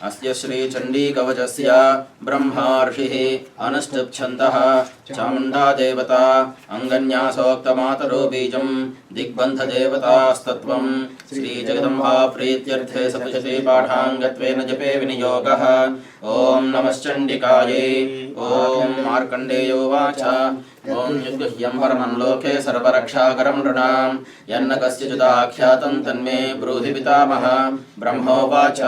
अस्य श्रीचण्डीकवचस्य ब्रह्मार्षिः अनुष्टुप्छन्तः चामुण्डा देवता अङ्गन्यासोक्तमातरो बीजं दिग्बन्धदेवतास्तत्त्वं श्रीजगदम्बा प्रीत्यर्थे सप्तशती पाठाङ्गत्वेन जपे विनियोगः। ओं नमश्चण्डिकायै। ओं मार्कण्डेयोवाच ओं युद्गह्यं परमं लोके सर्वरक्षाकरं नृणां यन्न कस्यचिदाख्यातं तन्मे ब्रूहि पितामह। ब्रह्मोवाच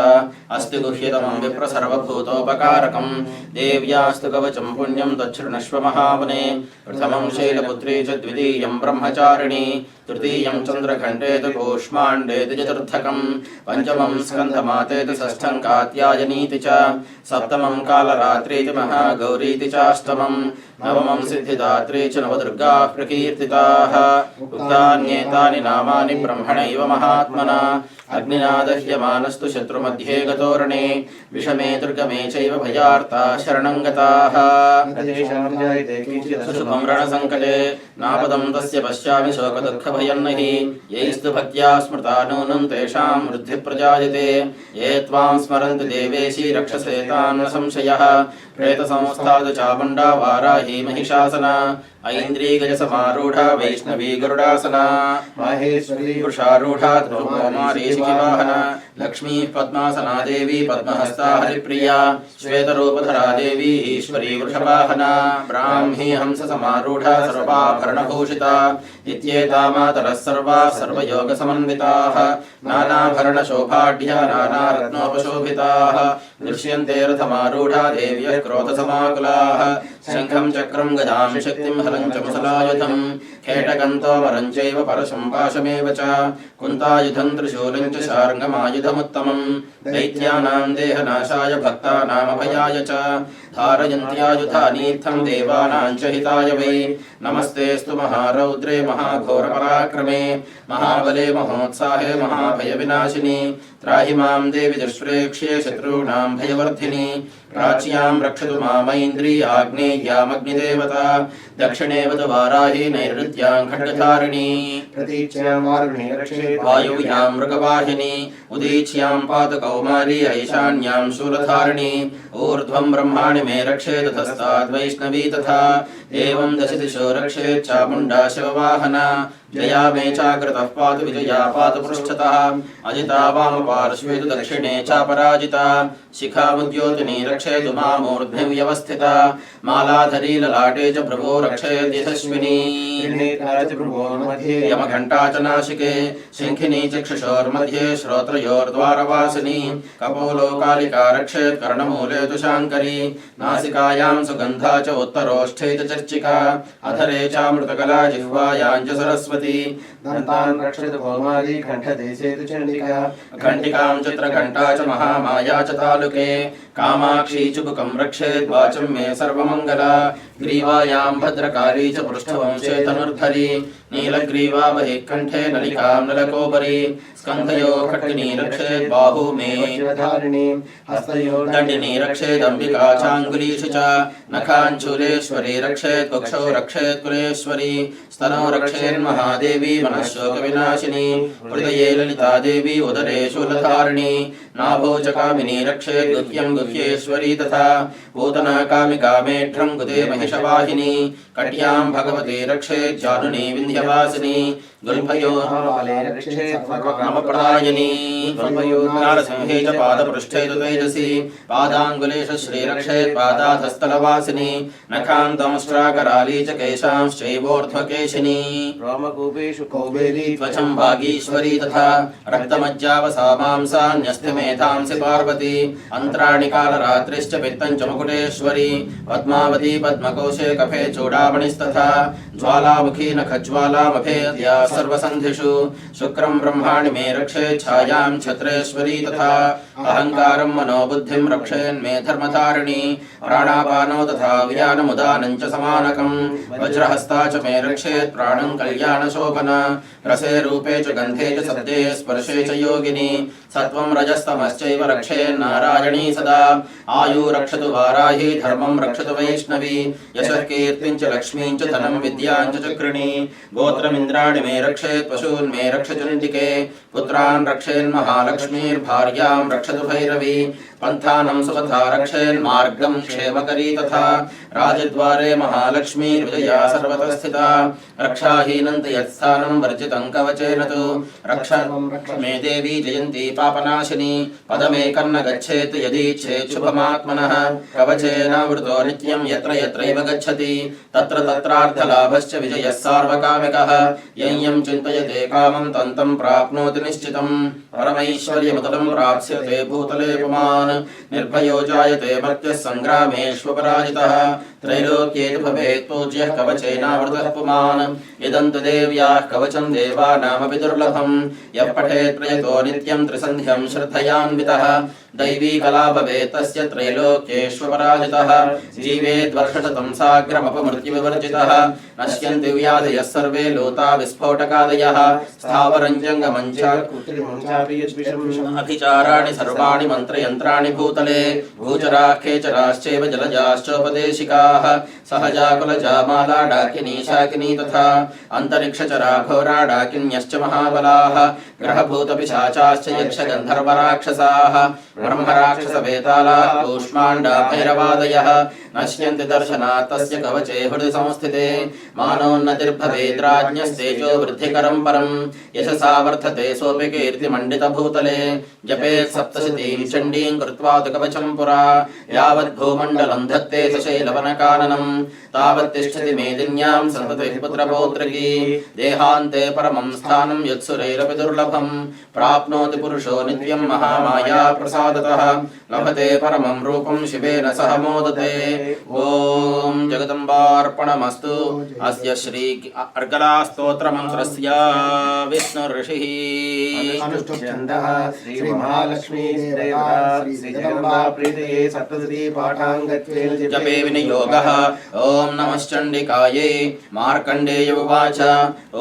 अस्ति गुह्यतमं विप्र सर्वभूतोपकारकं देव्यास्तु कवचं पुण्यं तच्छृणुष्व महामुने। प्रथमं शैलपुत्री च द्वितीयं ब्रह्मचारिणी तृतीयं चन्द्रघण्टेत कूष्माण्डेति चतुर्थकं पञ्चमं स्कन्धमातेति षष्ठं कात्यायनीति च सप्तमं कालरात्रीति महागौरीति चाष्टमं नवमं सिद्धिदात्री च नवदुर्गाः प्रकीर्तिताः। उक्तान्येतानि नामानि ब्रह्मणैव महात्मना अग्निना दह्यमानस्तु शत्रुमध्ये गतोरणे विषमे दुर्गमे चैव भयार्ता शरणं गताः। शुभं रणसङ्कटे नापदं तस्य पश्यामि शोकदुःखभयन्नहि यैस्तु भक्त्या स्मृता नूनं तेषां वृद्धिः प्रजायते। ये त्वां स्मरन्ति देवेशी रक्षसे तान् न संशयः। प्रेतसंस्थादु चामुण्डा वाराही महिषासना ऐन्द्रीगजसमारूढा वैष्णवी गरुडासना माहेश्वरी वृषारूढा ध्रुवकुमारीशिखिवाहना लक्ष्मी पद्मासना देवी पद्महस्ता हरिप्रिया श्वेतरूपधरा देवी ईश्वरी वृषवाहना ब्राह्मी हंससमारूढा सर्वाभरणभूषिता इत्येता मातरः सर्वाः सर्वयोगसमन्विताः नानाभरणशोभाढ्या नानारत्नोपशोभिताः दृश्यन्ते रथमारूढा देव्यः क्रोधसमाकुलाः शङ्खं चक्रं गदां शक्तिं हलं च मुसलायुधं खेटकं तोमरं चैव परशं पाशमेव च कुन्तायुधं त्रिशूलं च शार्ङ्गमायुधमुत्तमं दैत्यानां देहनाशाय भक्तानामभयाय च धारयन्त्यायुधानीर्थं देवानां च हिताय वै। नमस्तेऽस्तु महारौद्रे महाघोरपराक्रमे महाबले महोत्साहे महाभयविनाशिनी त्राहि मां देवि दुष्प्रेक्ष्ये शत्रूणां भयवर्धिनी प्राच्यां रक्षतु मामैन्द्री आग्नेय्यामग्निदेवता दक्षिणे वद वाराही नैऋत्यां खड्गधारिणी प्रतीच्यां वारुणी रक्षेत् वायुव्यां मृगवाहिनी उदीच्यां पातु कौमारी ऐशान्यां शूलधारिणी ऊर्ध्वं ब्रह्माणि मे रक्षेत् तस्ताद् वैष्णवी तथा एवं दशदिशो रक्षेत् चामुण्डा शिववाहना जया मे चाग्रतः पातु विजया पातु पृष्ठतः अजिता वामपार्श्वे तु दक्षिणे चापराजिता शिखामुद्योतिनी रक्षेतु मामूर्ध्नि व्यवस्थिता मालाधरी ललाटे च भ्रुवो रक्षेत् यशस्विनी यमघण्टा च नासिके शङ्खिनी चक्षुषोर्मध्ये श्रोत्रयोर्द्वारवासिनी कपोलो कालिका रक्षेत् कर्णमूले तु शाङ्करी नासिकायां सुगन्धा च उत्तरोष्ठे च चर्चिका अधरे चामृतकला जिह्वायां च सरस्वती दन्तान् रक्षेत् कौमारी कण्ठदेशे तु चण्डिका घण्टिकां चित्रघण्टा च महामाया च तालुके कामाक्षी चुबुकं रक्षेत् वाचं मे सर्वमङ्गला ग्रीवायां भद्रकाली च पृष्ठवंशे तनुर्धरी नीलग्रीवा बहिः कण्ठे नलिकां नलकोपरि स्कन्धयो खड्गिनी रक्षेत् बाहु मे दण्डिनी रक्षेत् अम्बिका चाङ्गुलीषु च नखाञ्चूलेश्वरी रक्षेत् कुक्षौ रक्षेत् कुलेश्वरी स्तनौ रक्षेत् महादेवी मनःशोकविनाशिनी हृदये ललिता देवी उदरे शूलधारिणी नाभौ च कामिनी रक्षेत् गुह्यं गुह्येश्वरी तथा पूतना कामिका मेढ्रं गुदे महिषवाहिनी कट्यां भगवती रक्षेत् जानुनी विन्ध्यवासिनी गुल्फयोः नामप्रदायिनी नारसिंहे च पादपृष्ठे तु तेजसी पादाङ्गुलेषु श्रीरक्षेत् पादाधस्थलवासिनी नखान्तमष्ट्राकराली च केशांश्चैवोर्ध्वकेशिनी रोमकूपेषु कौबेली त्वचं भागीश्वरी तथा रक्तमज्जावसा मांसान्यस्थिमेधांसि पार्वती अन्त्राणि कालरात्रिश्च पित्तं च मुकुटेश्वरी पद्मावती पद्मकोशे कफे चूडामणिस्तथा ज्वालामुखी नखज्वालामभेद्या सर्वसन्धिषु शुक्रं ब्रह्माणि मे रक्षेत् छायां छत्रेश्वरी तथा अहङ्कारं मनोबुद्धिं रक्षेन्मे धर्मधारिणी प्राणापानो तथा व्यानमुदानं च समानकं वज्रहस्ता च मे रक्षेत् प्राणं कल्याणशोभना रसे रूपे च गन्धे च शब्दे स्पर्शे च योगिनी सत्वं रजस्तम धर्मश्चैव रक्षेन्नारायणी सदा आयु रक्षतु वाराही धर्मं रक्षतु वैष्णवी यशः कीर्तिं च लक्ष्मीं च धनं विद्यां च चक्रिणी गोत्रमिन्द्राणि मे रक्षेत् पशून् मे रक्ष चण्डिके पुत्रान् रक्षेन्महालक्ष्मीर्भार्यां रक्षतु भैरवी पन्थानं सुपथा रक्षेन्मार्गं क्षेमकरी तथा राजद्वारे महालक्ष्मीर्विजया सर्वतः स्थिता रक्षाहीनं तु यत्स्थानं वर्जितं कवचेन तु रक्ष मे देवी जयन्ती पापनाशिनी पदमेकं न गच्छेत् यदीच्छेत् शुभमात्मनः कवचेनावृतो नित्यं यत्र यत्रैव गच्छति तत्र तत्रार्थलाभश्च विजयः सार्वकामिकः यं यं चिन्तयते कामं तं तं प्राप्नोति निश्चितं परमैश्वर्यमुतलं प्राप्स्यते भूतले पुमान् निर्भयो जायते मर्त्यः सङ्ग्रामेष्वपराजितः त्रैलोक्ये तु भवेत् पूज्यः कवचेनावृतः पुमान् यदन्तु देव्याः कवचं देवानामपि दुर्लभं यः पठेत् प्रयतो नित्यं त्रिसन्ध्यं श्रद्धयान्वितः दैवी कला भवेत् तस्य त्रैलोक्येष्वपराजितः जीवेद्वर्षशतं साग्रमपमृत्युविवर्जितः नश्यन्ति व्याधयः सर्वे लोता विस्फोटकादयः स्थावरं जङ्गमं च अभिचाराणि सर्वाणि मन्त्रयन्त्राणि भूतले भूचराः खेचराश्चैव जलजाश्चोपदेशिकाः सहजा कुलजा माला डाकिनी शाकिनी तथा अन्तरिक्षचरा घोरा डाकिन्यश्च महाबलाः ग्रहभूतपिशाचाश्च यक्षगन्धर्वराक्षसाः ब्रह्मराक्षसवेतालाः कूष्माण्डा भैरवादयः नश्यन्ति दर्शनात् तस्य कवचे हृदि संस्थिते मानोन्नतिर्भवेत् राज्ञस्तेजो वृद्धिकरं परं यशसा वर्धते सोऽपि कीर्तिमण्डितभूतले जपेत् सप्तशतीं चण्डीं कृत्वा तु कवचं पुरा यावद्भूमण्डलं धत्ते सशैलवनकाननं तावत् तिष्ठति मेदिन्यां सन्ततिः पुत्रपौत्रकी देहान्ते परमं स्थानं यत्सुरैरपि दुर्लभं प्राप्नोति पुरुषो नित्यं महामाया प्रसादतः लभते परमं रूपं शिवेन सह मोदते ओम जगदम्बार्पणमस्तु अस्य श्री अर्गला स्तोत्र मंत्रस्य विष्णु ऋषिः अनुष्ठुप्छन्दः श्री महालक्ष्मी देवता श्री जगदम्बा प्रीतये सप्तशती पाठाङ्गत्वेन जपे विनियोगः ओम नमश्चण्डिकायै मार्कण्डेय उवाच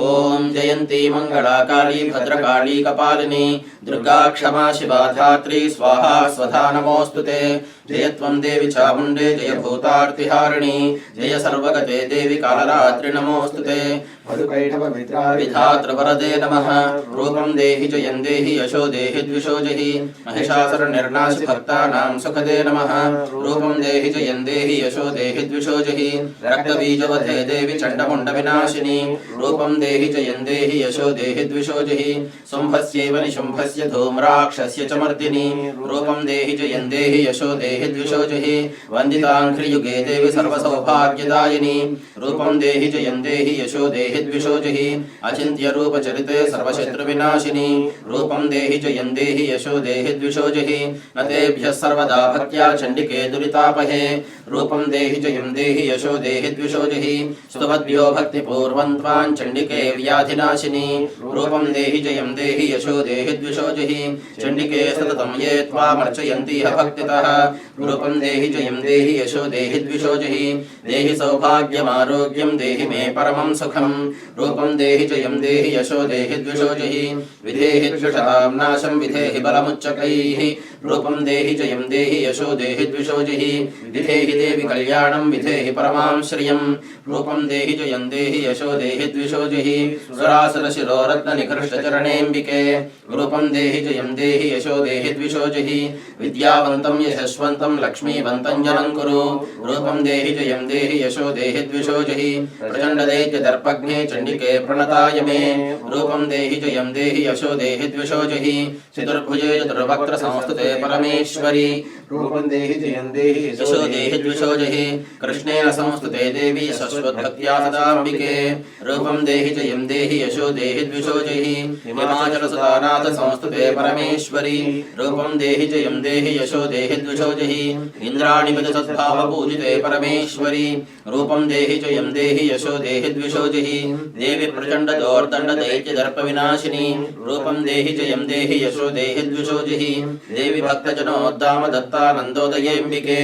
ओम जयन्ती मंगला काली भद्रकाली कपालिनी दुर्गा क्षमा शिवा धात्री स्वाहा स्वधा नमोऽस्तुते जयत्वं देवी चामुण्डे जय भूतार्तिहारिणी जय सर्वगते देवी कालरात्रि नमोऽस्तुते विधातृवरदे नमः रूपं देहि जयं देहि यशो देहि द्विषो जहि महिषासुरनिर्नाशि भक्तानां सुखदे नमः रूपं देहि जयं देहि यशो देहि द्विषो जहि रक्तबीजवधे देवी चण्डमुण्डविनाशिनी रूपं देहि जयं देहि यशो देहि द्विषो जहि शुम्भस्यैव निशुम्भस्य धूम्राक्षस्य च मर्दिनी रूपं देहि जयं देहि यशो देहि द्विषो जहि वन्दिताङ्घ्रियुगे देवी सर्वसौभाग्यदायिनी रूपं देहि जयं देहि यशो देहि द्विषो जहि अचिन्त्य रूपचरिते सर्वशत्रुविनाशिनी रूपं देहि जयं देहि यशो देहि द्विषो जहि न तेभ्यः सर्वदा भक्त्या चण्डिके दुरितापहे रूपं देहि जयं देहि यशो देहि द्विषो जहि स्तुवद्भ्यो भक्तिपूर्वं त्वां चण्डिके व्याधिनाशिनी रूपं देहि जयं देहि यशो देहि द्विषो जहि चण्डिके सततं ये त्वामर्चयन्ति भक्तितः रूपं देहि जयं देहि यशो देहि द्विषो जहि देहि सौभाग्यमारोग्यं देहि मे परमं सुखम् रूपं देहि जयं देहि यशो देहि द्विषो जहि विधेहि द्विषतां नाशं विधेहि बलमुच्चकैः रूपं देहि जयं देहि यशो देहि द्विषो जहि विधेहि देवि कल्याणं विधेहि परमां श्रियं रूपं देहि जयं देहि यशो देहि द्विषो जहि सुरासुरशिरोरत्ननिकृष्टचरणेऽम्बिके रूपं देहि जयं देहि यशो देहि द्विषो जहि विद्यावन्तं यशस्वन्तं लक्ष्मीवन्तं जनं कुरु रूपं देहि जयं देहि यशो देहि द्विषो जहि प्रचण्डदैत्यदर्पघ्ने चण्डिके प्रणताय मे रूपं देहि जयं देहि यशो देहि द्विषो जहि चतुर्भुजे चतुर्वक्त्र संस्तुते परमेश्वरी रूपं देहि जयं देहि यशो देहि द्विषो जहि कृष्णेन संस्तुते देवी शश्वद्भक्त्या सदाम्बिके रूपं देहि जयं देहि यशो देहि द्विषो जहि हिमाचलसुतानाथ संस्तुते परमेश्वरी रूपं देहि जयं देहि यशो देहि द्विषो जहि इन्द्राणिपति सद्भावपूजिते परमेश्वरी रूपं देहि जयं देहि यशो देहि द्विषो जहि देवी प्रचण्डदोर्दण्डदैत्यदर्पविनाशिनी रूपं देहि जयं देहि यशो देहि द्विषो जहि देवी भक्तजनोद्दाम दत्तानन्दोदयेऽम्बिके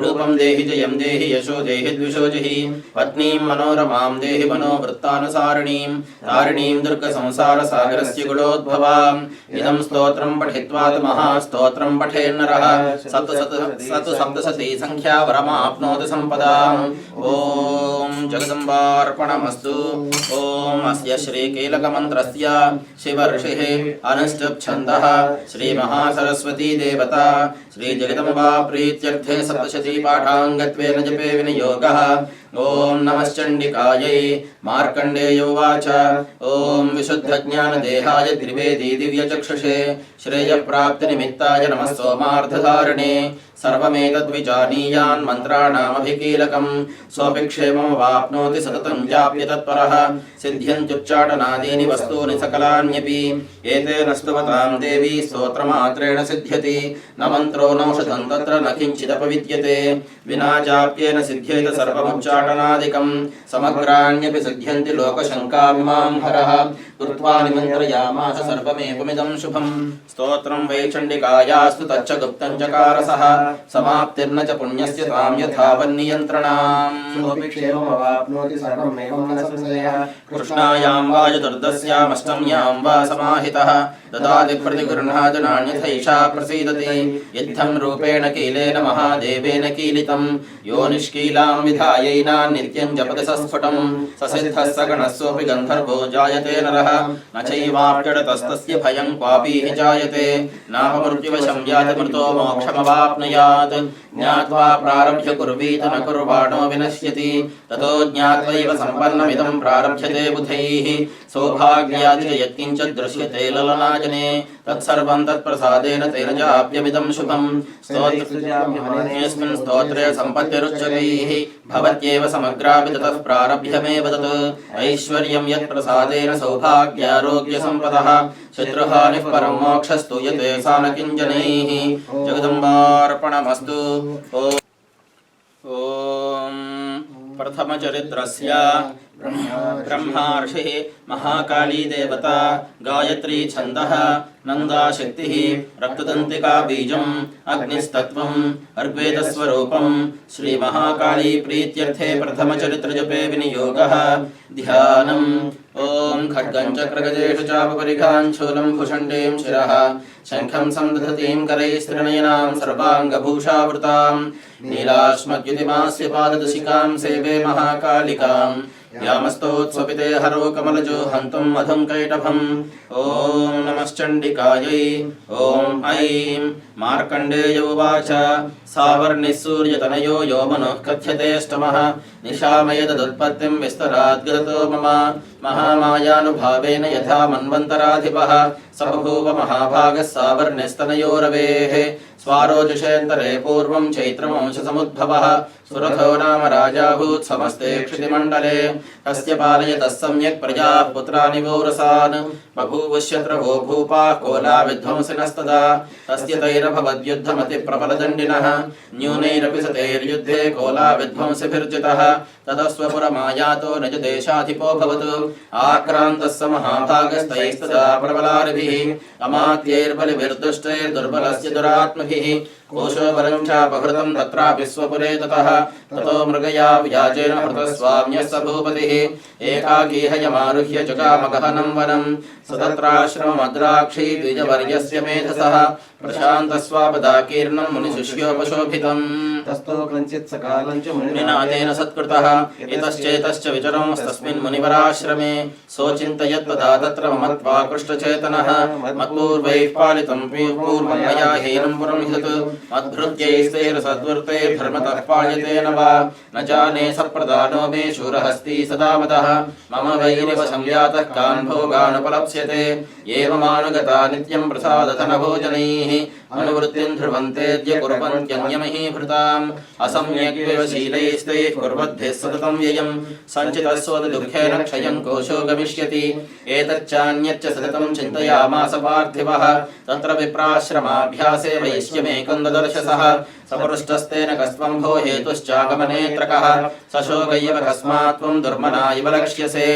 रूपं देहि जयं देहि यशो देहि द्विषो जहि पत्नीं मनोरमां देहि मनोवृत्तानुसारिणीं तारिणीं दुर्गसंसारसागरस्य गुणोद्भवाम् इदं स्तोत्रं पठित्वा महास्तोत्रं पठेन्नरः सतु सप्तशती संख्या वरमाप्नोति सम्पदाम् ॐ जगदम्बार्पणमस्तु ॐ अस्य श्रीकीलकमन्त्रस्य शिवऋषिः अनुष्टुप्छन्दः श्रीमहासरस्वती देवता श्रीजगदम्बा प्रीत्यर्थे सप्तशती पाठाङ्गत्वेन जपे विनियोगः ओम नमश्चण्डिकायै मार्कण्डेयो उवाच ओम विशुद्धज्ञानदेहाय त्रिवेदी दिव्यचक्षुषे श्रेयप्राप्तिनिमित्ताय नमः सोमार्धधारिणे सर्वमेतद्विजानीयान् मन्त्राणामभिकीलकं सोऽपि क्षेममवाप्नोति सततं जाप्य तत्परः सिद्ध्यन्त्युच्चाटनादीनि वस्तूनि सकलान्यपि एतेन स्तुवतां देवी स्तोत्रमात्रेण सिद्ध्यति न मन्त्रो नौषधं तत्र न किञ्चिदपविद्यते विना जाप्येन सिद्ध्येत सर्वमुच्चाटनादिकं समग्राण्यपि सिद्ध्यन्ति लोकशङ्कामिमां हरः कृत्वा निमन्त्रयामास सर्वमेवमिदं शुभं स्तोत्रं वै चण्डिकायास्तु तच्च गुप्तं चकारसः समाप्तिर्न च पुण्यस्य तां यथावन्नियन्त्रणाम् कृष्णायां वा चतुर्दश्यामष्टम्यां वा समाहितः ददाति प्रतिगृह्णाति नान्यथैषा प्रसीदति इत्थं रूपेण कीलेन महादेवेन कीलितं यो निष्कीलां विधायैनान्नित्यं जपति सस्फुटं ससिद्धः सगणः सोऽपि गन्धर्वो जायते नरः न चैवाप्यडतस्तस्य भयं क्वापि हि जायते नापमृत्युवशं याति मृतो मोक्षमवाप्नुयात् ज्ञात्वा प्रारभ्य कुर्वीत न कुर्वाणो विनश्यति ततो ज्ञात्वैव सम्पन्नमिदं प्रारभ्यते बुधैः सौभाग्यादि च यत्किञ्चित् दृश्यते ललनाजने तत्सर्वं तत्प्रसादेन तेन जाप्यमिदं शुभं स्तोत्रेऽस्मिन् स्तोत्रे सम्पत्तिरुच्यतैः भवत्येव समग्रापि ततः प्रारभ्यमेव तत् ऐश्वर्यं यत्प्रसादेन सौभाग्यारोग्यसम्पदः शत्रुहानिः परं मोक्षस्तु यते सा न किञ्जनैः जगदम्बार्पणमस्तु ॐ प्रथमचरित्रस्य ब्रह्मार्षिः महाकाली देवता गायत्री छन्दः नन्दाशक्तिः रक्तदन्तिका बीजम् अग्निस्तत्त्वम् अर्ग्वेदस्वरूपं श्रीमहाकाली प्रीत्यर्थे प्रथमचरित्रजपे विनियोगः ध्यानम् ॐ खड्गं चक्रगजेषु चापपरिघान् शूलं भुषण्डीं शिरः शङ्खं संदधतीं करैस्त्रिनयनां सर्वाङ्गभूषावृतां नीलाश्मद्युतिमास्य पाददशिकां सेवे महाकालिकां यामस्तोत्स्वपिते हरो कमलजो हन्तुं मधुं कैटभम् ॐ नमश्चण्डिकायै ॐ ऐं मार्कण्डेय उवाच सावर्णिः सूर्यतनयो यो मनः कथ्यतेऽष्टमः निशामयदुत्पत्तिं विस्तराद्गतो मम महामायानुभावेन यथा मन्वन्तराधिपः स बभूव महाभागः सावर्णिस्तनयो रवेः स्वारोजुषेऽन्तरे पूर्वं चैत्रवंशसमुद्भवः सुरथो नाम राजाभूत् समस्ते क्षितिमण्डले तस्य पालयतः सम्यक् प्रजाः पुत्राणि वौरसान् बभूवश्यत्रवो भूपाः कोलाविध्वंसिनस्तदा तस्य तैरभवद्युद्धमतिप्रबलदण्डिनः न्यूनैरपि सतैर्युद्धे कोलाविध्वंसिभिर्जितः ततस्वपुरमायातो निजदेशाधिपो भवतु आक्रान्तः स महाभागस्तैस्तदा प्रबलारिभिः अमात्यैर्बलिभिर्दुष्टैर्दुर्बलस्य दुरात्मभिः कोशो बलं चापहृतं तत्रापि स्वपुरे ततः ततो मृगया व्याजेन हृतस्वाम्यः स भूपतिः एकाकी हयमारुह्य जगामगहनं वनं स तत्राश्रममद्राक्षी द्विजवर्यस्य मेधसः प्रशान्तस्वापदाकीर्णं मुनिशिष्योपशोभितम् तस्थो कञ्चित् सकालं च मुनिनाथेन सत्कृतः इतश्चेतश्च विचरंस्तस्मिन् मुनिवराश्रमे सोचिन्तयत् तदा तत्र मत्वा कृष्टचेतनः मत्पूर्वैः पालितं पूर्वं मया हीनं पुरं ह्यत् मद्भृत्यैस्तैर्सद्वृत्तैर्धर्मतः पाल्यतेन वा न जाने सप्रदानो मे शूरहस्ती सदा मदः मम वैरिव संयातः कान् भोगानुपलप्स्यते एवमानुगता नित्यं प्रसादधनभोजनैः अनुवृत्तिं ध्रुवन्तेऽद्य कुर्वन्त्यन्यमहीभृताम् असम्यग्विवशीलैस्तैः कुर्वद्भिः सततं व्ययं सञ्चितस्वदुःखेन क्षयं कोशो गमिष्यति एतच्चान्यच्च सततं चिन्तयामास पार्थिवः तत्र विप्राश्रमाभ्यासे वैश्यमेकं ददर्शसः सपृष्टस्तेन कस्त्वं भो हेतुश्चागमनेत्रकः सशोकैव कस्मात् त्वं दुर्मना इव लक्ष्यसे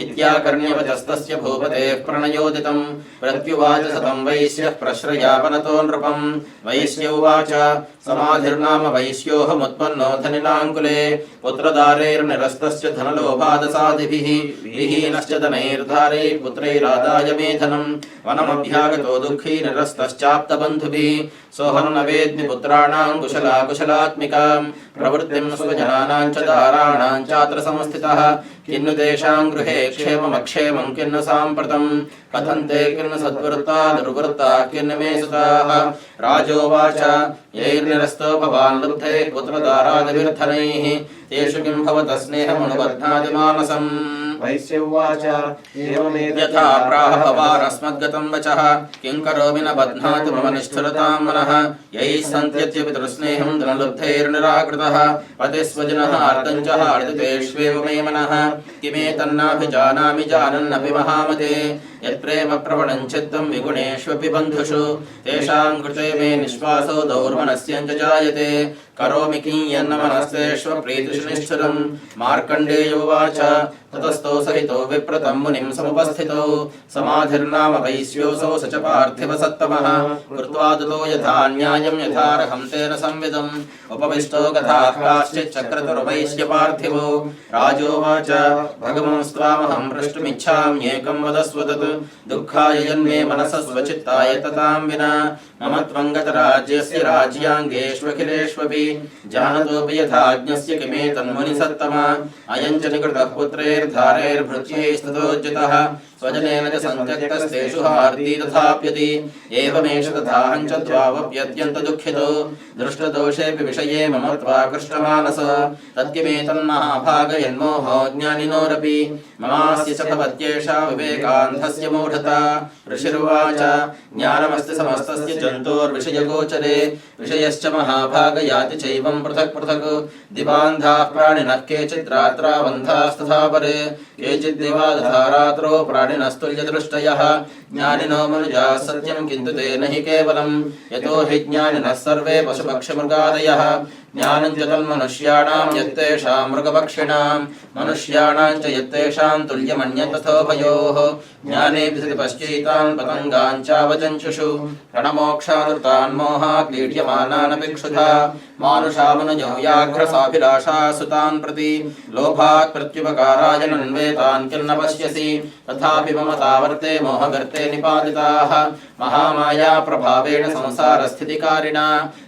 इत्याकर्ण्यवचस्तस्य भूपतेः प्रणयोदितं प्रत्युवाच सतं वैश्यः प्रश्रयापनतो नृपः प्रभवम् वैश्य उवाच समाधिर्नाम वैश्योऽहमुत्पन्नो धनिनाङ्कुले पुत्रदारैर्निरस्तस्य धनलोभादसादिभिः विहीनश्च धनैर्धारै पुत्रैरादाय मे धनम् वनमभ्यागतो दुःखी निरस्तश्चाप्तबन्धुभिः सोऽहं न वेद्मि पुत्राणां कुशलाकुशलात्मिकां प्रवृत्तिं स्वजनानां च दाराणां चात्र संस्थितः किन्नु तेषां गृहे क्षेममक्षेमं किन्न साम्प्रतं कथन्ते किन्न सद्वृत्ता दुर्वृत्ता किन्न मे सुताः राजोवाच यैर्निरस्तो भवान् लुब्धे पुत्रदारादिभिर्धनैः तेषु किं भवतः स्नेहमनुबध्नाति मानसम् वैश्य उवाच यथा प्राह भवानस्मद्गतं वचः किं करोमि न बध्नाति मम निष्ठुरतां मनः यैः सन्त्यज्य पितृस्नेहं धनलुब्धैर्निराकृतः पतिस्वजनः अर्धं च हार्दितेष्वेव मे मनः किमेतन्नाभिजानामि जानन्नपि महामते यत्प्रेम प्रवणं चित्तं विगुणेष्वपि बन्धुषु तेषां कृते मे निःश्वासो दौर्मनस्यञ्च जायते करोमि किं यन्न मनस्तेष्व प्रीतिषु निष्ठुरम् मार्कण्डेयोवाच ततस्तो सहितो विप्रतं मुनिं समुपस्थितौ समाधिर्नाम वैश्योऽसौ स च पार्थिवसत्तमः कृत्वा दतो यथा न्यायं यथार्हं तेन संविदम् उपविष्टो गताः काश्चिच्चक्रतुर्वैश्य पार्थिवो राजोवाच भगवंस्त्वामहं प्रष्टुमिच्छाम्येकं वदस्व तत् दुःखाय यन्मे मनसः स्वचित्ताय ततां विना मम त्वं गतराज्यस्य राज्याङ्गेष्वखिलेष्वपि जानतोऽपि यथाज्ञस्य किमेतन्मुनिसत्तमा अयं च निकृतः पुत्रैर्धारैर्भृत्यैस्ततोज्जितः स्वजनेन च सन्त्यक्तस्तेषु हार्दी तथाप्यति एवमेष तथाहं च द्वावप्यत्यन्तदुःखितो दृष्टदोषेऽपि विषये मम त्वाकृष्टमानस तत्किमेतन्महाभागयन्मोहो ज्ञानिनोरपि ममास्य च भवत्येषा विवेकान्धस्य मूढता ऋषिरुवाच ज्ञानमस्ति समस्तस्य जन्तोर्विषयगोचरे विषयश्च महाभागयाति चैवं पृथक् पृथक् दिवान्धाः प्राणिनः केचित् रात्रावन्धास्तथा परे केचिद्दिवा तथा रात्रो प्राणिनस्तुल्यदृष्टयः ज्ञानिनो मनुजाः सत्यं किन्तु ते न हि केवलं यतो हि ज्ञानिनः सर्वे पशुपक्षिमृगादयः ज्ञानं च तन्मनुष्याणां यत्तेषां मृगपक्षिणां मनुष्याणां च यत्तेषां तुल्यमन्यतथोभयोः ज्ञाने विसति पश्चैतान् पतङ्गान् चावचञ्चुषु रणमोक्षादृतान् मोहात् लीड्यमानानपि क्षुधा मानुषामनुजो व्याघ्रसाभिलाषा सुतान् प्रति लोभात् प्रत्युपकाराय नन्वेतान् किन्न पश्यसि तथापि मम तावर्ते मोहगर्ते निपातिताः महामाया प्रभावेण संसारस्थितिकारिणा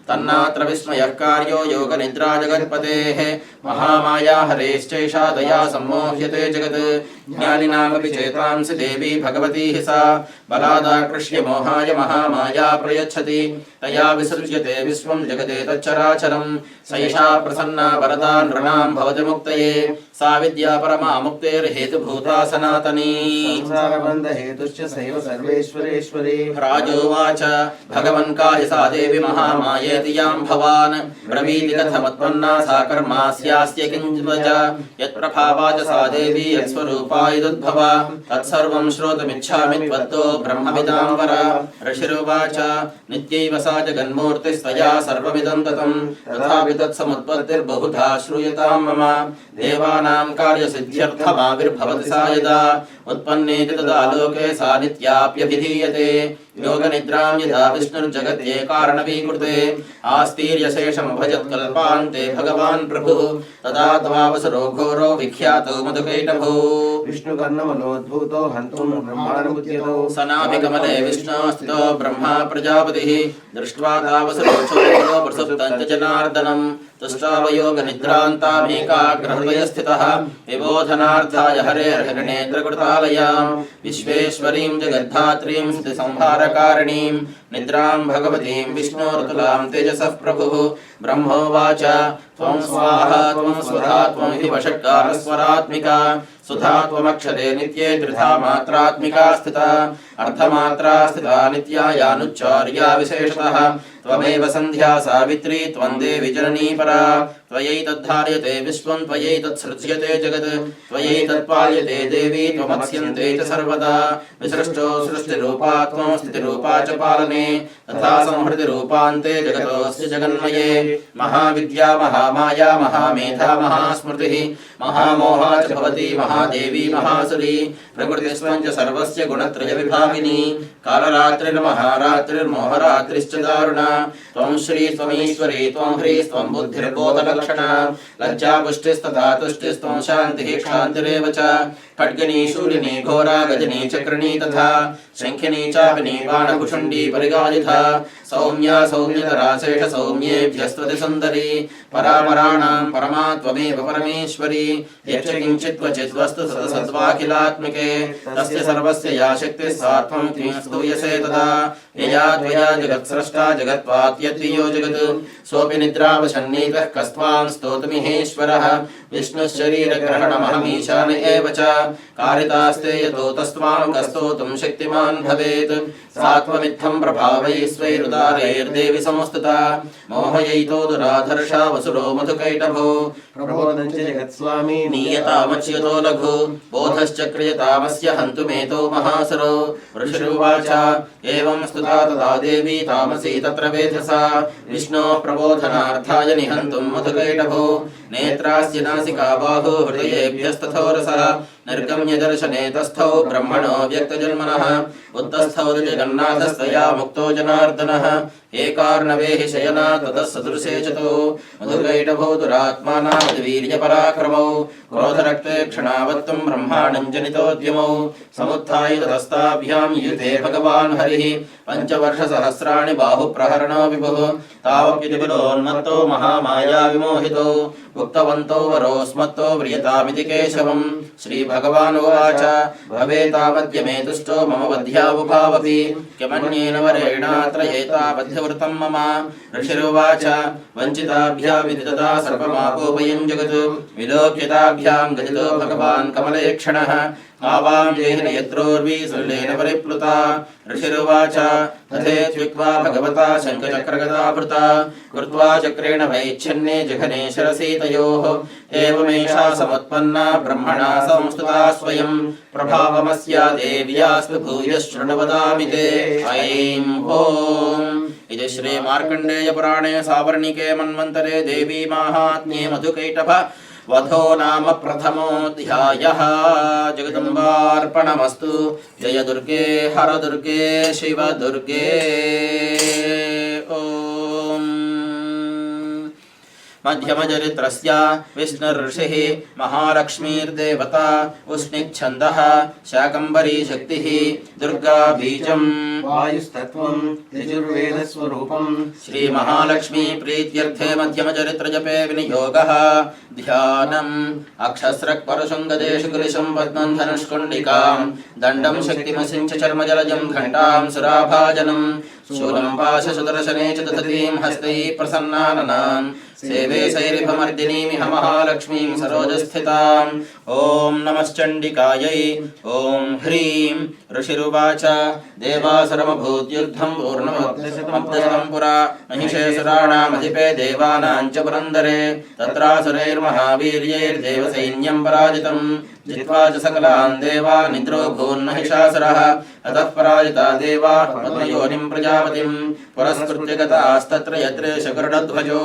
तन्नात्र विस्मयः कार्यो योगनिद्रा जगत्पतेः महामाया हरेश्चैषा दया सम्मोह्यते जगत् ज्ञानिनामपि चेतांसि देवी भगवती हि सा बलादाकृष्य मोहाय महामाया प्रयच्छति तया विसृज्यते विश्वं जगदेतच्चराचरं सैषा प्रसन्ना वरदा नृणां भवति मुक्तये सा विद्या परमा मुक्तेर्हेतुभूता सनातनी संसारबन्धहेतुश्च सैव सर्वेश्वरेश्वरी राजोवाच भगवन् का हि सा देवी महामायेति यां भवान् ब्रवीति कथमुत्पन्ना सा कर्मास्यास्त्य किञ्चित् यत्प्रभावा च सा देवी यत्स्वरूपा यदुद्भवा तत्सर्वं श्रोतुमिच्छामि त्वत्तो ब्रह्मविदां वर ऋषिरुवाच नित्यैव सा जगन्मूर्तिस्त्वया सर्वमिदं ततं तथापि तत्समुत्पत्तिर्बहुधा श्रूयतां मम देवानां कार्यसिद्ध्यर्थमाविर्भवति सा यदा उत्पन्नेति तदा लोके सा नित्याप्यभिधीयते योगनिद्रां यदा विष्णुर्जगत्ये कारणवीकृते आस्तीर्यशेषमभजत्कल्पान्ते भगवान् प्रभुः तदा त्वावसरो घोरो विख्यातो मधुकैटभो विष्णुकर्णमनोद्भूतो हन्तुं ब्रह्माणमुद्यतो सनाभिकमले विष्णो स्थितो ब्रह्मा प्रजापतिः दृष्ट्वा तावसरो चोरो प्रसुप्तं च जनार्दनम् तुष्टावयोगनिद्रान्तामेकाग्रहृदयस्थितः विबोधनार्थाय हरेर्हिरण्येन्द्रकृतालयां विश्वेश्वरीं जगद्धात्रीं स्थितिसंहारकारिणीं निद्रां भगवतीं विष्णोर्तुलां तेजसः प्रभुः ब्रह्मोवाच त्वं स्वाहा त्वं स्वधा त्वं हि वषट्कारस्वरात्मिका सुधा त्वमक्षरे नित्ये त्रिधा मात्रात्मिका स्थिता अर्धमात्रा स्थिता नित्या यानुच्चार्या विशेषतः त्वमेव सन्ध्या सावित्री त्वं देवि जननी परा त्वयैतद्धार्यते विश्वं त्वयैतत्सृज्यते जगत् त्वयैतत्पाल्यते देवी त्वमत्स्यन्ते च सर्वदा विसृष्टो सृष्टिरूपा त्वं स्थितिरूपा च पालने तथा संहृतिरूपान्ते जगतोऽस्य जगन्मये महाविद्या महामाया महामेधा महास्मृतिः महामोहा च भवति महादेवी महासुरी प्रकृतिस्त्वं च सर्वस्य गुणत्रयविभागिनी कालरात्रिर्महारात्रिर्मोहरात्रिश्च दारुणा त्वं श्री त्वमीश्वरी त्वं ह्रीः त्वं बुद्धिर्बोधलक्षणा लज्जा पुष्टिस्तथा तुष्टिस्त्वं शान्तिः क्षान्तिरेव च खड्गिनी शूलिनी घोरा गजनी चक्रिणी तथा शङ्खिनी चापिनी बाणभुषुण्डी परिगायिधा सौम्या सौम्यतरा शेष सौम्येभ्यस्त्वति सुन्दरी परापराणां परमा त्वमेव परमेश्वरी यच्च किञ्चित् क्वचित् वस्तु सदसद्वाखिलात्मिके तस्य सर्वस्य या शक्तिः सा त्वं स्तूयसे तदा यया त्वया जगत्स्रष्टा जगत्पात्यद्वियो जगत् सोऽपि निद्रावशन्नीतः कस्त्वां स्तोतुमिहेश्वरः विष्णुशरीरग्रहणमहमीशान एव च कारितास्ते यतो तस्त्वां कस्तोतुं शक्तिमान् भवेत् सा त्वमित्थं प्रभावैः स्वैरुदारैर्देवि संस्तुता मोहयैतो दुराधर्षा वसुरो मधुकैटभो प्रबोधं च जगत्स्वामी नीयतामच्युतो लघु बोधश्च क्रियतामस्य हन्तुमेतो महासुरो ऋषिरुवाच एवं स्तुता तदा देवी तामसी तत्र वेधसा विष्णोः प्रबोधनार्थाय निहन्तुं मधुकैटभो नेत्रास्य नासिका बाहु हृदयेभ्यस्तथोरसः निर्गम्य दर्शने तस्थौ ब्रह्मणो व्यक्तजन्मनः उत्तस्थौ जगन्नाथस्तया मुक्तो जनार्दनः एकार्णवेः शयना ततः सदृशे चतो मधुकैटभो दुरात्मानामतिवीर्यपराक्रमौ क्रोधरक्ते क्षणावत्तं ब्रह्माणं जनितोद्यमौ समुत्थाय ततस्ताभ्यां युते भगवान् हरिः पञ्चवर्षसहस्राणि बाहुप्रहरणो विभुः तावप्यतिबलोन्मत्तो महामाया विमोहितो उक्तवन्तो वरोऽस्मत्तो व्रियतामिति केशवम् श्रीभगवानुवाच भवेतावद्य मे तुष्टो मम वध्यावुभावपि किमन्येन वरेणात्र एतावद्यवृतं मम ऋषिरुवाच वञ्चिताभ्यामिति तदा सर्वमापोपयं जगत् विलोक्यताभ्यां गदितो भगवान् कमलेक्षणः आवां देहिन यत्रोर्वी सल्लेन परिप्लुता ऋषिरुवाच तथेत्युक्त्वा भगवता शङ्खचक्रगदाभृता कृत्वा चक्रेण वैच्छन्ने जघने शरसीतयोः एवमेषा समुत्पन्ना ब्रह्मणा संस्तुता स्वयं प्रभावमस्या देव्यास्तु भूयश्शृणुवदामि ते ऐं ॐ इति श्री मार्कण्डेय पुराणे सावर्णिके मन्वन्तरे देवी माहात्म्ये मधुकैटभ वधो नाम प्रथमोऽध्यायः। जगदम्बार्पणमस्तु। जय दुर्गे हर दुर्गे शिव दुर्गे। ओम मध्यमचरित्रस्य विष्णुर्षिः महालक्ष्मीर्देवता उष्णिच्छन्दः शाकम्भरी शक्तिः दुर्गा बीजम् वायुस्तत्त्वं यजुर्वेदस्वरूपं श्री महालक्ष्मी प्रीत्यर्थे मध्यमचरित्रजपे विनियोगः। ध्यानम् अक्षस्रक् परशुङ्गदेशकुलिशं पद्मं धनुष्कुण्डिकां दण्डं शक्तिमसिञ्च चर्मजलजं घण्टां सुराभाजनं शूलं पाशशुदर्शने च दधतीं हस्तैः प्रसन्नाननां सेवे शैरिभमर्दिनीमिह महालक्ष्मीं सरोजस्थिताम्। ॐ नमश्चण्डिकायै। ॐ ह्रीं ऋषिरुवाच देवासुरमभूद्युद्धं पूर्णमब्दशतं पुरा महिषेसुराणामधिपे देवानां च पुरन्दरे तत्रासुरैर्महावीर्यैर्देवसैन्यं पराजितं जित्वा च सकलान् देवान् निद्रोभून्महिषासुरः अतः पराजिता देवाः पद्मयोनिं प्रजापतिं पुरस्कृत्य गतास्तत्र यत्रेष गरुडध्वजो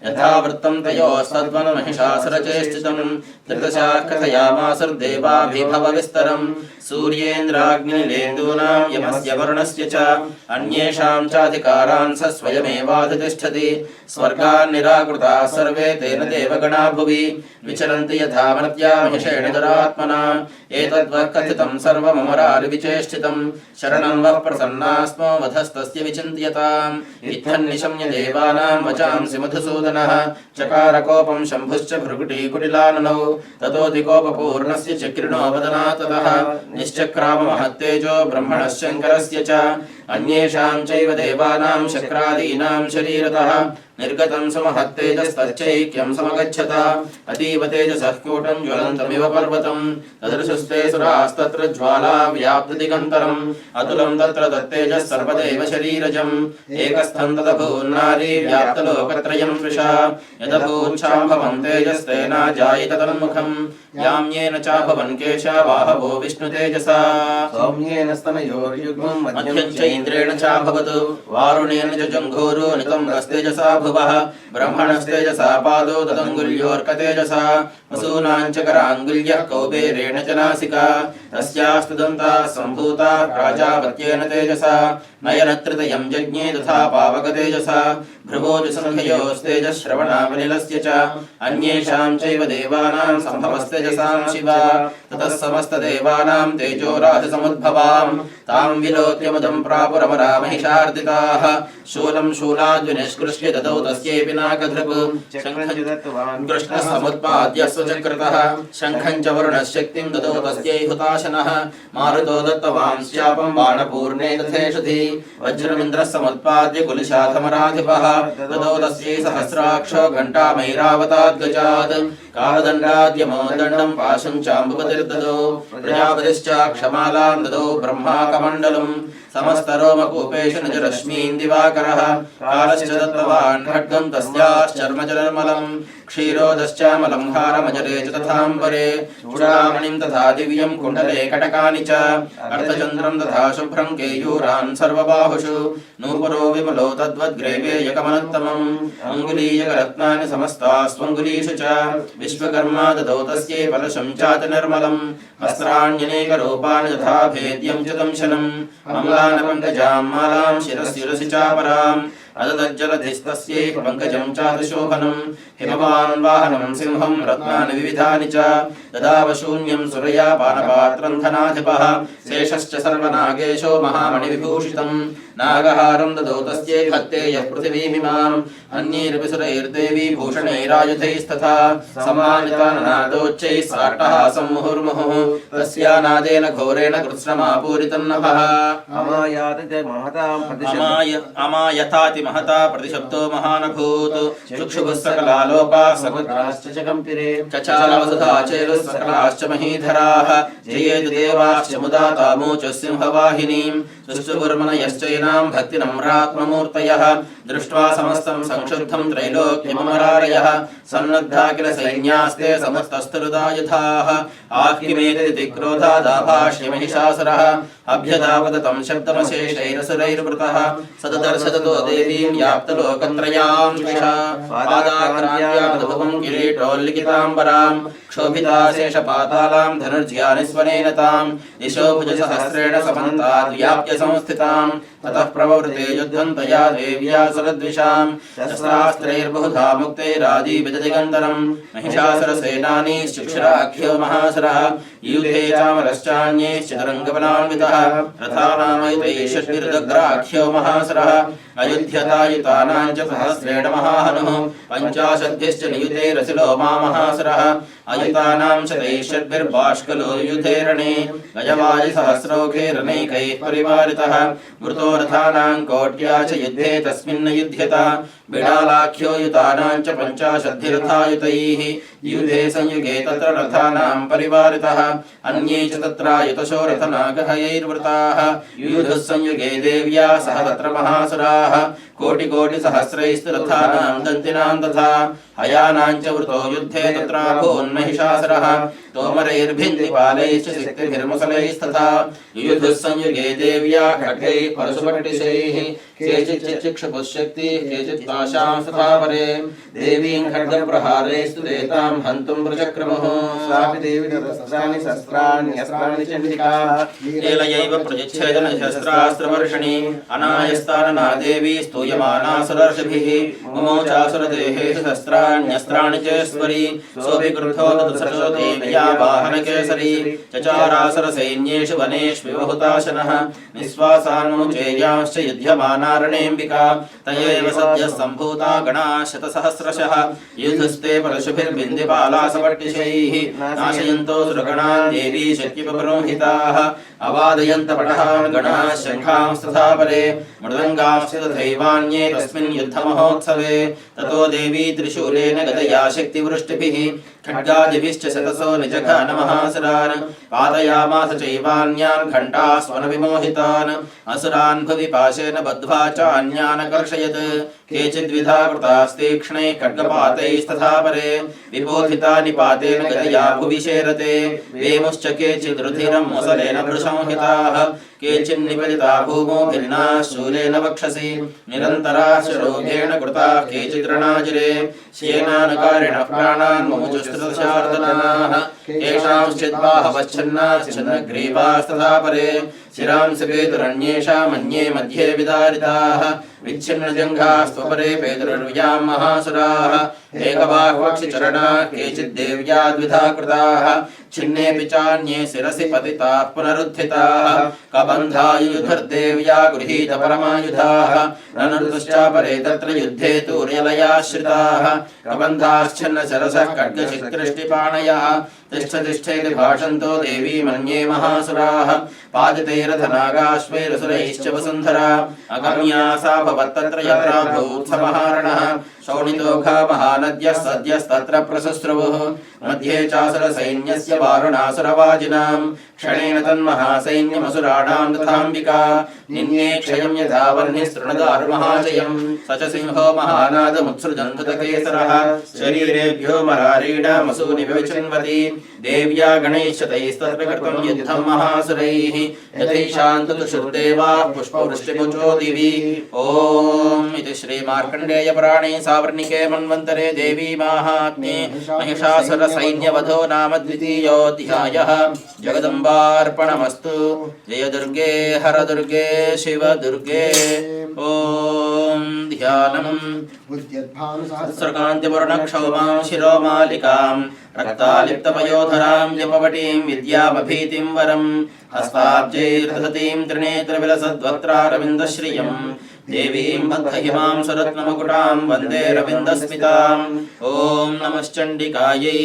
यथा वृत्तं तयोस्तद्वन्महिषासुरचेष्टितं त्रिदशा कथयामासुर्देवाभिभवविस्तरं सूर्येन्द्राग्निलेन्दूनां यमस्य वरुणस्य च अन्येषां चाधिकारान् स स्वयमेवाधितिष्ठति स्वर्गान् निराकृताः सर्वे तेन देवगणा भुवि विचरन्ति यथा मर्त्या महिषेण दुरात्मना एतद्वः कथितं सर्वममरारिविचेष्टितं शरणं वः प्रसन्नास्मो वधस्तस्य विचिन्त्यताम् इत्थन्निशम्य देवानां वचांसि मधुसूदनः चकारकोपं शम्भुश्च भृगुटीकुटिलाननौ ततोऽधिकोपपूर्णस्य चक्रिणो वदनाततः निश्चक्राम महत्तेजो ब्रह्मणः शङ्करस्य च अन्येषां चैव देवानां शक्रादीनां शरीरतः निर्गतं सुमहत्तेजस्तच्चैक्यं समगच्छत अतीव तेजसः कूटं ज्वलन्तमिव पर्वतं तदृशस्ते सुरास्तत्र ज्वाला व्याप्तदिगन्तरम् अतुलं तत्र तत्तेजः सर्वदेव शरीरजम् एकस्थं तदभून्नारी व्याप्तलोकत्रयं वृषा यदभूच्छाम्भवं तेजस्तेना जायित तन्मुखं याम्येन चाभवन् केशावाहवो विष्णुतेजसा सौम्येन स्तनयोर्युग्मं मध्यं चैव इंद्रेण चाभवत् वारुणेन च जङ्घोरो नितम्बस्तेजसा भुवः ब्रह्मणस्तेजसा पादो तदङ्गुल्योऽर्कतेजसा वसूनां च कराङ्गुल्यः कौबेरेण च नासिका तस्यास्तु दन्ताः सम्भूताः प्राजापत्येन तेजसा नयनत्रितयं यज्ञे तथा पावकतेजसा भ्रुवोजसंहयोस्तेजश्रवणामनिलस्य च अन्येषां चैव देवानां सम्भवस्तेजसां शिवा ततः समस्तदेवानां तेजोराजसमुद्भवां तां विलोक्य मुदं प्रापुरमरा महिषार्दिताः शूलं शूलाद्विनिष्कृष्य ददौ तस्यैपि नाकधृक् कृष्णसमुत्पाद्य स्वचक्रतः शङ्खं च वरुणशक्तिं ददौ तस्यै हुताशनः मारुतो दत्तवांश्चापं बाणपूर्णे तथेषधि वज्रमिन्द्रः समुत्पाद्य कुलिशाथमराधिपः ददौ तस्यै सहस्राक्षो घण्टामैरावताद्गजात् कालदण्डाद्यमो दण्डं पाशं चाम्बुपतिर्ददौ प्रजापतिश्चाक्षमालां ददौ ब्रह्माकमण्डलम् समस्तरोमकूपेश निजरश्मीन् दिवाकरः कालश्च दत्तवान् खड्गं तस्याश्चर्मजनर्मलम् क्षीरोदश्चामलं हारमजरे च तथाम्बरे चूडामणिं तथा दिव्यं कुण्डले कटकानि च अर्धचन्द्रं तथा शुभ्रं केयूरान् सर्वबाहुषु नूपुरो विमलो तद्वद्ग्रैवेयकमनत्तमम् अङ्गुलीयकरत्नानि समस्तास्त्वङ्गुलीषु च विश्वकर्मा ददौ तस्यै फलशं चाति निर्मलम् वस्त्राण्यनेकरूपाणि तथा भेद्यं च दंशनम् अम्लानपङ्कजां मालां शिरशिरसि चापराम् अददज्जलधिस्तस्यै पङ्कजं चातिशोभनम् हिमवान् वाहनं सिंहं रत्नानि विविधानि च ददावशून्यं सुरया पानपात्रं धनाधिपः शेषश्च सर्वनागेशो महामणिविभूषितं नागहारं ददौ तस्यै खत्तेयः पृथिवीमिमाम् अन्यैरपि सुरैर्देवी भूषणैरायुधैस्तथा सम्मानिता नादोच्चैः साट्टहासं मुहुर्मुहुः तस्यानादेन घोरेण कृत्स्नमापूरितं नभः अमायताति महता प्रतिशब्दो महानभूत् चक्षुः सकलालोकाः समुद्राश्च च कंपिरे चचालवसुधा चेलुः सकलाश्च महीधराः जयेतु देवाश्च मुदा तामोचः सिंहवाहिनीं सुष्टुवर्मनयश्चैनां भक्तिनम्रात्ममूर्तयः दृष्ट्वा समस्तं संक्षुब्धं त्रैलोक्यममरारयः सन्नद्धा किल सैन्यास्ते समस्तस्तरुदायुधाः आह्किमेति क्रोधादाभाष्यमहिषासुरः अभ्यदावदतं शब्दमशेषैरसुरैर्वृतः सददर्श ततो देवीं याप्तलोकत्रयां पादाक्रान्त्यामधुभवं किरीटोल्लिखिताम्बरां क्षोभिताशेषपातालां धनुर्ज्ञानिस्वनेन तां दिशो भुजसहस्रेण समन्ताद्व्याप्य संस्थितां ततः प्रववृते युद्धं तया देव्या सुरद्विषां शस्त्रास्त्रैर्बहुधा मुक्तैराजीविददिगन्तरं महिषासुरसेनानीश्चक्षुराख्यो महासुरः यूथे चामरश्चान्यैश्च तरङ्गबलान्वितः रथानामयुतैः षड्भिर्दग्राख्यो महासुरः अयुध्यतायुतानां च सहस्रेण महाहनुः पञ्चाशद्भिश्च नियुतैरसिलो महासुरः अयुतानां शतैः षड्भिर्बाष्कलो युधे रणे गजवाजिसहस्रौघैरनैकैः परिवारितः मृतो रथानां कोट्या च युद्धे तस्मिन् युध्यत बिडालाख्यो युतानां च पञ्चाशद्भिरथायुतैः युधे संयुगे तत्र रथानां परिवारितः अन्ये च तत्रायुतशो रथनागहयैर्वृताः युयुधुः संयुगे देव्या सह तत्र महासुराः कोटिकोटिसहस्रैस्तु रथानां दन्तिनां तथा हयानां च वृतो युद्धे तत्राभून्महिषासुरः तोमरैर्भिन्दिपालैश्च सिक्तिभिर्मुसलैस्तथा युयुधुः संयुगे देव्या खड्गैः परशुपट्टिशैः केचिच्चिक्षुपुःशक्तिः केचित् पाशां स्थावरे देवीं खड्गप्रहारैस्तु देतां हन्तुं प्रचक्रमुः सापि देवी शस्त्राणि शस्त्राण्यस्त्राणि चण्डिका लीलयैव प्रयुच्छेदन शस्त्रास्त्रवर्षिणी अनायस्तानना देवी स्तूयमाना सुरर्षिभिः मुमोचासुरदेहे शस्त्राण्यस्त्राणि चेश्वरी सोऽभिक्रुद्धो तत्सर्वो देव्या वाहनकेसरी चचारासुरसैन्येषु वनेष्विव हुताशनः निःश्वासान्मुचेयांश्च युध्यमानारणेऽम्बिका तयैव सद्यः सम्भूता गणाः शतसहस्रशः युधुस्ते परशुभिर्बिन्दिपालासपट्टिशैः नाशयन्तो सुरगणान् देवी शक्तिपबृंहिताः अवादयन्तपटहान् गणाः शङ्खांस्तथा परे मृदङ्गांश्च तथैवान्ये तस्मिन् युद्धमहोत्सवे ततो देवी त्रिशूलेन गदया शक्तिवृष्टिभिः खड्गादिभिश्च शतसो निजघनमहासुरान् पातयामास चैवान्यान् घण्टास्वनविमोहितान् असुरान् भुवि पाशेन बद्ध्वा चान्यान् कर्षयत् केचिद्विधा कृतास्तीक्ष्णैः खड्गपातैस्तथा परे विबोधिता निपातेन गदया भुवि शेरते वेमुश्च केचिद्रुधिरं मुसलेन वृषंहिताः केचिन्निपतिता भूमो भिन्नाः शूलेन वक्षसि निरन्तराः शरोघेण कृताः केचिद्रणाजिरे श्येनानकारिणः प्राणान् मुमुचुस्तृतशार्दनाः केषांश्चिद्बाहवच्छन्नाश्चिन्नग्रीवास्तथा परे शिरांसि पेतुरन्येषामन्ये मध्ये विदारिताः विच्छिन्नजङ्घास्त्वपरे पेतुर्व्यां महासुराः एकबाह्वक्षिचरणाः केचिद्देव्या द्विधा कृताः छिन्नेऽपि चान्ये शिरसि पतिताः पुनरुत्थिताः कबन्धायुधर्देव्या गृहीतपरमायुधाः ननुर्तश्चापरे तत्र युद्धे तूर्यलयाश्रिताः कबन्धाश्छिन्नशरसः खड्गचित्कृष्टिपाणयः तिष्ठ तिष्ठेति भाषन्तो देवी मन्ये महासुराः पादितैरथनागाश्वैरसुरैश्च वसुन्धरा अगम्या सा भवत्तत्र यत्रा भूत्समहारणः शोणितोघा महानद्यः सद्यस्तत्र प्रसस्रवुः मध्ये चासुरसैन्यस्य वारुणासुरवाजिनां क्षणेन तन्महासैन्यमसुराणां तथाम्बिका निन्ये क्षयं यथा वह्निस्तृणदारुमहाजयम् स च सिंहो महानादमुत्सृजन्तकेसरः शरीरेभ्यो मरारीणामसूनि विचिन्वति देव्या गणैश्चतैस्तत्र कृतं युद्धं महासुरैः यथैशान्ततुषुर्देवाः पुष्पवृष्टिमुचो दिवि ॐ इति श्रीमार्कण्डेयपुराणे सावर्णिके मन्वन्तरे देवी माहात्म्ये महिषासुरसैन्यवधो नाम द्वितीयोऽध्यायः जगदम्बार्पणमस्तु जय दुर्गे हर दुर्गे शिव दुर्गे ॐ ध्यानम् सहस्रकान्तिपूर्णक्षौमां शिरोमालिकां रक्तालिप्तपयोधरां जपवटीं विद्यामभीतिं वरं हस्ताब्जैर्दधतीं त्रिनेत्रविलसद्वक्त्रारविन्दश्रियम् देवीं बद्धहिमां सुरत्नमुकुटां वन्दे रविन्दस्मिताम् ॐ नमश्चण्डिकायै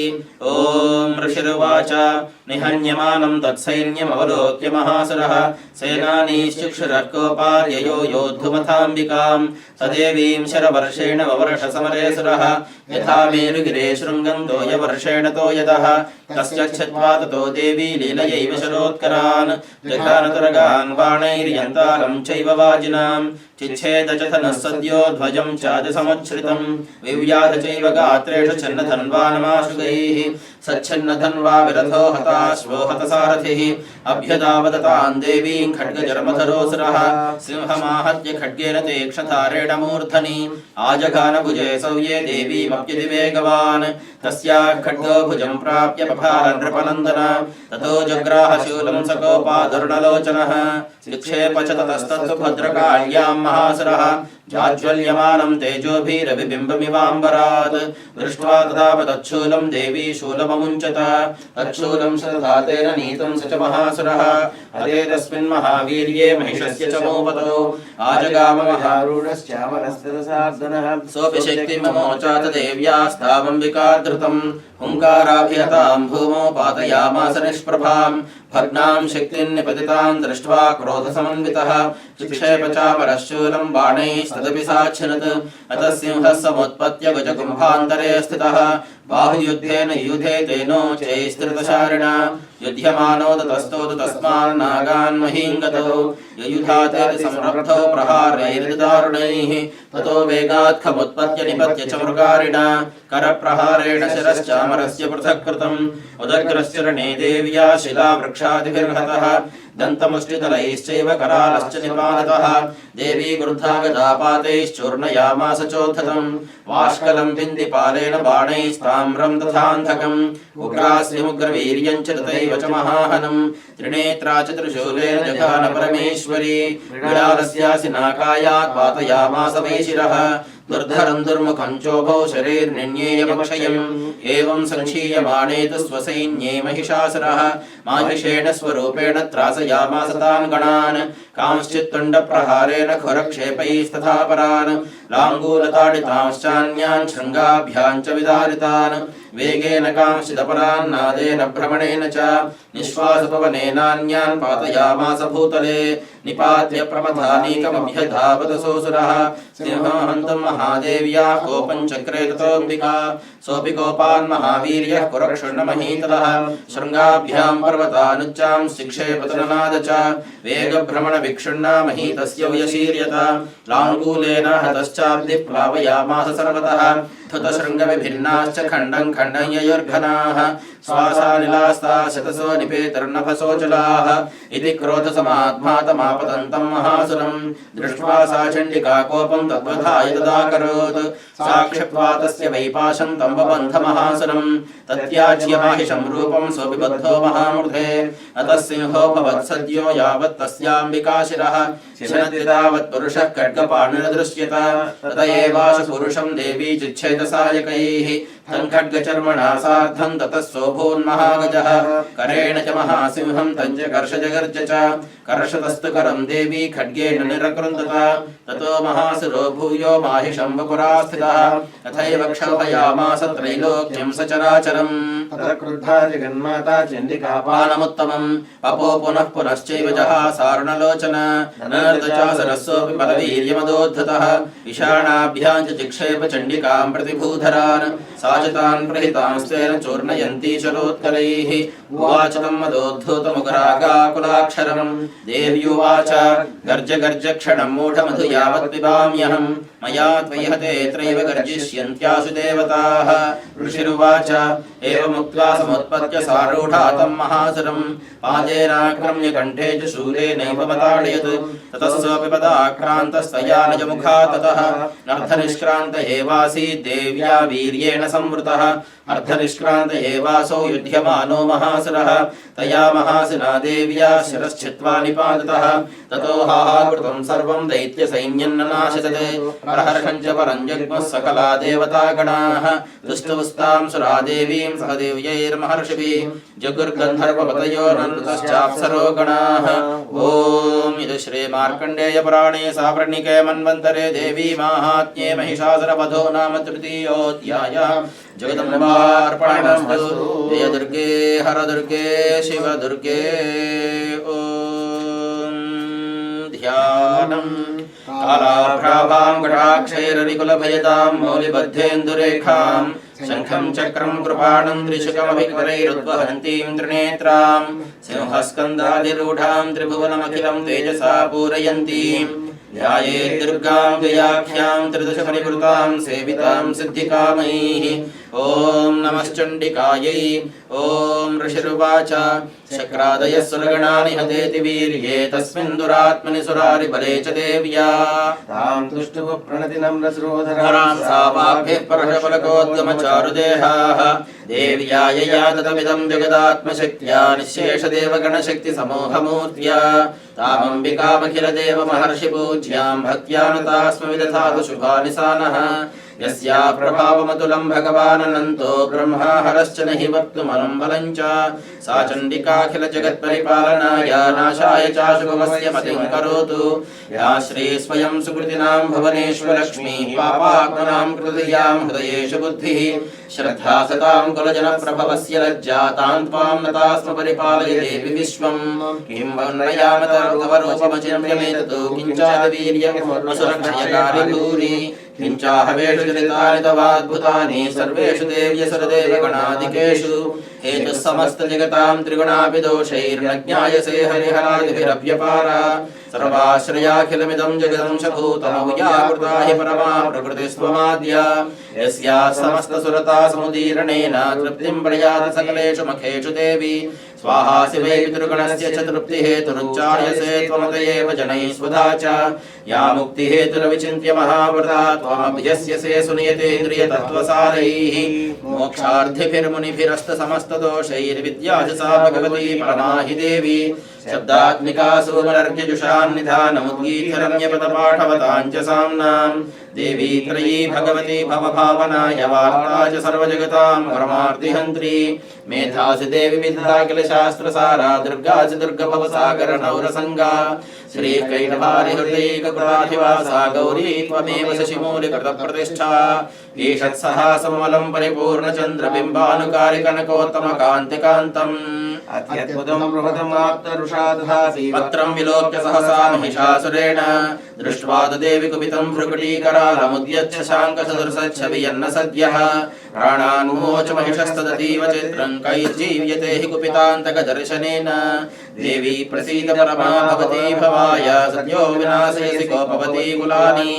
ॐ ऋषिरुवाच निहन्यमानं तत्सैन्यमवलोक्य महासुरः सेनानीश्चक्षुरः कोपार्ययो योद्धुमथाम्बिकां स देवीं शरवर्षेण ववर्ष समरे सुरः यथा मेरुगिरे शृङ्गं तोयवर्षेण तोयदः तस्यच्छत्वा ततो देवी लीलयैव शरोत्करान् जघानतुरगान् बाणैर्यन्तालं चैव वाजिनां चिच्छेदचथनः सद्यो ध्वजं चाजसमुच्छ्रितं विव्याध चैव गात्रेषु छिन्नधन्वानमाशुगैः सच्छिन्नधन्वा विरथो हताश्वो हतसारथिः अभ्यदावदतां देवीं खड्गजर्मधरोऽसुरः सिंहमाहत्य खड्गेन तीक्ष्णधारेण मूर्धनि आजघानभुजे सौये देवीमप्यतिवेगवान् तस्याः खड्गो भुजं प्राप्य पभार नृपनन्दन ततो जग्राहशूलं सकोपादुर्णलोचनः शिक्षेप च ततस्तत्तु भद्रकाल्यां महासुरः जाज्वल्यमानं तेजोभिरविबिम्बमिवाम्बरात् दृष्ट्वा तदा तच्छूलं देवी शूलममुञ्चत तच्छूलं सधातेन नीतं स च महासुरः हरे तस्मिन् महावीर्ये महिषस्य च मोपतौ आजगाम महारूढश्चामरस्तदसार्दनः सोऽपि शक्तिममोचात देव्यास्तावम्बिकाधृतं हुङ्काराभिहतां भूमौ पातयामास निष्प्रभां भग्नां शक्तिं निपतितां दृष्ट्वा क्रोधसमन्वितः चिक्षेप चापरशूलं बाणैस्तदपि साच्छिनत् अतः सिंहः समुत्पत्य गजकुम्भान्तरे स्थितः बाहुयुद्धेन युधे तेनोच्चैस्त्रितशारिणा युध्यमानो ततस्तो तस्मान्नागान् महीङ्गतौ ययुधातेति संरब्धौ प्रहारैर्दारुणैः ततो वेगात् खमुत्पत्य निपत्य च मृगारिणा करप्रहारेण शिरश्चामरस्य पृथक् कृतम् उदग्रश्चरणे देव्या शिलावृक्षादिभिर्हतः दन्तमुष्टितलैश्चैव करालश्च निपातः देवी क्रुद्धा गदापातैश्चूर्णयामास चोद्धतं वाष्कलं बिन्दिपालेन बाणैस्ताम्रं तथान्धकम् उग्रास्यमुग्रवीर्यं च तथैव च महाहनं त्रिनेत्रा च त्रिशूलेन जघान परमेश्वरी विडालस्यासि नाकायात् पातयामास वै शिरः दुर्धरं दुर्मुखं चोभौ शरीर्निन्येयमक्षयम् एवं सङ्क्षीयमाणे तु स्वसैन्ये महिषासुरः माहिषेण स्वरूपेण त्रासयामास तान् गणान् कांश्चित्तुण्डप्रहारेण खुरक्षेपैस्तथा परान् लाङ्गूलताडितांश्चान्यान् शृङ्गाभ्यां च विदारितान् वेगेन कांश्चिदपरान्नादेन भ्रमणेन च निःश्वासपवनेनान्यान् पातयामास भूतले निपात्य प्रमथानीकमभ्यधावत सोऽसुरः सिंहो हन्तुम् महादेव्या कोपं चक्रे ततोऽम्बिका सोऽपि कोपान् महावीर्यः कुरक्षुण्णमहीतलः शृङ्गाभ्यां पर्वतानुच्चां शिक्षेपतननाद च वेगभ्रमणविक्षुण्णा महीतस्य व्यशीर्यत लाङ्गूलेन हतश्चाब्धिः प्लावयामास सर्वतः धृतशृङ्गविभिन्नाश्च खण्डं खण्डं ययुर्घनाः श्वासानिलास्ता शतसो निपेतर्नभसोचलाः इति क्रोधसमात्मातमापतन्तं महासुरं दृष्ट्वा सा चण्डिका कोपं तद्वधाय तदाकरोत् साक्षिप्त्वा तस्य वैपाशं तं बबन्ध महासुरं तत्याज्य माहिषं रूपं सोऽपिबद्धो महामूर्धे अतः सिंहो भवत्सद्यो यावत् तस्याम्बिका शिरः शिरति तावत् पुरुषः खड्गपाणिर्दृश्यत तत एवाश पुरुषं देवी चिच्छेदसायकैः तं खड्गचर्मणा सार्धं ततः सोऽभून्महागजः करेण च महासिंहं तं च कर्षजगर्ज च कर्षतस्तु करं देवी खड्गेन निरकृन्दत ततो महासुरो भूयो माहिषं वपुरास्थितः तथैव क्षोभयामास त्रैलोक्यं सचराचरम् ततः क्रुद्धा जगन्माता चण्डिका पानमुत्तमं पपो पुनः पुनश्चैव जहासारुणलोचन नर्दचासरस्सोऽपि बलवीर्यमदोद्धतः विषाणाभ्यां च चिक्षेप चण्डिकां प्रतिभूधरान् सा च तान् प्रहितांस्तेन चूर्णयन्ती चलोत्कलैः उवाच तं मदोद्धूतमुखरागाकुलाक्षरम् देव्युवाच गर्ज गर्ज क्षणं मूढमधु यावत् पिबाम्यहं मया त्वयि हते त्रैव गर्जिष्यन्त्यासु देवताः ऋषिरुवाच एवमुक्त्वा समुत्पत्य सारूढा तं महासुरं पादेनाक्रम्य कण्ठे च शूलेनैव पताडयत् ततः सोऽपि पदाक्रान्तस्तया निजमुखा ततः अर्धनिष्क्रान्त एवासीत् देव्या वीर्येण संवृतः अर्धनिष्क्रान्त एवासौ युध्यमानो महासुरः तया महासिना देव्या शिरश्छित्त्वा निपाततः ततो हाहाकृतं सर्वं दैत्यसैन्यन्ननाशयत् प्रहर्षं च परं जग्मुः सकला देवतागणाः तुष्टुस्तां सुरा देवीं सह देव्यैर्महर्षिभिः जगुर्गन्धर्वपतयो नन्दतश्चाप्सरो गणाः ॐ इति श्रीमार्कण्डेयपुराणे सावर्णिके मन्वन्तरे देवी माहात्म्ये महिषासुरवधो नाम तृतीयोऽध्यायः जगदम्बार्पणमस्तु जय दुर्गे हर दुर्गे शिव दुर्गे ॐ ध्यानम् कालाभ्रावां कटाक्षैररिकुलभयदां मौलिबद्धेन्दुरेखां शङ्खं चक्रं कृपाणं त्रिशुकमभिकरैरुद्वहन्तीं त्रिनेत्रां सिंहस्कन्धादिरूढां त्रिभुवनमखिलं तेजसा पूरयन्तीं ध्यायेत् दुर्गां जयाख्यां त्रिदशपरिवृतां सेवितां सिद्धिकामैः ॐ नमश्चण्डिकायै ॐ ऋषिरुवाच शक्रादयः सुरगणानि हतेति वीर्ये तस्मिन् दुरात्मनि सुरारिबले च देव्या तां तुष्टुः प्रणतिनम्रसुरोधरां हरां सा वाग्भिः परशबलकोद्गमचारुदेहाः देव्या यया ततमिदं जगदात्मशक्त्या निःशेषदेवगणशक्तिसमूहमूर्त्या तामम्बिकामखिलदेवमहर्षिपूज्यां भक्त्या नतास्म विदधातु शुभानिसानः यस्या प्रभावमतुलं भगवानन्तो ब्रह्मा हरश्च न हि वक्तुमलं बलं च सा चण्डिकाखिलजगत्परिपालनाय नाशाय चाशुभमस्य मतिं करोतु या श्री स्वयं सुकृतिनां भुवनेषु लक्ष्मीः पापात्मनां कृतधियां हृदयेषु बुद्धिः श्रद्धा सतां कुलजनप्रभवस्य लज्जा तां त्वां नतास्म परिपालय देवि विश्वं किं वर्णयाम तव रूपमचिन्त्यमेततो किञ्चादिवीर्यमसुरक्षयकारि भूरि किञ्चाहवेषु जनितानि तवाद्भुतानि सर्वेषु देव्यसुरदेवगणादिकेषु हेतुः समस्तजगतां त्रिगुणापि दोषैर्न ज्ञायसे हरिहरादिभिरव्यपारा सर्वाश्रयाखिलमिदं जगदंशभूतमव्याकृता हि परमा प्रकृतिस्त्वमाद्या यस्याः समस्तसुरता समुदीरणेन तृप्तिं प्रयाति सकलेषु मखेषु देवी स्वाहासि वै पितृगणस्य च तृप्तिहेतुरुच्चार्यसे त्वमत एव जनैः स्वधा च या मुक्तिहेतुरविचिन्त्य महाव्रता त्वमभ्यस्यसे सुनियतेन्द्रियतत्त्वसारैः मोक्षार्थिभिर्मुनिभिरस्तसमस्तदोषैर्विद्या च सा भगवती परमा हि देवी शब्दात्मिका सुमनर्घ्यजुषान्निधानमुद्गीतरम्यपदपाठवतां च साम्नां देवी त्रयी भगवती भवभावनाय वार्ता च सर्वजगतां परमार्तिहन्त्री मेधासि देवी विद्या किल शास्त्रसारा दुर्गा च दुर्गभवसागर नौरसङ्गा श्रीकैटभारि हृदयैककृताधिवासा गौरी त्वमेव शशिमूलिकृतप्रतिष्ठा ईषत्सहासमलं परिपूर्णचन्द्रबिम्बानुकारिकनकोत्तमकान्तिकान्तम् अत्यद्भुतं बृहदमाप्तरुषा दधासि पत्रं विलोक्य सहसा महिषासुरेण दृष्ट्वा देवी कुपितं भ्रुकुटीकरालमुद्यच्छ शाङ्कसदृशच्छवियन्न सद्यः प्राणान्मोच महिषस्तदतीव चित्रं कैर्जीव्यते हि कुपितान्तकदर्शनेन देवी प्रसीद परमा भवती भवाय सद्यो विनाशयसि कोपवती कुलानि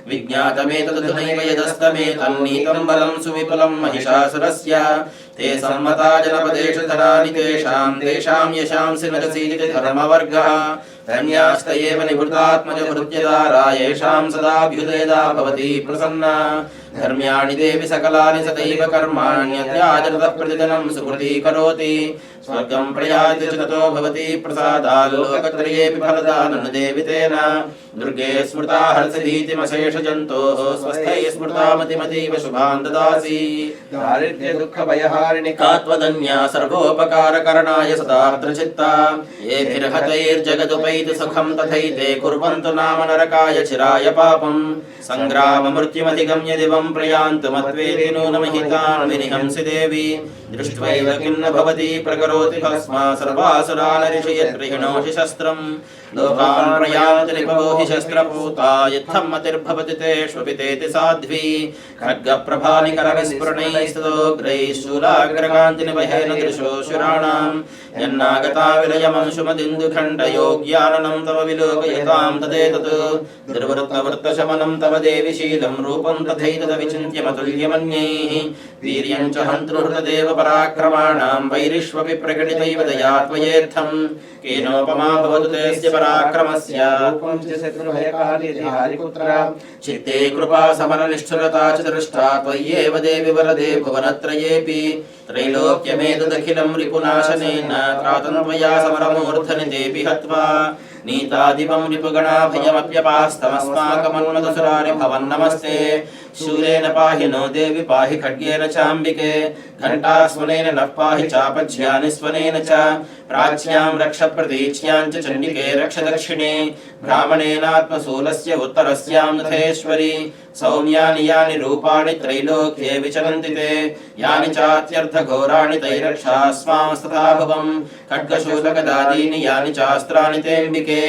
विज्ञातमेतदधुनैव यदस्तमेतन्नीतं बलं सुविपुलं महिषासुरस्य ते सम्मता जनपदेषु धनानि तेषां यशांसि नरसीति धर्मवर्गः धन्यास्त एव निवृतात्मजभृत्यदारा येषां सदाभ्युदयदा भवति प्रसन्ना धर्म्याणि देवि सकलानि सदैव कर्माण्यत्याचरतः प्रतिदिनं सुकृती करोति स्वर्गं प्रयाति च ततो भवति प्रसादाल्लोकत्रयेऽपि फलदानं देवि तेन दुर्गे स्मृता हर्षभीतिमशेषजन्तोः स्वस्थैः स्मृता मतिमतीव शुभां ददासि दारिद्र्य दुःख भयहारिणि कात्वदन्या सर्वोपकारकरणाय सदार्द्र चित्ता येभिर्हतैर्जगदुपैति सुखं तथैते कुर्वन्तु नाम नरकाय चिराय पापं संग्राम मृत्युमधिगम्य दिवं प्रयान्तमत्वेति नूनमहितान् विनिहंसि देवी दृष्ट्वैव किं न भवति प्रकरोति भस्मा सर्वासुरान् ऋषयद्गृह्णोषि शस्त्रं लोकान् प्रयान्ति निपवो हि शस्त्रपूता यत्थं मतिर्भवति तेष्वपि तेति साध्वी खड्गप्रभानिकरविस्फुरणैस्तदोग्रैः शूलाग्रकान्तिनिवहेन दृशोऽसुराणां यन्नागता विलयमंशुमदिन्दुखण्डयोग्याननं तव विलोकयतां तदेतत् दुर्वृत्तवृत्तशमनं तव देवि शीलं रूपं तथैतदविचिन्त्यमतुल्यमन्यैः वीर्यं च हन्तृहृतदेव पराक्रमाणां वैरिष्वपि प्रकटितैव दया त्वयेत्थं केनोपमा भवतु तेस्य पराक्रमस्य रूपं च शत्रुभयकार्यहारिपुत्रा चित्ते कृपा समरनिष्ठुरता च दृष्टा त्वय्येव देवि वरदे भुवनत्रयेऽपि त्रैलोक्यमेतदखिलं रिपुनाशनेन त्रातं त्वया समरमूर्धनि देवि हत्वा नीतादिवं रिपुगणाभयमप्यपास्तमस्माकमन्मदसुरारि भवन्नमस्ते शूलेन पाहि नो देवि पाहि खड्गेन चाम्बिके घण्टास्वनेन नः पाहि चापज्यानि स्वनेन च प्राच्यां रक्ष प्रतीच्यां च चण्डिके रक्ष दक्षिणे ब्राह्मणेनात्मशूलस्य उत्तरस्यां नथेश्वरि सौम्यानि यानि रूपाणि त्रैलोक्ये विचरन्ति ते यानि चात्यर्थघोराणि तैरक्षास्मांस्तथा भवं खड्गशूलगदादीनि यानि चास्त्राणि तेऽम्बिके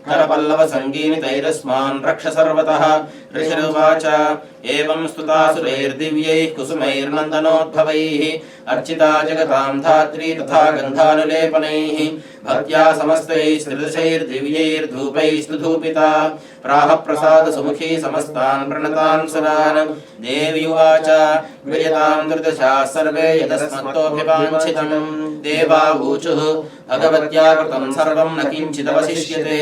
करपल्लवसङ्गीनि तैरस्मान् रक्ष सर्वतः ऋषिरुवाच एवं स्तुतासुरैर्दिव्यैः कुसुमैर्नन्दनोद्भवैः अर्चिता जगतां धात्री तथा गन्धानुलेपनैः भक्त्या समस्तैः स्त्रिदशैर्दिव्यैर्धूपैस्तुधूपिता प्राह प्रसाद सुमुखी समस्तान् प्रणतान् सुरान् देवी उवाच विजतां दुर्दशाः सर्वे यदस्मत्तोऽभिवाञ्छितं देवावूचुः भगवत्या कृतं सर्वं न किञ्चिदवशिष्यते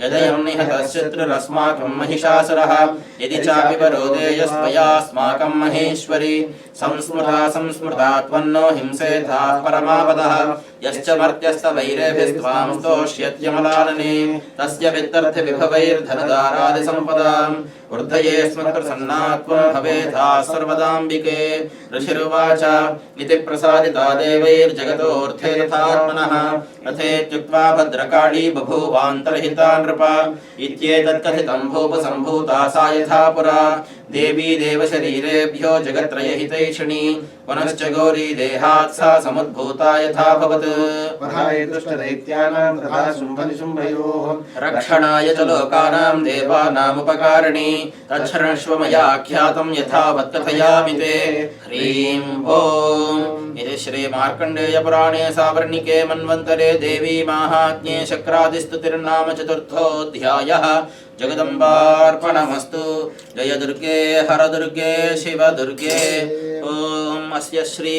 यदयं निहतः शत्रुरस्माकं महिषासुरः यदि चापि वरोदेयस्त्वयास्माकं महेश्वरि संस्मृता त्वन्नो हिंसेथाः परमापदः यश्च मर्त्यस्तवैरेभिस्त्वां स्तोष्यत्यमलानने तस्य वित्तर्थविभवैर्धनदारादिसम्पदाम् ऊर्धये स्मत्प्रसन्ना त्वं भवेथाः सर्वदाम्बिके ऋषिरुवाच इति प्रसादिता देवैर्जगतोऽर्थे तथात्मनः अथेत्युक्त्वा भद्रकाली बभूवान्तर्हिता नृप इत्येतत्कथितं भूपसम्भूता सा यथा पुरा देवी देवशरीरेभ्यो जगत्त्रयहितैषिणी पुनश्च गौरी देहात् सा समुद्भूता यथाभवत् वधाय दुष्टदैत्यानां तथा शुम्भनिशुम्भयोः रक्षणाय च लोकानां देवानामुपकारिणी तच्छृण्वश्व मया ख्यातं यथावत् कथयामि ते ह्रीं ॐ इति श्री मार्कण्डेयपुराणे सावर्णिके मन्वन्तरे देवी माहात्म्ये शक्रादिस्तुतिर्नाम चतुर्थोऽध्यायः जगदम्बार्पणमस्तु जय दुर्गे हर दुर्गे शिव दुर्गे ओम अस्य श्री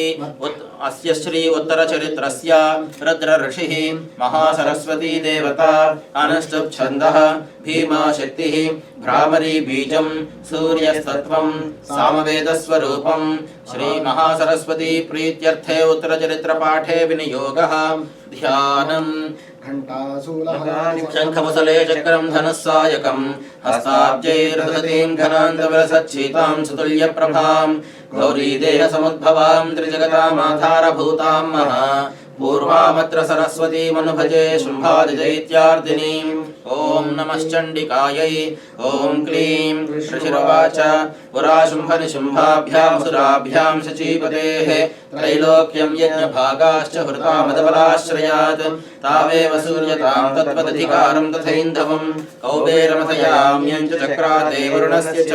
अस्य श्री उत्तरचरित्रस्य रुद्र ऋषिः महासरस्वती देवता अनुष्टुप् छन्दः भीमा शक्तिः भ्रामरी बीजं सूर्यस्तत्त्वं सामवेदस्वरूपं श्री महासरस्वती प्रीत्यर्थे उत्तरचरित्रपाठे विनियोगः ध्यानम् शङ्खमुसले चक्रं धनुस्सायकं हस्ताब्जैर्दधतीं घनान्तविलसच्छीतां सुतुल्यप्रभां गौरीदेहसमुद्भवां त्रिजगतामाधारभूतां महा पूर्वामत्र सरस्वतीमनुभजे शुम्भादिदैत्यार्दिनीम् ॐ नमश्चण्डिकायै ॐ क्लीं ऋषिरुवाच पुरा शुम्भनिशुम्भाभ्यामसुराभ्यां शचीपतेः त्रैलोक्यं यज्ञभागाश्च हृतामदबलाश्रयात् तावेव सूर्यतां तत्त्वदधिकारं तथैन्धवं कौबेरमथयाम्यं च चक्राते वरुणस्य च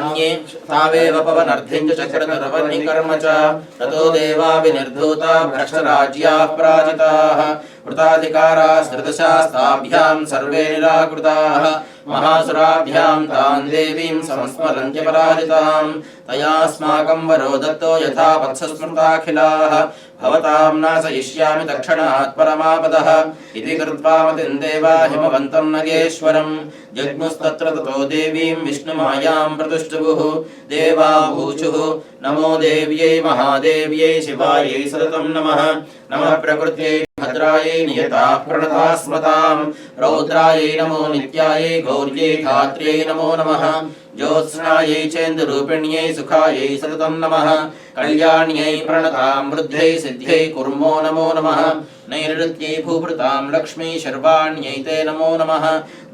अन्ये तावेव पवनर्धिं च चक्रतरवह्निकर्म च ततो देवा विनिर्धूता भ्रष्टराज्याः पराजिताः वृताधिकारास्तृतशास्ताभ्यां सर्वे निराकृताः महासुराभ्यां तां देवीं संस्मरन्त्य पराजितां तयास्माकं वरो दत्तो यथा वत्सस्मृताखिलाः भवतां नाशयिष्यामि तत्क्षणात् परमापदः इति कृत्वा मतिं देवा हिमवन्तं नगेश्वरं जग्मुस्तत्र ततो देवीं विष्णुमायां प्रतुष्टुभुः देवा ऊचुः नमो देव्यै महादेव्यै शिवायै सततं नमः नमः प्रकृत्यै भद्रायै नियताः प्रणताः स्मतां रौद्रायै नमो नित्यायै गौर्यै धात्र्यै नमो नमः ज्योत्स्नायै चेन्दुरूपिण्यै सुखायै सततं नमः कल्याण्यै प्रणतां वृद्ध्यै सिद्ध्यै कुर्मो नमो नमः नैऋत्यै भूभृतां लक्ष्मी शर्वाण्यै ते नमो नमः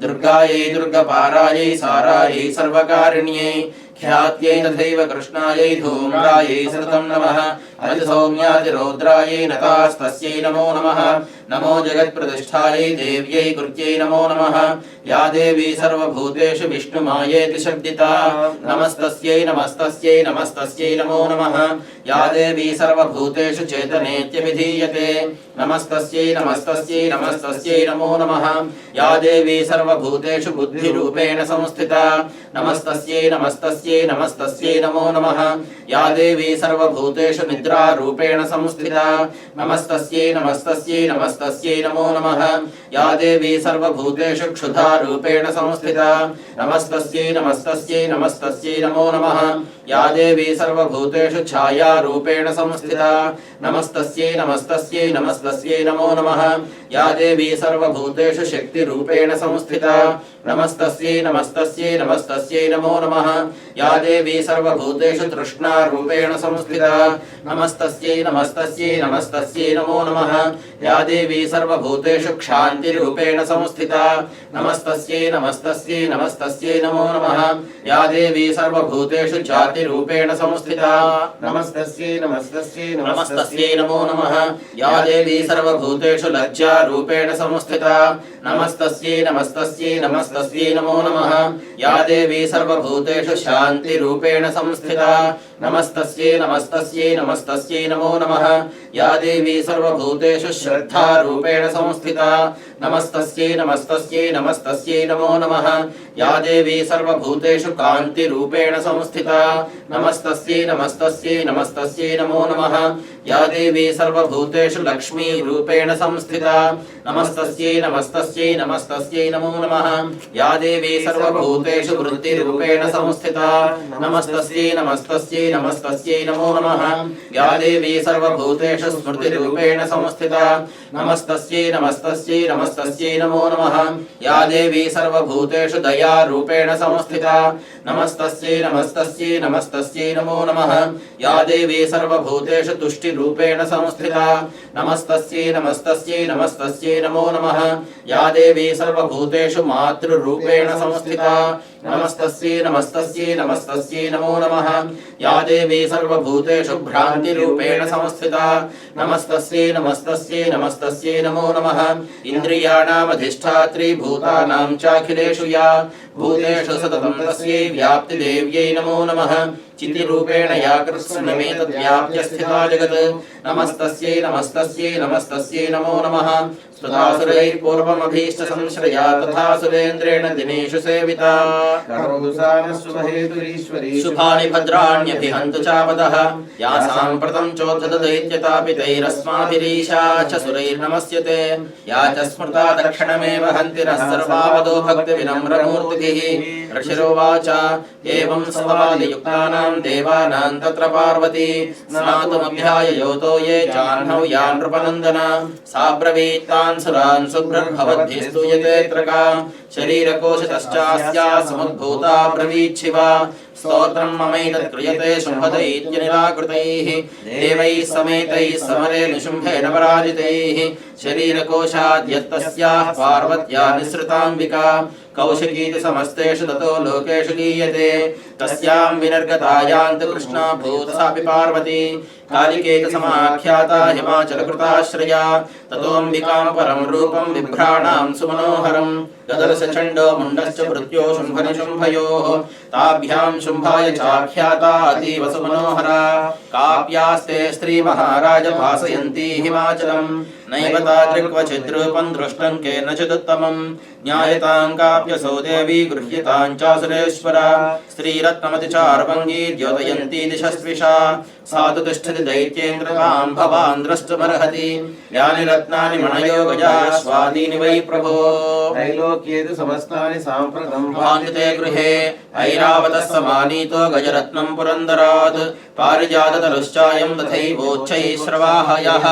दुर्गायै दुर्गपारायै सारायै सर्वकारिण्यै ख्यात्यै तथैव कृष्णायै धूम्रायै सततं नमः अतिसौम्यातिरौद्रायै नतास्तस्यै नमो नमः नमो जगत्प्रतिष्ठायै देव्यै कृत्यै नमो नमः या देवी सर्वभूतेषु विष्णुमायेति शब्दिता नमस्तस्यै नमस्तस्यै नमस्तस्यै नमो नमः या देवी सर्वभूतेषु चेतनेत्यभिधीयते नमस्तस्यै नमस्तस्यै नमस्तस्यै नमो नमः या देवी सर्वभूतेषु बुद्धिरूपेण संस्थिता नमस्तस्यै नमस्तस्यै नमस्तस्यै नमो नमः या देवी सर्वभूतेषु निद्रारूपेण संस्थिता नमस्तस्यै नमस्तस्यै नमस्तस्यै नमो नमः या देवी सर्वभूतेषु क्षुधारूपेण संस्थिता नमस्तस्यै नमस्तस्यै नमस्तस्यै नमो नमः या देवी सर्वभूतेषु छायारूपेण संस्थिता नमस्तस्यै नमस्तस्यै नमस्तस्यै नमो नमः या देवी सर्वभूतेषु शक्तिरूपेण संस्थिता नमस्तस्यै नमस्तस्यै नमस्तस्यै नमो नमः या देवी सर्वभूतेषु तृष्णारूपेण संस्थिता नमस्तस्यै नमस्तस्यै नमस्तस्यै नमो नमः या देवी सर्वभूतेषु क्षान्तिरूपेण संस्थिता नमस्तस्यै नमस्तस्यै नमस्तस्यै नमो नमः या देवी सर्वभूतेषु जातिरूपेण संस्थिता नमस्तस्यै नमस्तस्यै नमस्तस्यै नमो नमः या देवी सर्वभूतेषु लज्जारूपेण संस्थिता नमस्तस्यै नमस्तस्यै नमस्तस्यै नमो नमः या देवी सर्वभूतेषु शान्तिरूपेण संस्थिता नमस्तस्यै नमस्तस्यै नमस्तस्यै नमो नमः या देवी सर्वभूतेषु श्रद्धारूपेण संस्थिता नमस्तस्यै नमस्तस्यै नमस्तस्यै नमो नमः या देवी सर्वभूतेषु कान्तिरूपेण संस्थिता नमस्तस्यै नमस्तस्यै नमस्तस्यै नमो नमः या देवी सर्वभूतेषु लक्ष्मीरूपेण संस्थिता नमस्तस्यै नमस्तस्यै नमस्तस्यै नमो नमः या देवी सर्वभूतेषु वृत्तिरूपेण संस्थिता नमस्तस्यै नमस्तस्यै नमस्तस्यै नमो नमः या देवी सर्वभूतेषु स्मृतिरूपेण संस्थिता नमस्तस्यै नमस्तस्यै नमस्तस्यै नमो नमः या देवी सर्वभूतेषु दयारूपेण संस्थिता नमस्तस्यै नमस्तस्यै नमस्तस्यै नमो नमः या देवी सर्वभूतेषु तुष्टिरूपेण संस्थिता नमस्तस्यै नमस्तस्यै नमस्तस्यै नमो नमः या देवी सर्वभूतेषु मातृरूपेण संस्थिता नमस्तस्यै नमस्तस्यै नमस्तस्यै नमो नमः या देवी सर्वभूतेषु भ्रान्तिरूपेण संस्थिता नमस्तस्यै नमस्तस्यै नमस्तस्यै नमो नमः इन्द्रियाणामधिष्ठात्री भूतानां चाखिलेषु या भूतेषु सततं तस्यै व्याप्तिदेव्यै नमो नमः चितिरूपेण या कृत्स्नमेतद्व्याप्य स्थिता जगत् नमस्तस्यै नमस्तस्यै नमस्तस्यै नमो नमः स्तुतासुरैः पूर्वमभीष्टसंश्रया तथा सुरेन्द्रेण दिनेषु सेविता शुभानि भद्राण्यभिहन्तु चापदः या साम्प्रतं चोद्धतदैत्यतापि तैरस्माभिरीशा च सुरैर्नमस्यते या च स्मृता दक्षिणमेव हन्ति नः सर्वावदो भक्तिविनम्रमूर्तिभिः ऋषिरोवाच एवं स्तवादियुक्तानां देवानां तत्र पार्वती स्नातुमभ्याययोतो ये जाह्नौ या नृपनन्दन सा ब्रवीत्तान् सुरान् सुभ्रद्भवद्भिः स्तूयते त्रका शरीरकोशतश्चास्या समुद्भूता ब्रवीच्छिवा स्तोत्रं ममैतत् क्रियते शुम्भदैत्यनिराकृतैः देवैः समेतैः समरे निशुम्भेन पराजितैः शरीरकोशाद्यत्तस्याः पार्वत्या निःसृताम्बिका कौशिकीति समस्तेषु ततो लोकेषु गीयते तस्यां विनर्गतायान्तु कृष्णा भूतसापि पार्वती कालिकेति समाख्याता हिमाचलकृताश्रया ततोऽम्बिकां परं रूपं बिभ्राणां सुमनोहरं गदर्शचण्डो मुण्डश्च भृत्यो शुम्भनिशुम्भयोः ताभ्यां शुम्भाय चाख्याता अतीव सुमनोहरा काप्यास्ते स्त्रीमहाराज भासयन्ती हिमाचलं नैव तादृक्वचिद्रूपं दृष्टं केनचिदुत्तमं ज्ञायतां काप्यसौ देवी गृह्यतां चासुरेश्वरा स्त्रीरत्नमतिचार्वङ्गी द्योतयन्ती दिशस्विषा साधु तिष्ठति दैत्येन्द्रतां भवान् द्रष्टुमर्हति यानि रत्नानि मणयो गजाश्वादीनि वै प्रभो त्रैलोक्येतु समस्तानि साम्प्रतं भान्विते गृहे ऐरावतः समानीतो गजरत्नं पुरन्दरात् पारिजाततरुश्चायं तथैवोच्चैः श्रवाहयः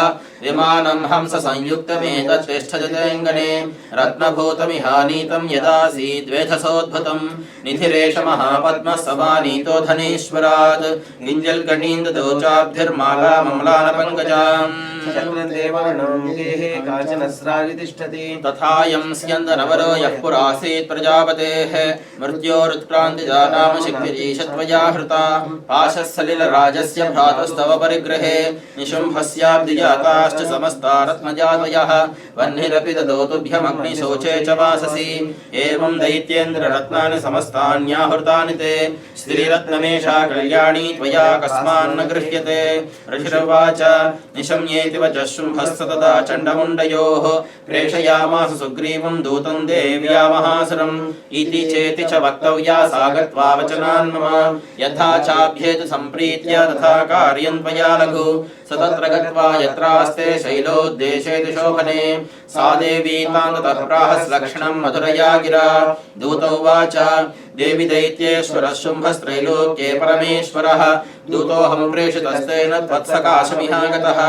विमानं हंस संयुक्तमेतत्तिष्ठजतेऽङ्गणे रत्नभूतमिहानीतं यदासीद्वेधसोद्भुतं निधिरेष महापद्मः समानीतो धनेश्वरात् गिञ्जल्कणीन्दतो चाब्धिर्मालामम्लानपङ्कजाम् काचन स्रावि तिष्ठति तथायं स्यन्दनवरो यः पुरासीत् प्रजापतेः मृत्योरुत्क्रान्तिजा नाम शक्तिरीशत्वया हृता पाशः सलिलराजस्य भ्रातुस्तव परिग्रहे निशुम्भस्याब्धिजाताश्च समस्ता रत्नजातयः वह्निरपि ददौ तुभ्यमग्निशोचे च वाससि एवं दैत्येन्द्ररत्नानि समस्तान्याहृतानि ते स्त्रीरत्नमेषा कल्याणी त्वया कस्मान्न गृह्यते ऋषिरुवाच निशम्येति वचः शुम्भस्तदा चण्डमुण्डयोः प्रेषयामास सुग्रीवं दूतं देव्या महासुरम् इति चेति च वक्तव्या सा गत्वा वचनान् मम यथा चाभ्येतु सम्प्रीत्य तथा कार्यं त्वया लघु स तत्र गत्वा यत्रास्ते शैलोद्देशेतु शोभने सा देवी तां ततः प्राहस्लक्षणं मधुरया गिरा दूतौ उवाच देवी दैत्येश्वरः शुम्भस्त्रैलोक्ये परमेश्वरः दूतोऽहं प्रेषितस्तेन त्वत्सकाशमिहागतः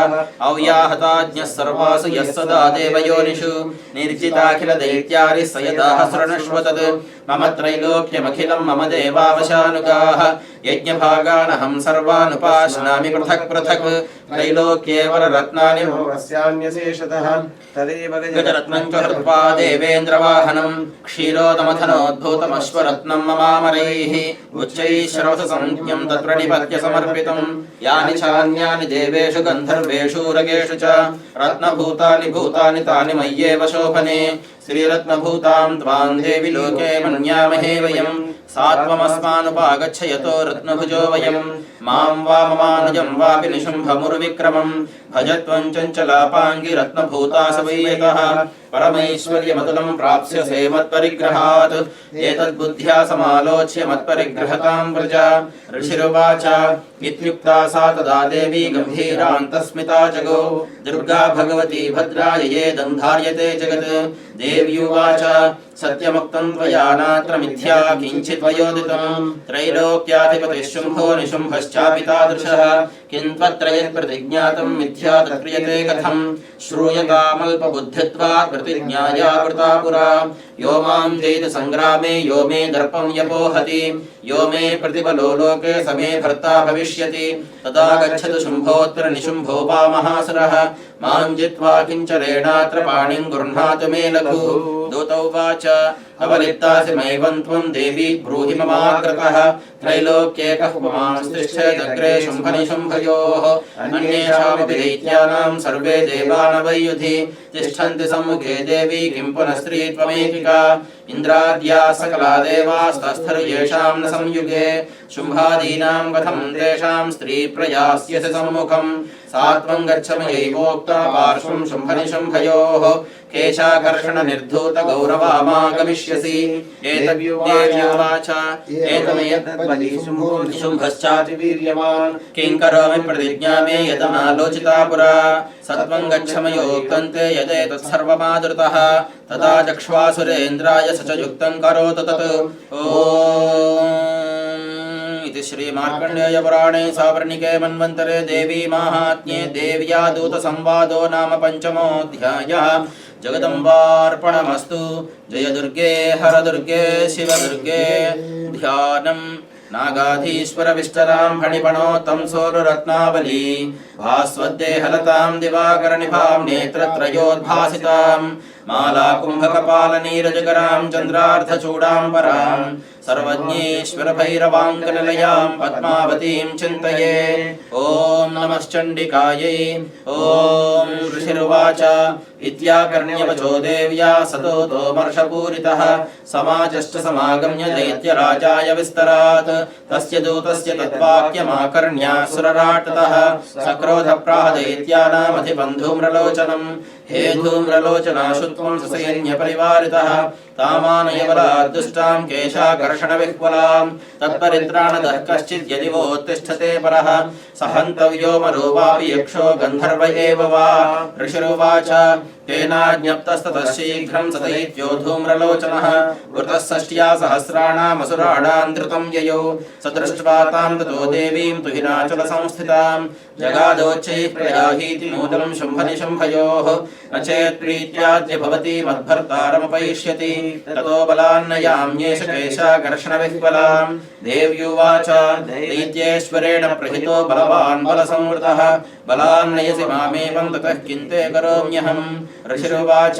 अव्याहताज्ञः सर्वासु यः सदा देवयोनिषु निर्जिताखिलदैत्यारिः स यदाह शृणुष्व तत् मम त्रैलोक्यमखिलं मम देवावशानुगाः यज्ञभागानहं सर्वानुपाश्नामि पृथक् पृथक् त्रैलोक्ये वररत्नानि वस्यान्यशेषतः तदेव गजरत्नं च हृत्वा देवेन्द्रवाहनं क्षीरोदमथनोद्भूतमश्वरत्नं ममामरैः उच्चैः श्रवससंज्ञं तत्प्रणिपत्य समर्पितं यानि चान्यानि देवेषु गन्धर्वेषु रगेषु च रत्नभूतानि भूतानि तानि मय्येव शोभने श्रीरत्नभूतां त्वां देवि लोके मन्यामहे वयं सात्वमस्मानुपागच्छ यतो रत्नभुजो वयं मां वा ममानुजं वापि निशुम्भमुर्विक्रमं भजत्वं चञ्चलापाङ्गि रत्नभूता सवैयतः परमैश्वर्यमतुलं प्राप्स्यसे मत्परिग्रहात् एतद्बुद्ध्या समालोच्य मत्परिग्रहतां व्रजा ऋषिरुवाच इत्युक्ता सा तदा देवी गम्भीरान्तस्मिता जगो दुर्गा भगवती भद्रा ये दन्धार्यते जगत् देव्युवाच सत्यमुक्तं त्वया नात्र मिथ्या किञ्चित् वयोदितं त्रैलोक्याधिपतिः शुम्भो निशुम्भश्चापि तादृशः किन्त्वत्र यत्प्रतिज्ञातं मिथ्या तत्क्रियते कथं श्रूयतामल्पबुद्धित्वात् प्रतिज्ञाया कृता पुरा यो मां जयति संग्रामे यो मे दर्पं यपोहति यो मे प्रतिबलो लोके समे भर्ता भविष्यति तदा गच्छतु शुम्भोऽत्र निशुम्भो वा महासुरः मां जित्वा किञ्चरेणात्र पाणिं गृह्णातु मे लघु दूतौ उवाच अवलिप्तासि मैवं त्वं देवी ब्रूहि ममाग्रतः त्रैलोक्येकः पुमांस्तिष्ठेदग्रे शुम्भनिशुम्भयोः अन्येषामपि दैत्यानां सर्वे देवानवैयुधि तिष्ठन्ति सम्मुखे देवी किं पुनः स्त्री त्वमेकिका इन्द्राद्याः सकला देवास्तस्थर्येषां न संयुगे शुम्भादीनां कथं तेषां स्त्री प्रयास्यसि सम्मुखं सा त्वं गच्छ मयैवोक्ता पार्श्वं शुम्भनिशुम्भयोः केशाकर्षणनिर्धूतगौरवामागमिष्यसि एतद्देव्योवाच शुम्भश्चातिवीर्यवान् किं करोमि प्रतिज्ञा मे यतनालोचिता पुरा सत्वं गच्छ मयोक्तन्ते यदेतत्सर्वमादृतः तदा चक्ष्वासुरेन्द्राय स च युक्तं करोतु तत् ॐ इति श्रीमार्कण्डेयपुराणे सावर्णिके मन्वन्तरे देवी माहात्म्ये देव्या दूतसंवादो नाम पञ्चमोऽध्यायः जगदम्बार्पणमस्तु जय दुर्गे हर दुर्गे शिव दुर्गे ध्यानम् नागाधीश्वरविष्टरां फणिपणोत्तं सोरुरत्नावली भास्वद्देहलतां दिवाकरनिभां नेत्रत्रयोद्भासितां मालाकुम्भकपालनीरजकरां चन्द्रार्धचूडां परां सर्वज्ञेश्वरभैरवाङ्गनिलयां पद्मावतीं चिन्तये ॐ नमश्चण्डिकायै ॐ ऋषिरुवाच इत्याकर्ण्यवचो देव्या सतोतोमर्षपूरितः समाजश्च समागम्य दैत्यराजाय विस्तरात् तस्य दूतस्य तद्वाक्यमाकर्ण्यासुरराट्ततः सक्रोधप्राह दैत्यानामधिबन्धूम्रलोचनम् हे धूम्रलोचनाशुत्वं ससैन्यपरिवारितः तामानयबलाद्दुष्टां केशाकर्षणविह्वलां तत्परित्राणदः कश्चिद् यदि वोत्तिष्ठते परः स हन्तव्यो मरोवापि यक्षो गन्धर्व एव वा ऋषिरुवाच तेनाज्ञप्तस्ततः शीघ्रं स दैत्यो धूम्रलोचनः वृतः षष्ट्या सहस्राणामसुराणां धृतं ययौ स दृष्ट्वा तां ततो देवीं तुहिनाचलसंस्थितां जगादोच्चैः प्रयाहीति नूनं शुम्भनिशुम्भयोः न चेत् प्रीत्याद्य भवति मद्भर्तारमुपैष्यति ततो बलान्नयाम्येष केशाकर्षणविह्वलां देव्युवाच दैत्येश्वरेण प्रहितो बलवान् बलसंवृतः बलान्नयसि मामेवं ततः किं ते करोम्यहम् ऋषिरुवाच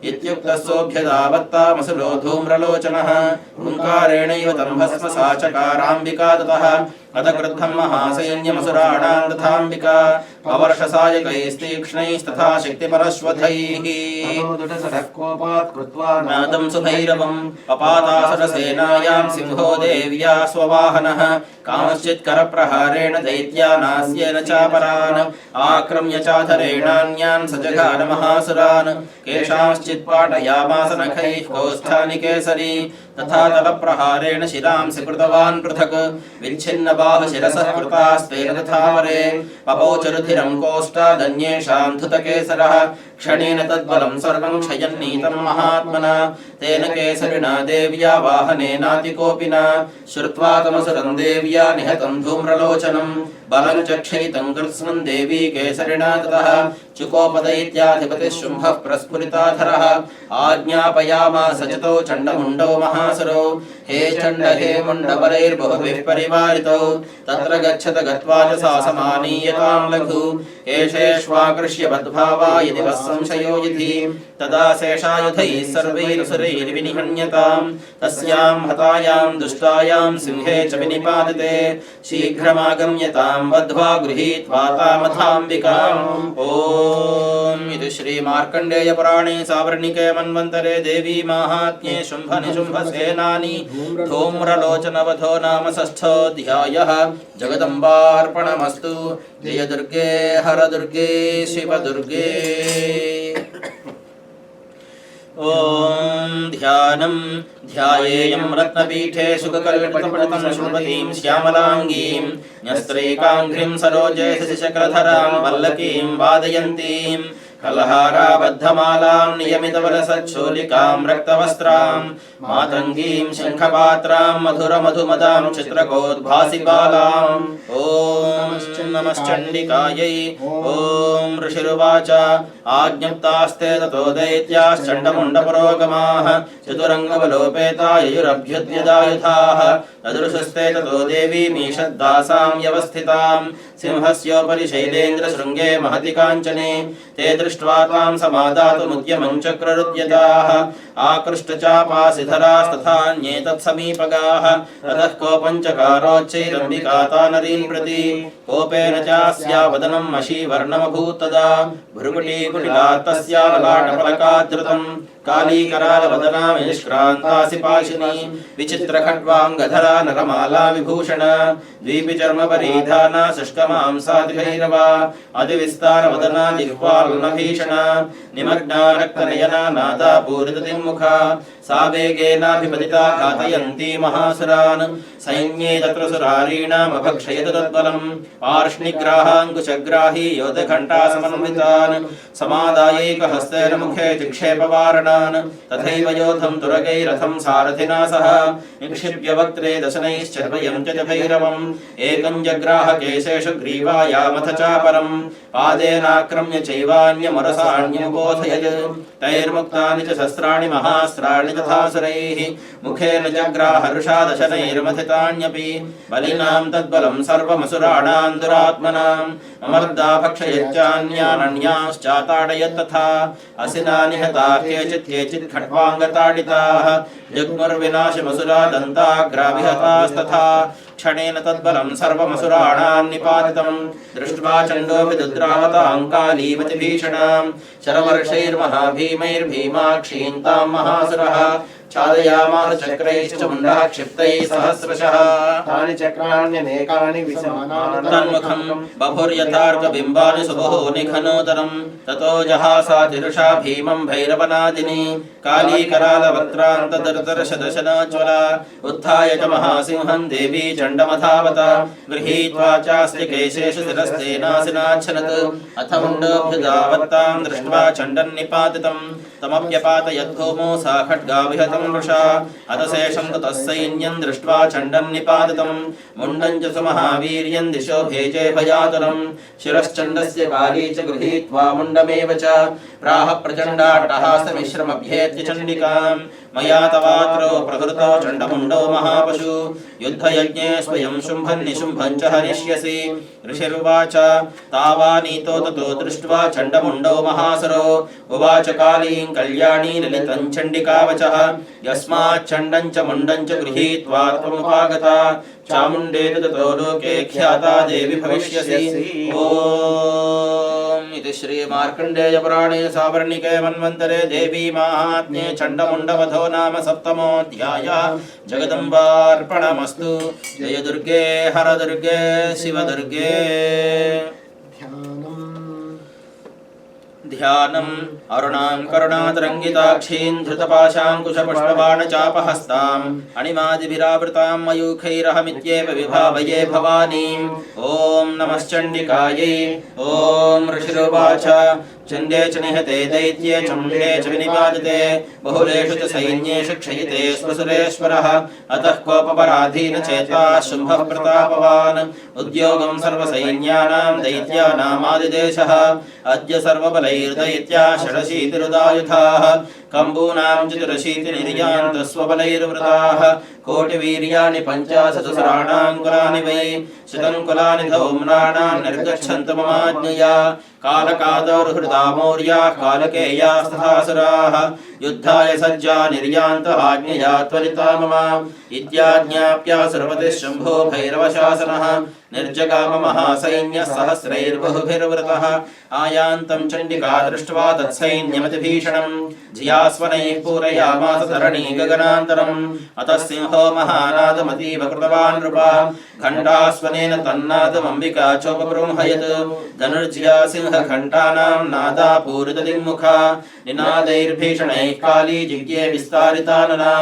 इत्युक्तस्सोऽभ्यदावत्तामसुरो धूम्रलोचनः हुङ्कारेणैव तं भस्मसा चकाराम्बिका ततः अथ क्रुद्धं महासैन्यमसुराणां तथाम्बिका अवर्षसायकैस्तीक्ष्णैस्तथा शक्तिपरश्वथैः नादं सुभैरवं पपातासुरसेनायां सिंहो देव्या स्ववाहनः कांश्चित् करप्रहारेण दैत्यानास्येन चापरान् आक्रम्य चाधरेणान्यान् स जघान महासुरान् केषांश्चित् पाटयामास नखैः कौस्थानि केसरी तथा तलप्रहारेण शिरांसि कृतवान् पृथक् विच्छिन्न बाहुशिरसः कृतास्तेन तथा वरे पपौचरुधिरं कोष्ठादन्येषां धुतकेसरः क्षणेन तद्बलं सर्वं क्षयन्नीतं महात्मना तेन केसरिणा देव्या वाहनेनातिकोऽपि न श्रुत्वा तमसुरं देव्या निहतं धूम्रलोचनं बलं च क्षयितं कृत्स्नं देवी केसरिणा ततः चुकोपदैत्याधिपतिः शुम्भः प्रस्फुरिताधरः आज्ञापयामास चतौ चण्डमुण्डौ महासुरौ हे चण्ड हे मुण्डबलैर्बहुभिः परिवारितौ तत्र गच्छत गत्वा च सा समानीयतां लघु एषेष्वाकृष्य बद्भावा यदि वः संशयो यदि तदा शेषायुधैः सर्वैरसुरैर्विनिहन्यतां तस्यां हतायां दुष्टायां सिंहे च विनिपातिते शीघ्रमागम्यतां बद्ध्वा गृहीत्वा तामथाम्बिकाम् ॐ इति श्रीमार्कण्डेयपुराणे सावर्णिके मन्वन्तरे देवी माहात्म्ये शुम्भनिशुम्भसेनानी धूम्रलोचनवधो नाम षष्ठोऽध्यायः जगदम्बार्पणमस्तु जय दुर्गे हर दुर्गे शिव दुर्गे ॐ ध्यानं ध्यायेयं रत्नपीठे सुखकल्पितमृतं श्रुमतीं श्यामलाङ्गीं न्यस्त्रैकाङ्घ्रिं सरोजे शशिशकलधरां वल्लकीं वादयन्तीं कलहाराबद्धमालां नियमितवरसच्छोलिकां रक्तवस्त्रां मातङ्गीं शङ्खपात्रां मधुरमधुमदां चित्रकोद्भासिबालाम् ॐ नमश्चण्डिकायै ॐ ऋषिरुवाच आज्ञप्तास्ते ततो दैत्याश्चण्डमुण्डपुरोगमाः चतुरङ्गबलोपेता ययुरभ्युद्यदायुधाः तदृशस्ते ततो देवीमीषद्दासां व्यवस्थितां सिंहस्योपरि शैलेन्द्रशृङ्गे महति काञ्चने ते दृष्ट्वा तां समादातुमुद्यमं चक्ररुद्यताः आकृष्टचापासिधरास्तथान्ये तत्समीपगाः ततः कोपञ्चकारोच्चैरम्बिका तानरीं प्रति कोपेन चास्या वदनं मशीवर्णमभूत्तदा भ्रुकुटीकुटिला तस्या ललाटफलकाधृतम् कालीकरालवदना निष्क्रान्तासि पाशिनी विचित्रखड्वाङ्गधरा नरमाला विभूषण द्वीपिचर्मपरीधाना शुष्कमांसादिभैरवा अतिविस्तारवदना जिह्वाल्लभीषण निमग्ना रक्तनयना नादा पूरितदिङ्मुखा सा वेगेनाभिपतिता घातयन्ती महासुरान् सैन्ये तत्र सुरारीणामभक्षयतु तद्बलम् पार्ष्णिग्राहाङ्कुशग्राही योधघण्टासमन्वितान् समादायैकहस्तेन मुखे चिक्षेपवारणान् तथैव योधं तुरगैरथं सारथिना सह निक्षिप्य वक्त्रे दशनैश्चर्वयं च भैरवम् एकं जग्राह केशेषु ग्रीवायामथ चापरम् पादेनाक्रम्य चैवान्यमरसाण्यमुपोधयत् तैर्मुक्तानि च शस्त्राणि महास्त्राणि तथासुरैः मुखेन जग्राहर्षादशनैर्मथितान्यपि बलिनां तद्बलं सर्वमसुराणां दुरात्मनाम् अमर्दा भक्षयच्चान्यानन्यांश्चाताडयत् तथा असिना निहताः केचित् खट्वाङ्गताडिताः जग्मुर्विनाशमसुरा दन्ताग्राभिहतास्तथा क्षणेन तद्बलं सर्वमसुराणां निपातितं दृष्ट्वा चण्डोऽपि दुद्रावताङ्कालीमतिभीषणां शरवर्षैर्महाभीमैर्भीमाक्षीं तां महासुरः चादयामास चक्रैश्च मुण्डः क्षिप्तैः सहस्रशः तानि चक्राण्यनेकानि तन्मुखं बभुर्यथार्कबिम्बानि सुबहुनि घनोदरं ततो जहासातिरुषा भीमं भैरवनादिनी कालीकरालवक्त्रान्तदर्दर्शदशनोज्ज्वला उत्थाय च महासिंहं देवी चण्डमधावत गृहीत्वा चास्ति केशेषु शिरस्तेनासिनाच्छनत् अथ मुण्डोऽभ्युदावत्तां दृष्ट्वा चण्डन्निपातितं तमप्यपातयद्भूमौ सा खड्गाविहतं वृषा अतशेषं तु तत्सैन्यं दृष्ट्वा चण्डन्निपातितं मुण्डं च सुमहावीर्यं दिशो भेजे भयातुरं शिरश्चण्डस्य काली च गृहीत्वा मुण्डमेव च प्राह प्रचण्डाट्टहासमिश्रमभ्येत्य चण्डिकां मया तवात्रो प्रहृतो चण्डमुण्डो महापशु युद्धयज्ञे स्वयं शुम्भन् निशुम्भं च हनिष्यसि ऋषिरुवाच तावानीतो ततो दृष्ट्वा चण्डमुण्डो महासुरो उवाच कालीं कल्याणी ललितं चण्डिकावचः यस्माच्चण्डं च मुण्डं च गृहीत्वा त्वमुपागता चामुण्डेति ततो लोके ख्याता देवी भविष्यसि। ओम इति श्री मार्कण्डेय पुराणे सावर्णिके मन्वन्तरे देवी माहात्म्ये चण्डमुण्डवधो नाम सप्तमोऽध्यायः। जगदम्बार्पणमस्तु। जय दुर्गे हर दुर्गे शिव दुर्गे। ध्यानम् अरुणां करुणातरङ्गिताक्षीं धृतपाशाङ्कुशपुष्पबाणचापहस्ताम् अणिमादिभिरावृतां मयूखैरहमित्येव विभावये भवानीम्। ॐ नमश्चण्डिकायै। ॐ ऋषिरुवाच चण्डे च निहते दैत्ये चण्डे च विनिपातिते बहुलेषु च सैन्येषु क्षयिते स्वसुरेश्वरः अतः कोपपराधीन चेता शुम्भः प्रतापवान् उद्योगं सर्वसैन्यानां दैत्यानामादिदेशः अद्य सर्वबलैर्दैत्या षडशीतिरुदायुधाः कम्बूनां चतुरशीतिनिर्यान्तस्वबलैर्वृताः कोटिवीर्याणि पञ्चाशत्सहस्राणां कुलानि वै शतं कुलानि धौम्नानां निर्गच्छन्तु ममाज्ञया कालकादौर्हृदा मौर्याः कालकेयास्तथासुराः युद्धाय सज्जा निर्यान्तः आज्ञया त्वरिता मम इत्याज्ञाप्यासुरपतिः शम्भो भैरवशासनः निर्जगाम महासैन्यः सहस्रैर्बहुभिर्वृतः आयान्तं चण्डिका दृष्ट्वा तत्सैन्यमतिभीषणम् धियास्वनैः पूरयामास धरणी गगनान्तरम् अतः सिंहो महानादमतीव कृतवान् नृपा घण्टास्वनेन तन्नादमम्बिका चोपबृंहयत् धनुर्ज्या सिंहघण्टानां नादा पूरितदिङ्मुखा निनादैर्भीषणैः काली जिज्ञे विस्तारितानना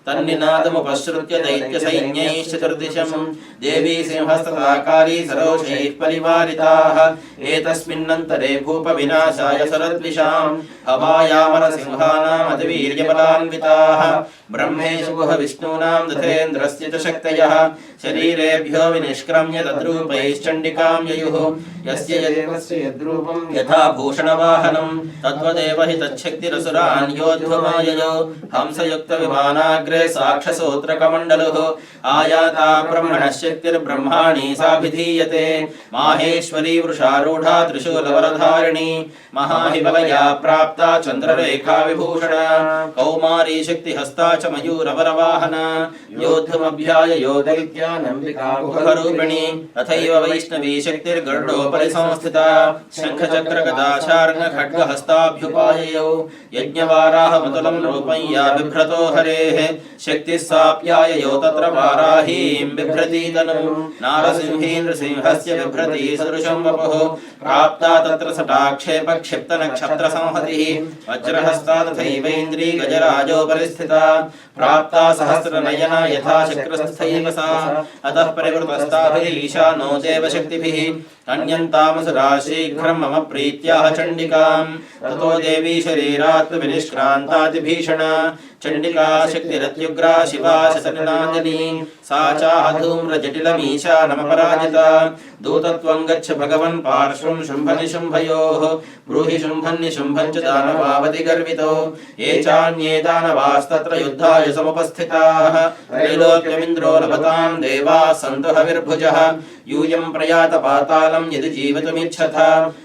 तन्निनादमुपश्रुत्य दैत्यसैन्यैश्चतुर्दिशं देवी सिंहस्तथा काली सरोषैः परिवारिताः एतस्मिन्नन्तरे भूपविनाशाय सुरद्विषाम् हवायामरसिंहानामतिवीर्यबलान्विताः ब्रह्मेशुः विष्णूनां दधेन्द्रस्य च शक्तयः शरीरेभ्यो विनिष्क्रम्य तद्रूपैश्चण्डिकां ययुः यस्य यद्रूपं यथा भूषणवाहनं तद्वदेव हि तच्छक्तिरसुरान् योद्धुमाययो हंसयुक्तविमानाग्रे साक्षसोत्रकमण्डलुः आयाता ब्रह्मणः शक्तिर्ब्रह्माणि साभिधीयते माहेश्वरी वृषारूढा त्रिशूलवरधारिणी महाहिमलया प्राप्ता चन्द्ररेखा विभूषणा कौमारी शक्तिहस्ता च मयूरवरवाहना योद्धुमभ्याय दैत्यानम्बिका मुखरूपिणी तथैव वैष्णवी शक्तिर्गरुडोपरि संस्थिता शङ्खचक्रगदाशार्ङ्गखड्गहस्ताभ्युपाययौ यज्ञवाराहमतुलं रूपं या बिभ्रतो हरेः शक्तिः साप्याययो तत्र वाराहीं बिभ्रती तनुं नारसिंही नृसिंहस्य बिभ्रती सदृशं वपुः प्राप्ता तत्र सटाक्षेपक्षिप्तनक्षत्रसंहतिः वज्रहस्ता तथैवैन्द्री गजराजोपरि स्थिता प्राप्ता सहस्रनयना यथा शक्रस्थैव सा अतः परिवृतस्ताभिरीशानो देवशक्तिभिः अन्यन्तामसुरा शीघ्रं मम प्रीत्याह चण्डिकां ततो देवी शरीरात् विनिष्क्रान्तातिभीषणा चण्डिका शक्तिरत्युग्रा शिवा शतनिनादिनी सा चाधूम्रजटिलमीशानमपराजिता दूतत्वं गच्छ भगवन् पार्श्वं शुम्भनिशुम्भयोः ब्रूहि शुम्भन्निशुम्भं च दानवावति गर्वितो ये चान्ये दानवास्तत्र युद्धाय समुपस्थिताः त्रैलोक्यमिन्द्रो लभतां देवाः सन्तु हविर्भुजः यूयं प्रयात पातालं यदि जीवितुमिच्छथ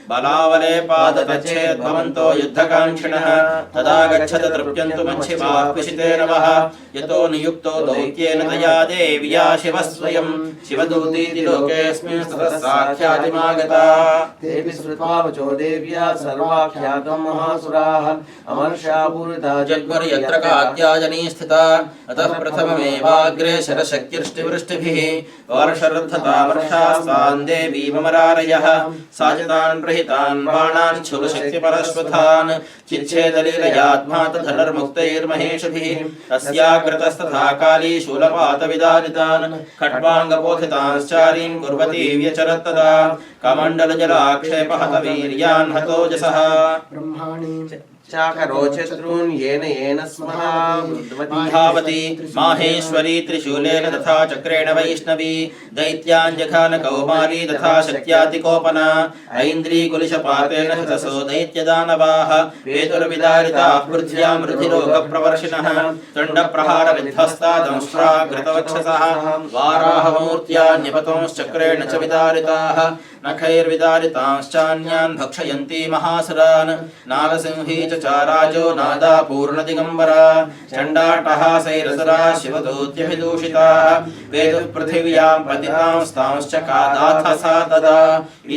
बलावले पादतच्छेद्भवन्तो युद्धकाङ्क्षिणः तदा गच्छत तृप्यन्तु मच्छिवाः पिशिते नवः यतो नियुक्तो दौत्येन तया देव्या शिवः स्वयं शिवदूतीति लोकेऽस्मिन् ततः साख्यातिमागता तेऽपि श्रुत्वा वचो देव्या सर्वाख्यातं महासुराः अमर्षापूरिता जग्वर्यत्र कात्यायनी स्थिता अतः प्रथममेवाग्रे शरशक्तिर्ष्टिवृष्टिभिः वर्षरद्धता वर्षास्तान् देवी ममरारयः साजतान् प्रहितान् बाणान् शुभशक्तिपरश्वथान् चिच्छेदलीलयात्मा धनुर्मुक्तैर्महेशभिः तस्याग्रतस्तथा काली शूलपातविदारितान् खड्वाङ्गपोथितांश्चारीन् कुर्वती व्यचरत्तदा कमण्डलजलाक्षेपहतवीर्यान् हतोजसः ब्रह्माणि चाकरोचत्रून् येन स्महा धावति माहेश्वरी त्रिशूलेन तथा चक्रेण वैष्णवी दैत्याञ्जघान कौमारी तथा शक्त्यातिकोपना ऐन्द्रीकुलिशपातेन हतसो दैत्यदानवाः वेतुर्विदारिताः पृथ्व्यां रुधिरोगप्रवर्षिणः दण्डप्रहारविध्वस्ता दंष्ट्राघृतवक्षसः वाराहमूर्त्या न्यपतंश्चक्रेण च विदारिताः नखैर्विदारितांश्चान्यान् भक्षयन्ती महासुरान् नारसिंही च चाराजो नादा पूर्णदिगम्बरा चण्डाटहासैरसुरा शिवदूत्यभिदूषिताः वेदुः पृथिव्यां पतितांस्तांश्च कादाथसा तदा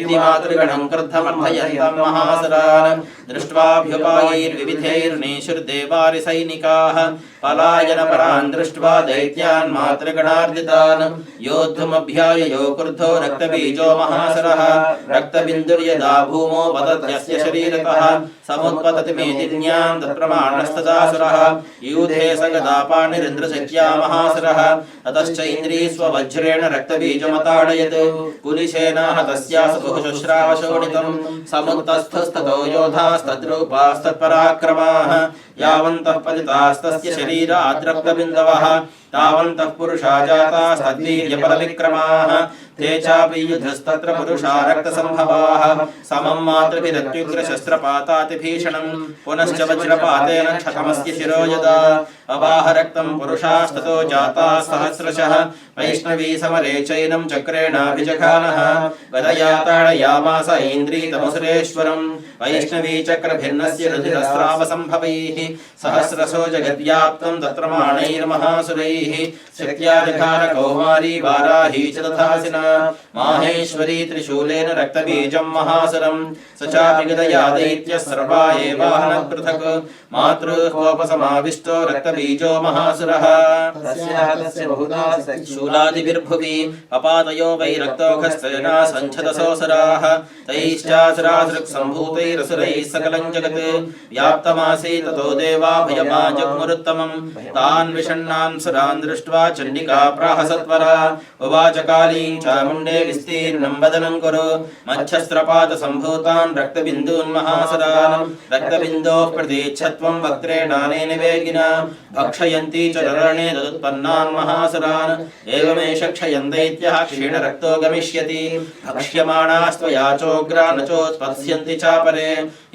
इति मातृगणं क्रुद्धमर्धयन्तं महासुरान् दृष्ट्वाभ्युपायैर्विविधैर्नेषुर्देवारिसैनिकाः पलायनपरान् दृष्ट्वा दैत्यान् मातृगणार्दितान् योद्धुमभ्याययो क्रुद्धो रक्तबीजो महासुरः रक्तबिन्दुर्यदा भूमो पतत्यस्य शरीरतः समुत्पतति मेदिन्यां तत्प्रमाणस्तदासुरः यूथे सगदापाणिरिन्द्रशक्त्या महासुरः ततश्च इन्द्री स्ववज्रेण रक्तबीजमताडयत् कुलिशेनाह तस्यास बहुशुश्रावशोणितं समुत्तस्थस्ततो योधास्तद्रूपास्तत्पराक्रमाः यावन्तः पतितास्तस्य शरीराद्रक्तबिन्दवः तावन्तः पुरुषा जातास्तद्वीर्यबलविक्रमाः ते चापि युधस्तत्र पुरुषा रक्तसम्भवाः समं मातृभिरत्युग्रशस्त्रपातातिभीषणं पुनश्च वज्रपातेन क्षतमस्य शिरो यदा अवाह रक्तं पुरुषास्ततो जाताः सहस्रशः वैष्णवी समरे चैनं चक्रेणाभिजघानः गदया ताडयामास ऐन्द्रीतमसुरेश्वरं वैष्णवी चक्रभिन्नस्य रुधिरस्रावसम्भवैः सहस्रशो जगद्व्याप्तं तत्र माणैर्महासुरैः शक्त्या जघान कौमारी वाराही च तथासिना माहेश्वरी त्रिशूलेन रक्तबीजं महासुरं स चापि गदया दैत्यः सर्वा एवाहनः पृथक् मातृकोपसमाविष्टो रक्तबीजं रक्तबीजो महासुरः तस्याः तस्य बहुधा शूलादिभिर्भुवि अपातयो वै रक्तोखस्तेना सञ्छदसोऽसुराः तैश्चासुरासृक्सम्भूतैरसुरैः सकलं जगत् व्याप्तमासीत् ततो देवा भयमाजग्मुरुत्तमम् तान् विषण्णान् सुरान् दृष्ट्वा चण्डिका प्राह सत्वरा उवाच कालीं चामुण्डे विस्तीर्णं वदनं कुरु मच्छस्त्रपातसम्भूतान् रक्तबिन्दून् महासुरान् रक्तबिन्दोः प्रतीच्छत्वं वक्त्रेणानेन वेगिना भक्षयन्ती च ररणे तदुत्पन्नान् महासुरान् एवमेष क्षयन् दैत्यः क्षीणरक्तो गमिष्यति भक्ष्यमाणास्त्वया चोग्रा न चोत्पत्स्यन्ति चापरे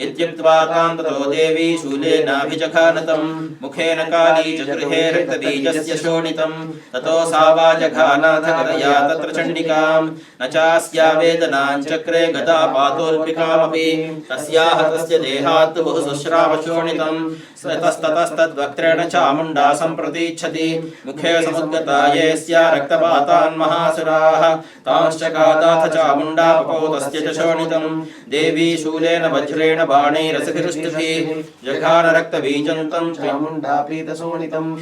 इत्युक्त्वा तां ततो देवी शूलेनाभिजघानतं मुखेन काली च गृहे रक्तबीजस्य शोणितं ततो सा वा जघानाथ गदया तत्र चण्डिकां न चास्या वेदनां चक्रे गदापातोल्पिकामपि तस्याः तस्य देहात् बहु शुश्रावशोणितं ततस्ततस्तद्वक्त्रेण चामुण्डा सम्प्रतीच्छति मुखे समुद्गता ये स्या रक्तपातान् महासुराः तांश्चकादाथ चामुण्डा पपौ तस्य च शोणितं देवी शूलेन वज्रेण बाणैरसभिरुष्टिभिः जघान रक्तबीजं तं चामुण्डा पीतशोणितं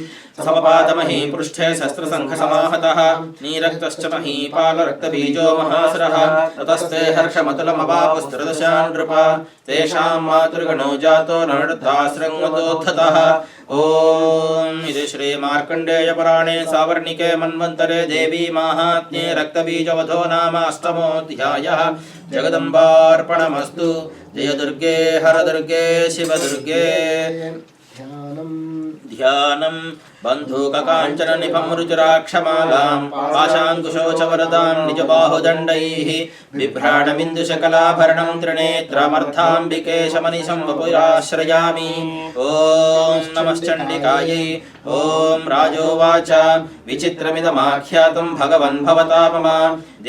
समपातमही पृष्ठे शस्त्रसङ्घसमाहतः नीरक्तश्च महीपालरक्तबीजो महासुरः ततस्ते हर्षमतुलमवापुस्त्रदशान् नृप तेषां मातृगणो जातो नरदास्रङ्गतोत्थतः ॐ इति श्रीमार्कण्डेयपुराणे सावर्णिके मन्वन्तरे देवी माहात्म्ये रक्तबीजवधो नाम अष्टमोऽध्यायः जगदम्बार्पणमस्तु जय दुर्गे हर दुर्गे शिव दुर्गे ध्यानं बन्धूककाञ्चन निपं रुचिराक्षमालां पाशाङ्कुशोचवरदां निजबाहुदण्डैः बिभ्राणबिन्दुशकलाभरणं त्रिनेत्रमर्थाम्बिके शमनिशं वपुराश्रयामि ॐ नमश्चण्डिकायै ॐ राजोवाच विचित्रमिदमाख्यातं भगवन् भवता मम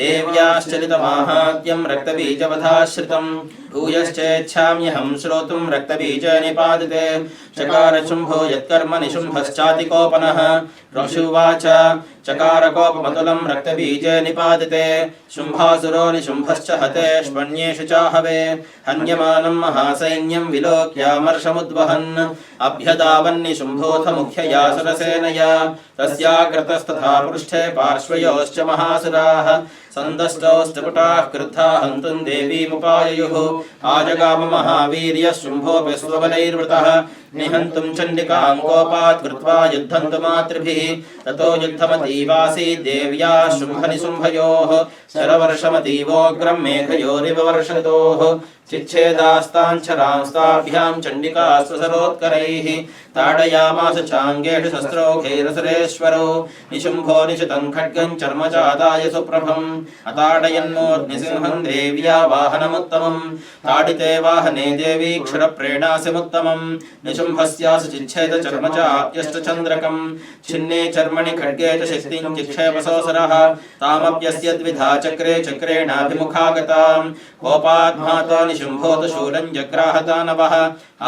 देव्याश्चरितमाहात्म्यं रक्तबीजवधाश्रितं भूयश्चेच्छाम्यहं श्रोतुं रक्तबीजे निपादिते चकार शुम्भो यत्कर्म निशुम्भश्चातिकोपनः ऋषुवाच चकारकोपमतुलं रक्तबीजे निपादिते शुम्भासुरो निशुम्भश्च हते ष्पण्येषु चाहवे हन्यमानं महासैन्यं विलोक्यामर्षमुद्वहन् अभ्यदावन्निशुम्भोऽथ मुख्यया सुरसेनया तस्याग्रतस्तथा पृष्ठे पार्श्वयोश्च महासुराः सन्दष्टौस्त्रिपुटाः क्रुद्धा हन्तुं देवीमुपाययुः आजगाम महावीर्यः शुम्भोऽपि स्वबलैर्वृतः निहन्तुं चण्डिकां कोपात् कृत्वा युद्धन्तु मातृभिः ततो युद्धमतीवासीत् देव्या शुम्भनिशुम्भयोः शरवर्षमतीवोग्रं मेघयोरिव वर्षतोः चिच्छेदास्ताञ्छरांस्ताभ्यां चण्डिका स्वसरोत्करैः ताडयामास चाङ्गेषु शस्त्रौघैरसुरेश्वरो निशुम्भो निशितं खड्गं चर्मचादाय सुप्रभम् अताडयन्मोऽग्निसिंहं देव्या वाहनमुत्तमं ताडिते वाहने देवी क्षुरप्रेणासिमुत्तमं निशुम्भस्यासु चिच्छेद चर्मचाप्यष्टचन्द्रकं छिन्ने चर्मणि खड्गे च शक्तिं चिक्षेपसोऽसुरः तामप्यस्य द्विधा चक्रे चक्रेणाभिमुखागतां कोपात्माता निशुम्भोत शूलं जग्राहदानवः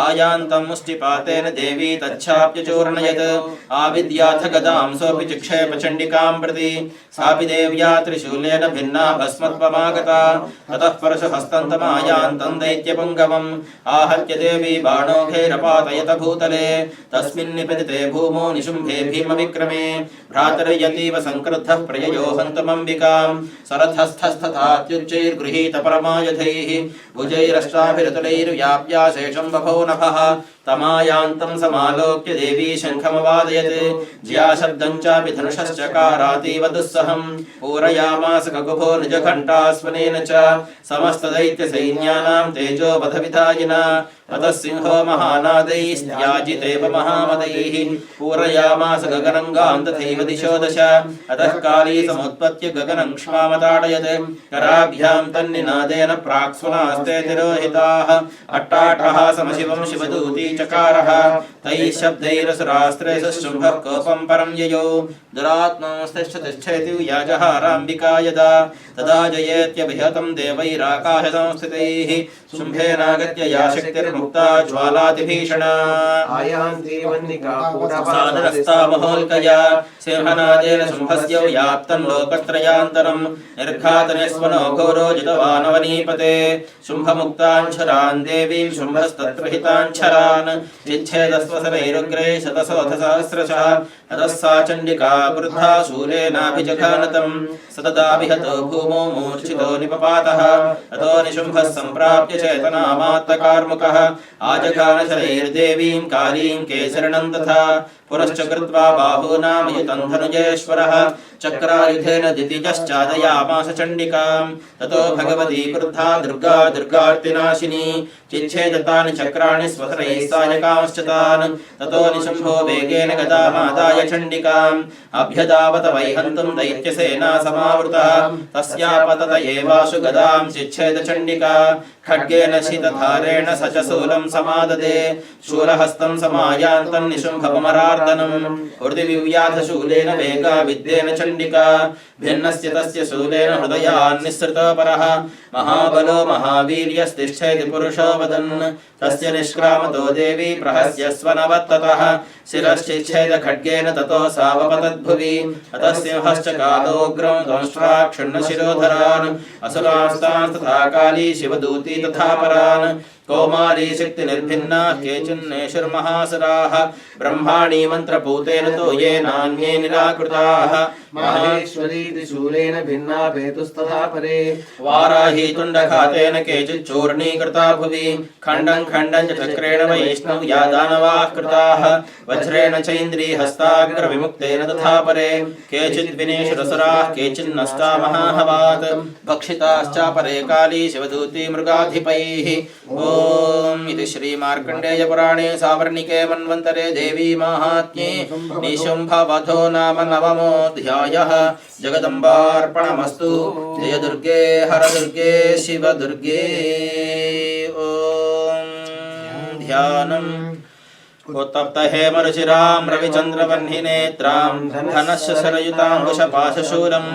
आयान्तं मुष्टिपातेन देवी तच्छाप्यचूर्णयत् आविद्याथ गदां सोऽपि चिक्षेप चण्डिकां प्रति सापि देव्या त्रिशूलेन भिन्ना भस्मत्वमागता ततः परशुहस्तन्तमायान्तं दैत्यपुङ्गवम् आहत्य देवी बाणोघैरपातयत भूतले तस्मिन् निपतिते भूमौ निशुम्भे भीमविक्रमे भ्रातर्यतीव संक्रुद्धः प्रययो हन्तमम्बिकां सरथस्थस्तथात्युच्चैर्गृहीत परमायुधैः भुजैरष्टाभिरतुलैर्व्याप्या शेषं बभौ नभः तमायान्तं समालोक्य देवी शङ्खमवादयत् ज्या शब्दं चापि धनुषश्चकारातीव दुस्सहं पूरयामास खगुभो निजघण्टास्वनेन च समस्तदैत्यसैन्यानां तेजोवधविधायिना अतः सिंहो महानादैस्त्याजितेव महामदैः पूरयामास गगनङ्गान् तथैव दिशो दश अतः काली समुत्पत्य गगनं क्ष्मामताडयत् कराभ्यां तन्निनादेन प्राक्स्वनास्ते तिरोहिताः अट्टाटः समशिवं शिवदूती चकारः तैः शब्दैरसुरास्त्रेषु शुम्भः कोपं परं ययौ दुरात्मास्तिष्ठतिष्ठेति याजहाराम्बिका यदा तदा जयेत्यभिहतं देवैराकाशसंस्थितैः शुम्भेनागत्य या शक्तिर्मुक्ता ज्वालातिभीषणा आयान्ति वह्निका सादरस्ता महोल्कया सिंहनादेन शुम्भस्य व्याप्तं लोकत्रयान्तरं निर्घातनिस्वनो घोरो जितवानवनीपते शुम्भमुक्ताञ्छरान् देवीं शुम्भस्तत्र हिताञ्छरान् तान् चिच्छेदस्वसरैरुग्रे शतशोऽथ सहस्रशः अतः सा चण्डिका क्रुद्धा शूलेनाभिजघानतम् सतदा विहतो भूमौ मूर्छितो निपपातः ततो निशुम्भः सम्प्राप्य चेतनामात्तकार्मुकः आजघान शरैर्देवीं कालीं केसरणं तथा पुरश्च कृत्वा बाहूनामयुतं धनुजेश्वरः चक्रायुधेन दितिजश्चादयामास चण्डिकां ततो भगवती क्रुद्धा दुर्गा दुर्गार्तिनाशिनी चिच्छेदतानि चक्राणि स्वसरैः सायकांश्च तान् ततो निशम्भो वेगेन गदामादाय चण्डिकाम् अभ्यदावत वैहन्तुं दैत्यसेना समावृतः तस्यापतत एवाशु गदां चिच्छेदचण्डिका खड्गेन शीतधारेण स च शूलं समाददे शूलहस्तं समायान्तं निशुम्भपमरार्दनम् हृदिविव्याधशूलेन वेगाविद्येन चण्डिका भिन्नस्य तस्य शूलेन हृदयान्निःसृतोपरः महाबलो महावीर्यस्तिष्ठेति पुरुषो वदन् तस्य निष्क्रामतो देवी प्रहस्य स्वनवत्ततः शिरश्चिच्छेद खड्गेन ततो सावपतद्भुवि अतः सिंहश्च कालोग्रं दंष्ट्राक्षुण्णशिरोधरान् असुरांस्तान् तथा काली शिवदूती तथा परान् कौमारी शक्ति निर्भिन्ना केचिन्नेषुर्महासुराः ब्रह्माणि मन्त्रपूतेन तो ये नान्ये निराकृताः माहेश्वरीति शूलेन भिन्ना भेतुस्तथा परे वाराही तुण्डघातेन केचिच्चूर्णीकृता भुवि खण्डं खण्डं च चक्रेण वैष्णव या दानवाः कृताः वज्रेण चैन्द्रीहस्ताग्रविमुक्तेन तथा परे केचिद्विनेशुरसुराः केचिन्नष्टा महाहवात् भक्षिताश्चापरे काली शिवदूती मृगाधिपैः ओम इति श्री मार्कण्डेय पुराणे सावर्णिके मन्वन्तरे देवी माहात्म्ये निशुम्भवधो नाम नवमोऽध्यायः जगदम्बार्पणमस्तु जय दुर्गे हर दुर्गे शिव दुर्गे ओम ध्यानम् उत्तप्त हेमरुचिरां रविचन्द्रवह्निनेत्रां धनस्य सरयुताङ्कुशपाशशूलं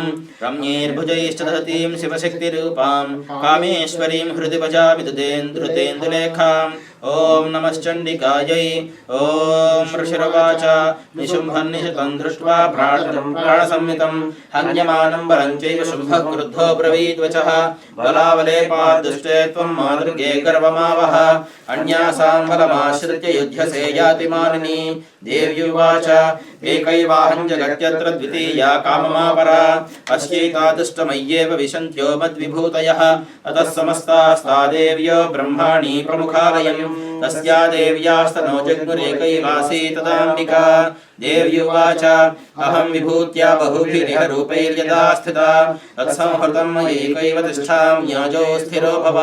रम्यैर्भुजैश्च दधतीं शिवशक्तिरूपां कामेश्वरीं हृदि भजामि धृतेन्दुलेखाम् ओम नमश्चण्डिकायै ओम ऋषिरुवाच निशुम्भन्निशतं दृष्ट्वा प्राणसंहितं हन्यमानं वरं चैव शुम्भः क्रुद्धो ब्रवीद्वचः बलावलेपाद्दुष्टे त्वं मा दुर्गे गर्वमावह अन्यासां बलमाश्रित्य युध्यसे याति मानिनी देव्युवाच एकैवाहं जगत्यत्र द्वितीया काममापरा अस्यैतादुष्टमय्येव विशन्त्यो मद्विभूतयः अतः समस्तास्ता देव्यो ब्रह्माणि प्रमुखालयम् तस्या देव्यास्तनो जग्मुरेकैवासी तदाम्बिका देव्युवाच अहं विभूत्या बहुभिरिह रूपैर्यदा स्थिता तत्संहृतं मयैकैव तिष्ठां ज्ञाजो स्थिरो भव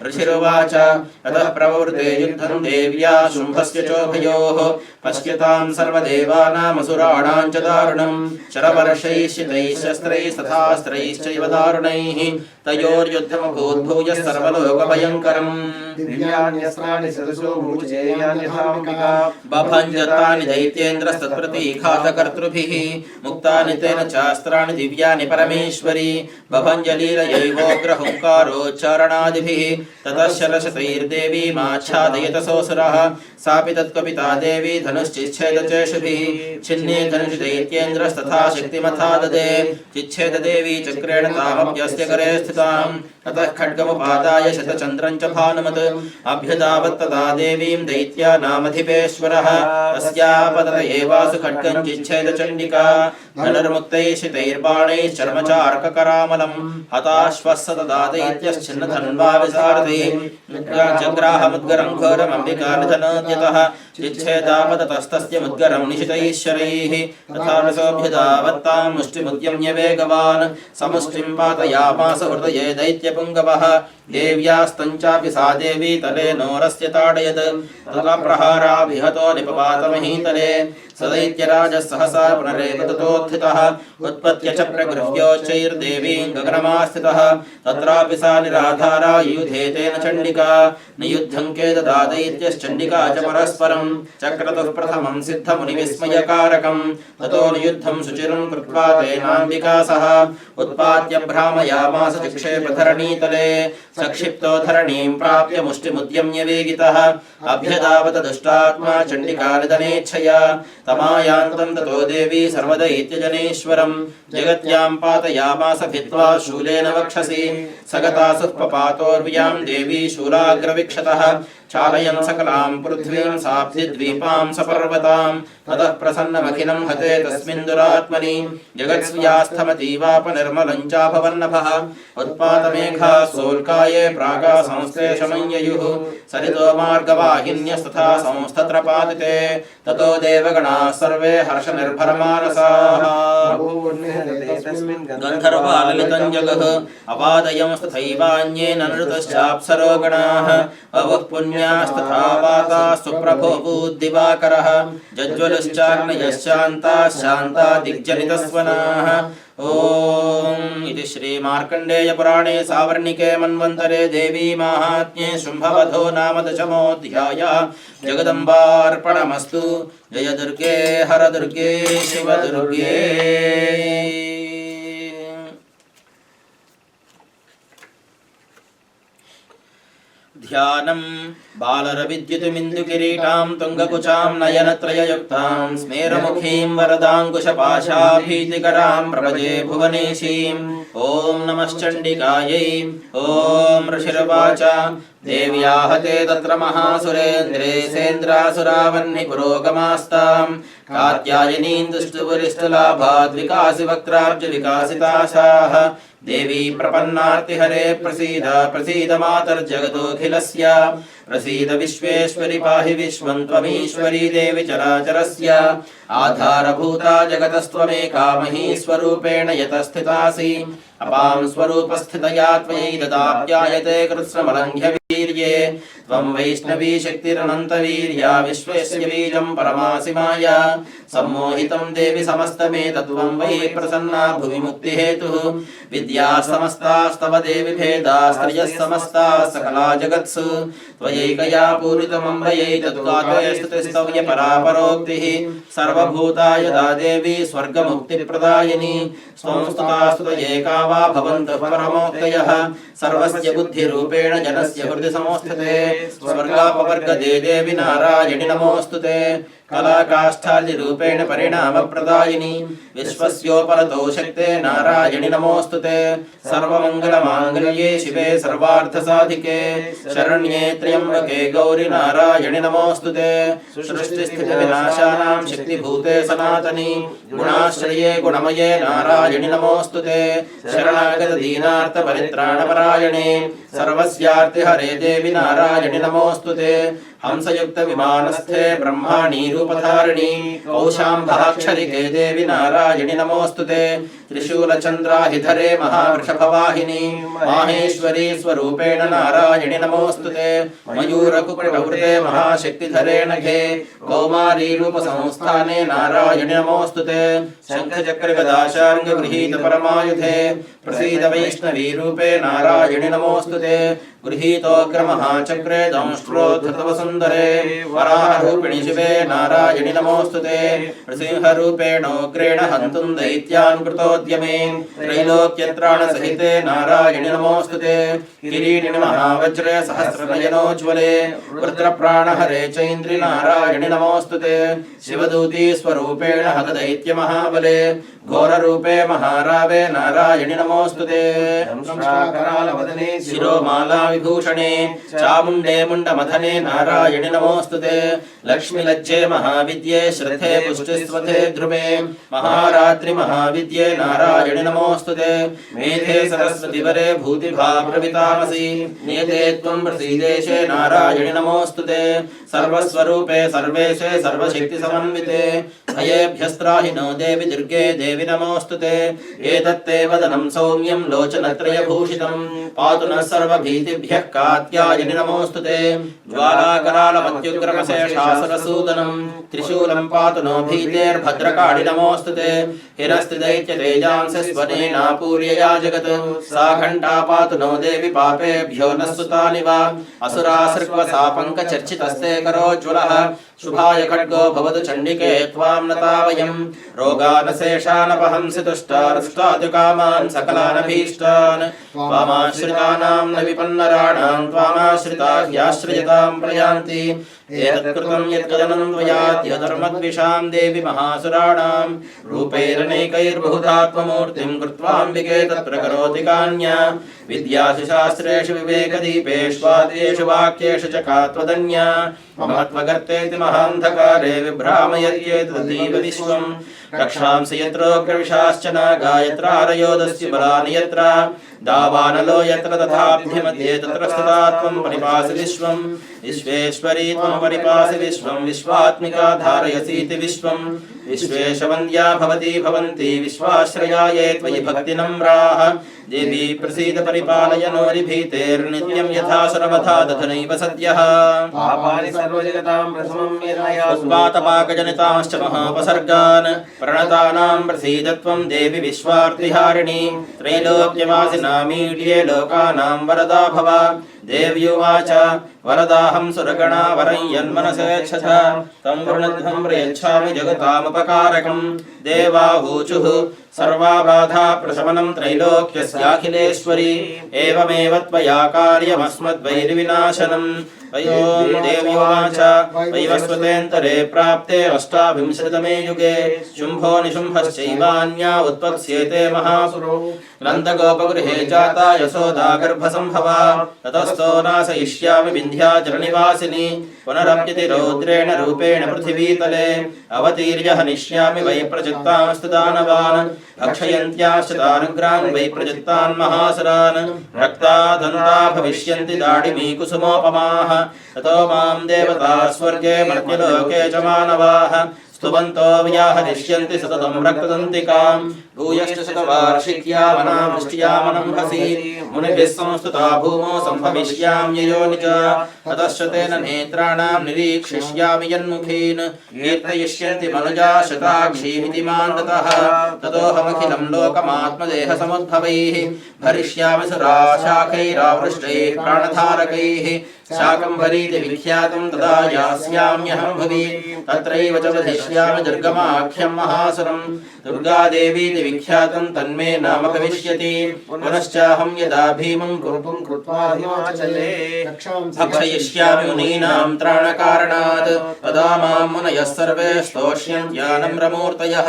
ऋषिरुवाच अतः प्रवृते युद्धं देव्या शुम्भस्य चोभयोः पश्यतां सर्वदेवानामसुराणां च दारुणं शरवर्षैः शितैः शस्त्रैस्तथास्त्रैश्चैव दारुणैः तयोर्युद्धमभूद्भूयः सर्वलोकभयङ्करम् दिव्यान्यस्त्राणि सदसो मूर्छेयान्यथाम्बिका बभञ्जतानि दैत्येन्द्रस्तत्प्रतीघातकर्तृभिः मुक्तानि तेन चास्त्राणि दिव्यानि परमेश्वरी बभञ्जलीलयैवोग्रहुङ्कारोच्चारणादिभिः ततः शरशतैर्देवी माच्छादयत सोऽसुरः सापि तत्कपिता देवी धनुश्चिच्छेदचेषुभिः छिन्ने धनुषि दैत्येन्द्रस्तथा शक्तिमथा ददे चिच्छेद देवी चक्रेण तामप्यस्य करे स्थिताम् अतः खड्गमुपादाय शतचन्द्रं च भानुमत् अभ्यदावत्तदा देवीं दैत्यानामधिपेश्वरः तस्यापतत एवासु खड्गं चिच्छेदचण्डिका धनुर्मुक्तैश्चितैर्बाणैश्चर्मचार्ककरामलं हताश्वः स तदा दैत्यश्चिन्नधन्वा विसारथि जग्राहमुद्गरं घोरमम्बिका निधनोद्यतः चिच्छेदापततस्तस्य मुद्गरं निशितैः शरैः तथा रसोऽभ्यदावत्तां मुष्टिमुद्यम्य वेगवान् समुष्टिं पातयामास हृदये दैत्यपुङ्गवः देव्यास्तञ्चापि सा देवी तले नोरस्य ताडयत् तथा प्रहारा विहतो निपपातमहीतले सदैत्यराजः सहसा पुनरेव ततोत्थितः उत्पत्य च प्रगृह्योच्चैर्देवीं गगनमास्थितः तत्रापि सा निराधारा युधे तेन चण्डिका नियुद्धं केददा दैत्यश्चण्डिका च परस्परं चक्रतुः प्रथमं सिद्धमुनिविस्मयकारकं ततो नियुद्धं शुचिरं कृत्वा तेनाम्बिका सह उत्पात्य भ्रामयामास चिक्षेपधरणीतले सक्षिप्तो धरणीं प्राप्य मुष्टिमुद्यम्य वेगितः अभ्यदावत दुष्टात्मा चण्डिकानिधनेच्छया तमायान्तं ततो देवी सर्वदैत्यजनेश्वरं जगत्यां पातयामास भित्त्वा शूलेन वक्षसि सगतासुः पपातोर्व्यां देवी शूलाग्रविक्षतः चालयन् सकलां पृथ्वीं साब्धिद्वीपां सपर्वतां ततः प्रसन्नमखिलं हते तस्मिन् दुरात्मनि जगत्स्यास्थमतीवापनिर्मलं चाभवन्नभः उत्पातमेघा सोल्काये प्रागा संस्थे शमय्ययुः सरितो मार्गवाहिन्यस्तथा संस्तत्र पातिते ततो देवगणाः सर्वे हर्षनिर्भरमानसाः गन्धर्वाललितं जगः अपादयंस्तथैवान्येन नृतश्चाप्सरो गणाः बभुः पुण्यास्तथा वाताः सुप्रभोभूद्दिवाकरः जज्ज्वलश्चाग्नयश्चान्ताः शान्ता दिग्जनितस्वनाः ओम इति श्री मार्कंडेय पुराणे सावर्णिके मन्वन्तरे देवी माहात्म्ये शुम्भवधो नाम दशमोऽध्यायः जगदम्बार्पणमस्तु। जय दुर्गे हर दुर्गे शिव दुर्गे। ध्यानं बालरविद्युतमिन्दुकिरीटां तुङ्गकुचां नयनत्रययुक्तां स्मेरमुखीं वरदाङ्कुशपाशाभीतिकरां प्रभजे भुवनेशीं। ॐ नमश्चण्डिकायै। ॐ ऋषिर्वाच देव्याः ते तत्र महासुरेन्द्रे सेन्द्रासुरावह्नि पुरोगमास्तां कात्यायनीं दुष्टुपुरिष्टलाभाद्विकासि वक्त्राब्ज विकासिताशाः। देवी प्रपन्नार्तिहरे प्रसीद प्रसीद मातर्जगदोऽखिलस्य प्रसीद विश्वेश्वरि पाहि विश्वं त्वमीश्वरी देवि चराचरस्य आधारभूता जगतस्त्वमेका महीस्वरूपेण यतस्थितासि अपां स्वरूपस्थितया त्वयि ददाप्यायते कृत्स्नमलङ्घ्य वीर्ये त्वं वैष्णवी शक्तिरनन्तवीर्या विश्वस्य बीजं परमासि माया सम्मोहितं देवि समस्तमेतत्त्वं वै प्रसन्ना भुवि मुक्तिहेतुः विद्या समस्तास्तव देवि भेदा स्त्रियः समस्ताः सकला जगत्सु त्वयैकया पूरितमम्बयै तत्त्वाते स्तुतिस्तव्य परापरोक्तिः सर्वभूता यदा देवी स्वर्गमुक्तिप्रदायिनी स्वं स्तुतास्तुतयेका वा भवन्तः परमोक्तयः सर्वस्य बुद्धिरूपेण जनस्य हृदि समोऽस्थिते स्वर्गापवर्गदे देवि नारायणि नमोऽस्तुते कलाकाष्ठादिरूपेण परिणामप्रदायिनी विश्वस्योपरतो शक्ते नारायणि नमोऽस्तुते सर्वमङ्गलमाङ्गल्ये शिवे सर्वार्थसाधिके शरण्ये त्र्यम्बके गौरि नारायणि नमोऽस्तुते सृष्टिस्थितिविनाशानां शक्तिभूते सनातनी गुणाश्रये गुणमये नारायणि नमोऽस्तुते शरणागतदीनार्तपरित्राणपरायणे सर्वस्यार्तिहरे देवि नारायणि नमोऽस्तुते हंसयुक्तविमानस्थे ब्रह्माणी रूपधारिणी कौशाम्भाक्षरिके देवि नारायणि नमोऽस्तुते त्रिशूलचन्द्राहिधरे महावृषभवाहिनी माहेश्वरी स्वरूपेण नारायणि नमोऽस्तुते मयूरकुकुटवृते महाशक्तिधरे नघे कौमारी रूपसंस्थाने नारायणि नमोऽस्तुते शङ्खचक्रगदाशार्ङ्गगृहीत परमायुधे प्रसीद वैष्णवी रूपे नारायणि नमोऽस्तुते गृहीतोऽग्रमहाचक्रे दंष्ट्रोद्धतवसुन्दरे वराहरूपिणि शिवे नारायणि नमोऽस्तुते नृसिंहरूपेणोग्रेण हन्तुं दैत्यान् कृतोद्यमे त्रैलोक्यत्राणसहिते नारायणि नमोऽस्तुते किरीटिनि महावज्रे सहस्रनयनोज्ज्वले रुद्रप्राणहरे चैन्द्रि नारायणि नमोऽस्तुते शिवदूती स्वरूपेण हतदैत्यमहाबले घोररूपे महारावे नारायणि नमोऽस्तुते शिरोमाला विभूषणे चामुण्डे मुण्डमथने नारायणि नमोऽस्तुते लक्ष्मीलज्जे महाविद्ये श्रद्धे पुष्टिस्वथे ध्रुवे महारात्रि महाविद्ये नारायणि नमोऽस्तुते मेधे सरस्वतिवरे भूतिभा प्रवितामसि नियते त्वं प्रसीदेशे नारायणि नमोऽस्तुते सर्वस्वरूपे सर्वेशे सर्वशक्तिसमन्विते भयेभ्यस्त्राहिनो देवि दुर्गे देवि नमोऽस्तुते एतत्ते वदनं सौम्यं लोचनत्रयभूषितं पातु नः सर्वभीतिभ्यः कात्यायनि नमोऽस्तुते ज्वालाकरालमत्युग्रमशेषासुरसूदनं त्रिशूलं पातु नो भीतेर्भद्रकाळि नमोऽस्तुते हिरस्तिदैत्यतेजांसस्वनेनापूर्यया जगत् सा घण्टा पातु नो देवि पापेभ्यो नः सुतानि वा असुरासृक्वसापङ्कचर्चितस्ते करोज्ज्वलः शुभाय खड्गो भवतु चण्डिके त्वां नता वयं रोगानशेषानपहंसि तुष्टारष्टाद्युकामान् सकलानभीष्टान् त्वामाश्रितानां न विपन्नराणां त्वामाश्रिता ह्याश्रयतां प्रयान्ति एतत्कृतं यत्कदनं त्वयाद्यधर्मद्विषां देवि महासुराणां रूपैरनेकैर्बहुधात्ममूर्तिं कृत्वाम्बिके तत्र करोति कान्या विद्यासु शास्त्रेषु विवेकदीपेष्वाद्येषु वाक्येषु च का त्वदन्या महत्त्वगर्तेति महान्धकारे विभ्रामयत्येतदतीव विश्वं रक्षांसि यत्रोग्रविशाश्च नागा यत्रारयोदस्य बलानि यत्र दावानलो यत्र तथाभ्यमध्ये तत्र स्थिता त्वं परिपासि विश्वं विश्वेश्वरी त्वं परिपासि विश्वं विश्वात्मिका धारयसीति विश्वं विश्वेशवन्द्या भवती भवन्ति विश्वाश्रया ये त्वयि भक्तिनम्राः देवी प्रसीद परिपालय नोरिभीतेर्नित्यं यथा सुरवधा दधनैव सद्यः पापानि सर्वजगतां प्रथमं यथाया उत्पातपाकजनितांश्च महापसर्गान् प्रणतानां प्रसीद त्वं देवि विश्वार्तिहारिणी त्रैलोक्यवासिनामीड्ये लोकानां वरदा भव देव्युवाच वरदाहं सुरगणा वरं यन्मनसेच्छथ तं वृणध्वं प्रयच्छामि जगतामुपकारकं देवाहूचुः सर्वाबाधा प्रशमनं त्रैलोक्यस्याखिलेश्वरी एवमेव त्वया कार्यमस्मद्वैरिविनाशनम् अयो देव्युवाच वैवस्वतेऽन्तरे प्राप्ते अष्टाविंशतितमे युगे शुम्भो निशुम्भश्चैवान्या उत्पत्स्येते महासुरो नन्दगोपगृहे जाता यशोदा गर्भसम्भवा ततस्तो नाशयिष्यामि विन्ध्याचलनिवासिनी पुनरप्यति रौद्रेण रूपेण पृथिवीतले अवतीर्य हनिष्यामि वै प्रचित्तांस्तु दानवान् भक्षयन्त्याश्च दारुग्रान् वै प्रचित्तान् महासुरान् रक्ता दन्ता भविष्यन्ति दाडिमी कुसुमोपमाः ततो मां देवता स्वर्गे मर्त्यलोके च मानवाः स्तुवन्तो व्याहरिष्यन्ति सततं रक्तदन्तिकां भूयश्च शतवार्षिक्यामनावृष्ट्यामनंहसि मुनिभिः संस्तुता भूमौ सम्भविष्याम्ययोनि च ततश्च तेन नेत्राणां निरीक्षिष्यामि यन्मुखीन् कीर्तयिष्यन्ति मनुजा शताक्षीमिति मां ततः ततोऽहमखिलं लोकमात्मदेहसमुद्भवैः भरिष्यामि सुराशाखैरावृष्टैः प्राणधारकैः शाकम्भरीति विख्यातं तदा यास्याम्यहं भुवि तत्रैव च वधिष्यामि दुर्गमाख्यं महासुरं दुर्गादेवीति विख्यातं तन्मे नाम भविष्यति पुनश्चाहं यदा भीमं कुरुपुं कृत्वा हिमाचले भक्षयिष्यामि मुनीनां त्राणकारणात् तदा मां मुनयः सर्वे स्तोष्यन्त्यानम्रमूर्तयः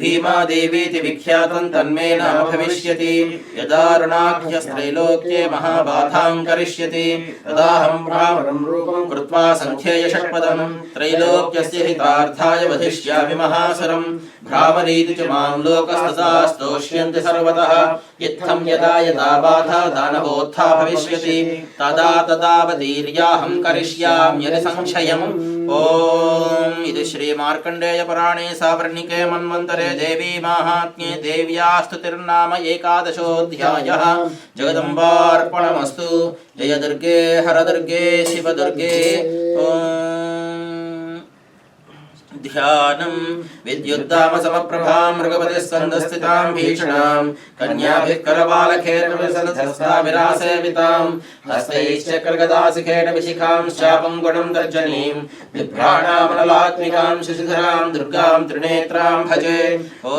भीमादेवीति विख्यातं तन्मे नाम भविष्यति यदा ऋणाख्यस्त्रैलोक्ये महाबाधां करिष्यति तदाहं ब्राह्मणं रूपं कृत्वा सङ्ख्येयषट्पदं त्रैलोक्यस्य हितार्थाय वधिष्यामि महासुरं भ्रामरीति च मां लोकस्तदा स्तोष्यन्ति सर्वतः इत्थं यदा यदा बाधा दानवोत्था भविष्यति तदा तदावतीर्याहं करिष्याम्यनि संशयम् ॐ इति श्रीमार्कण्डेयपुराणे सावर्णिके मन्वन्तरे देवी माहात्म्ये देव्याः स्तुतिर्नाम एकादशोऽध्यायः जगदम्बार्पणमस्तु जय दुर्गे हर दुर्गे शिव दुर्गे ॐ ध्यानं विद्युद्दामसमप्रभां मृगपतिः सन्दस्थितां भीषणां कन्याभिः करवालखेर्विरासेवितां हस्तैश्चक्रगदाशिखेन विशिखां शापं गुणं तर्जनीं बिभ्राणामनलात्मिकां शशिधरां दुर्गां त्रिनेत्रां भजे ॐ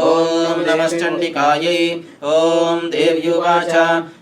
नमश्चण्डिकायै ॐ देव्युवाच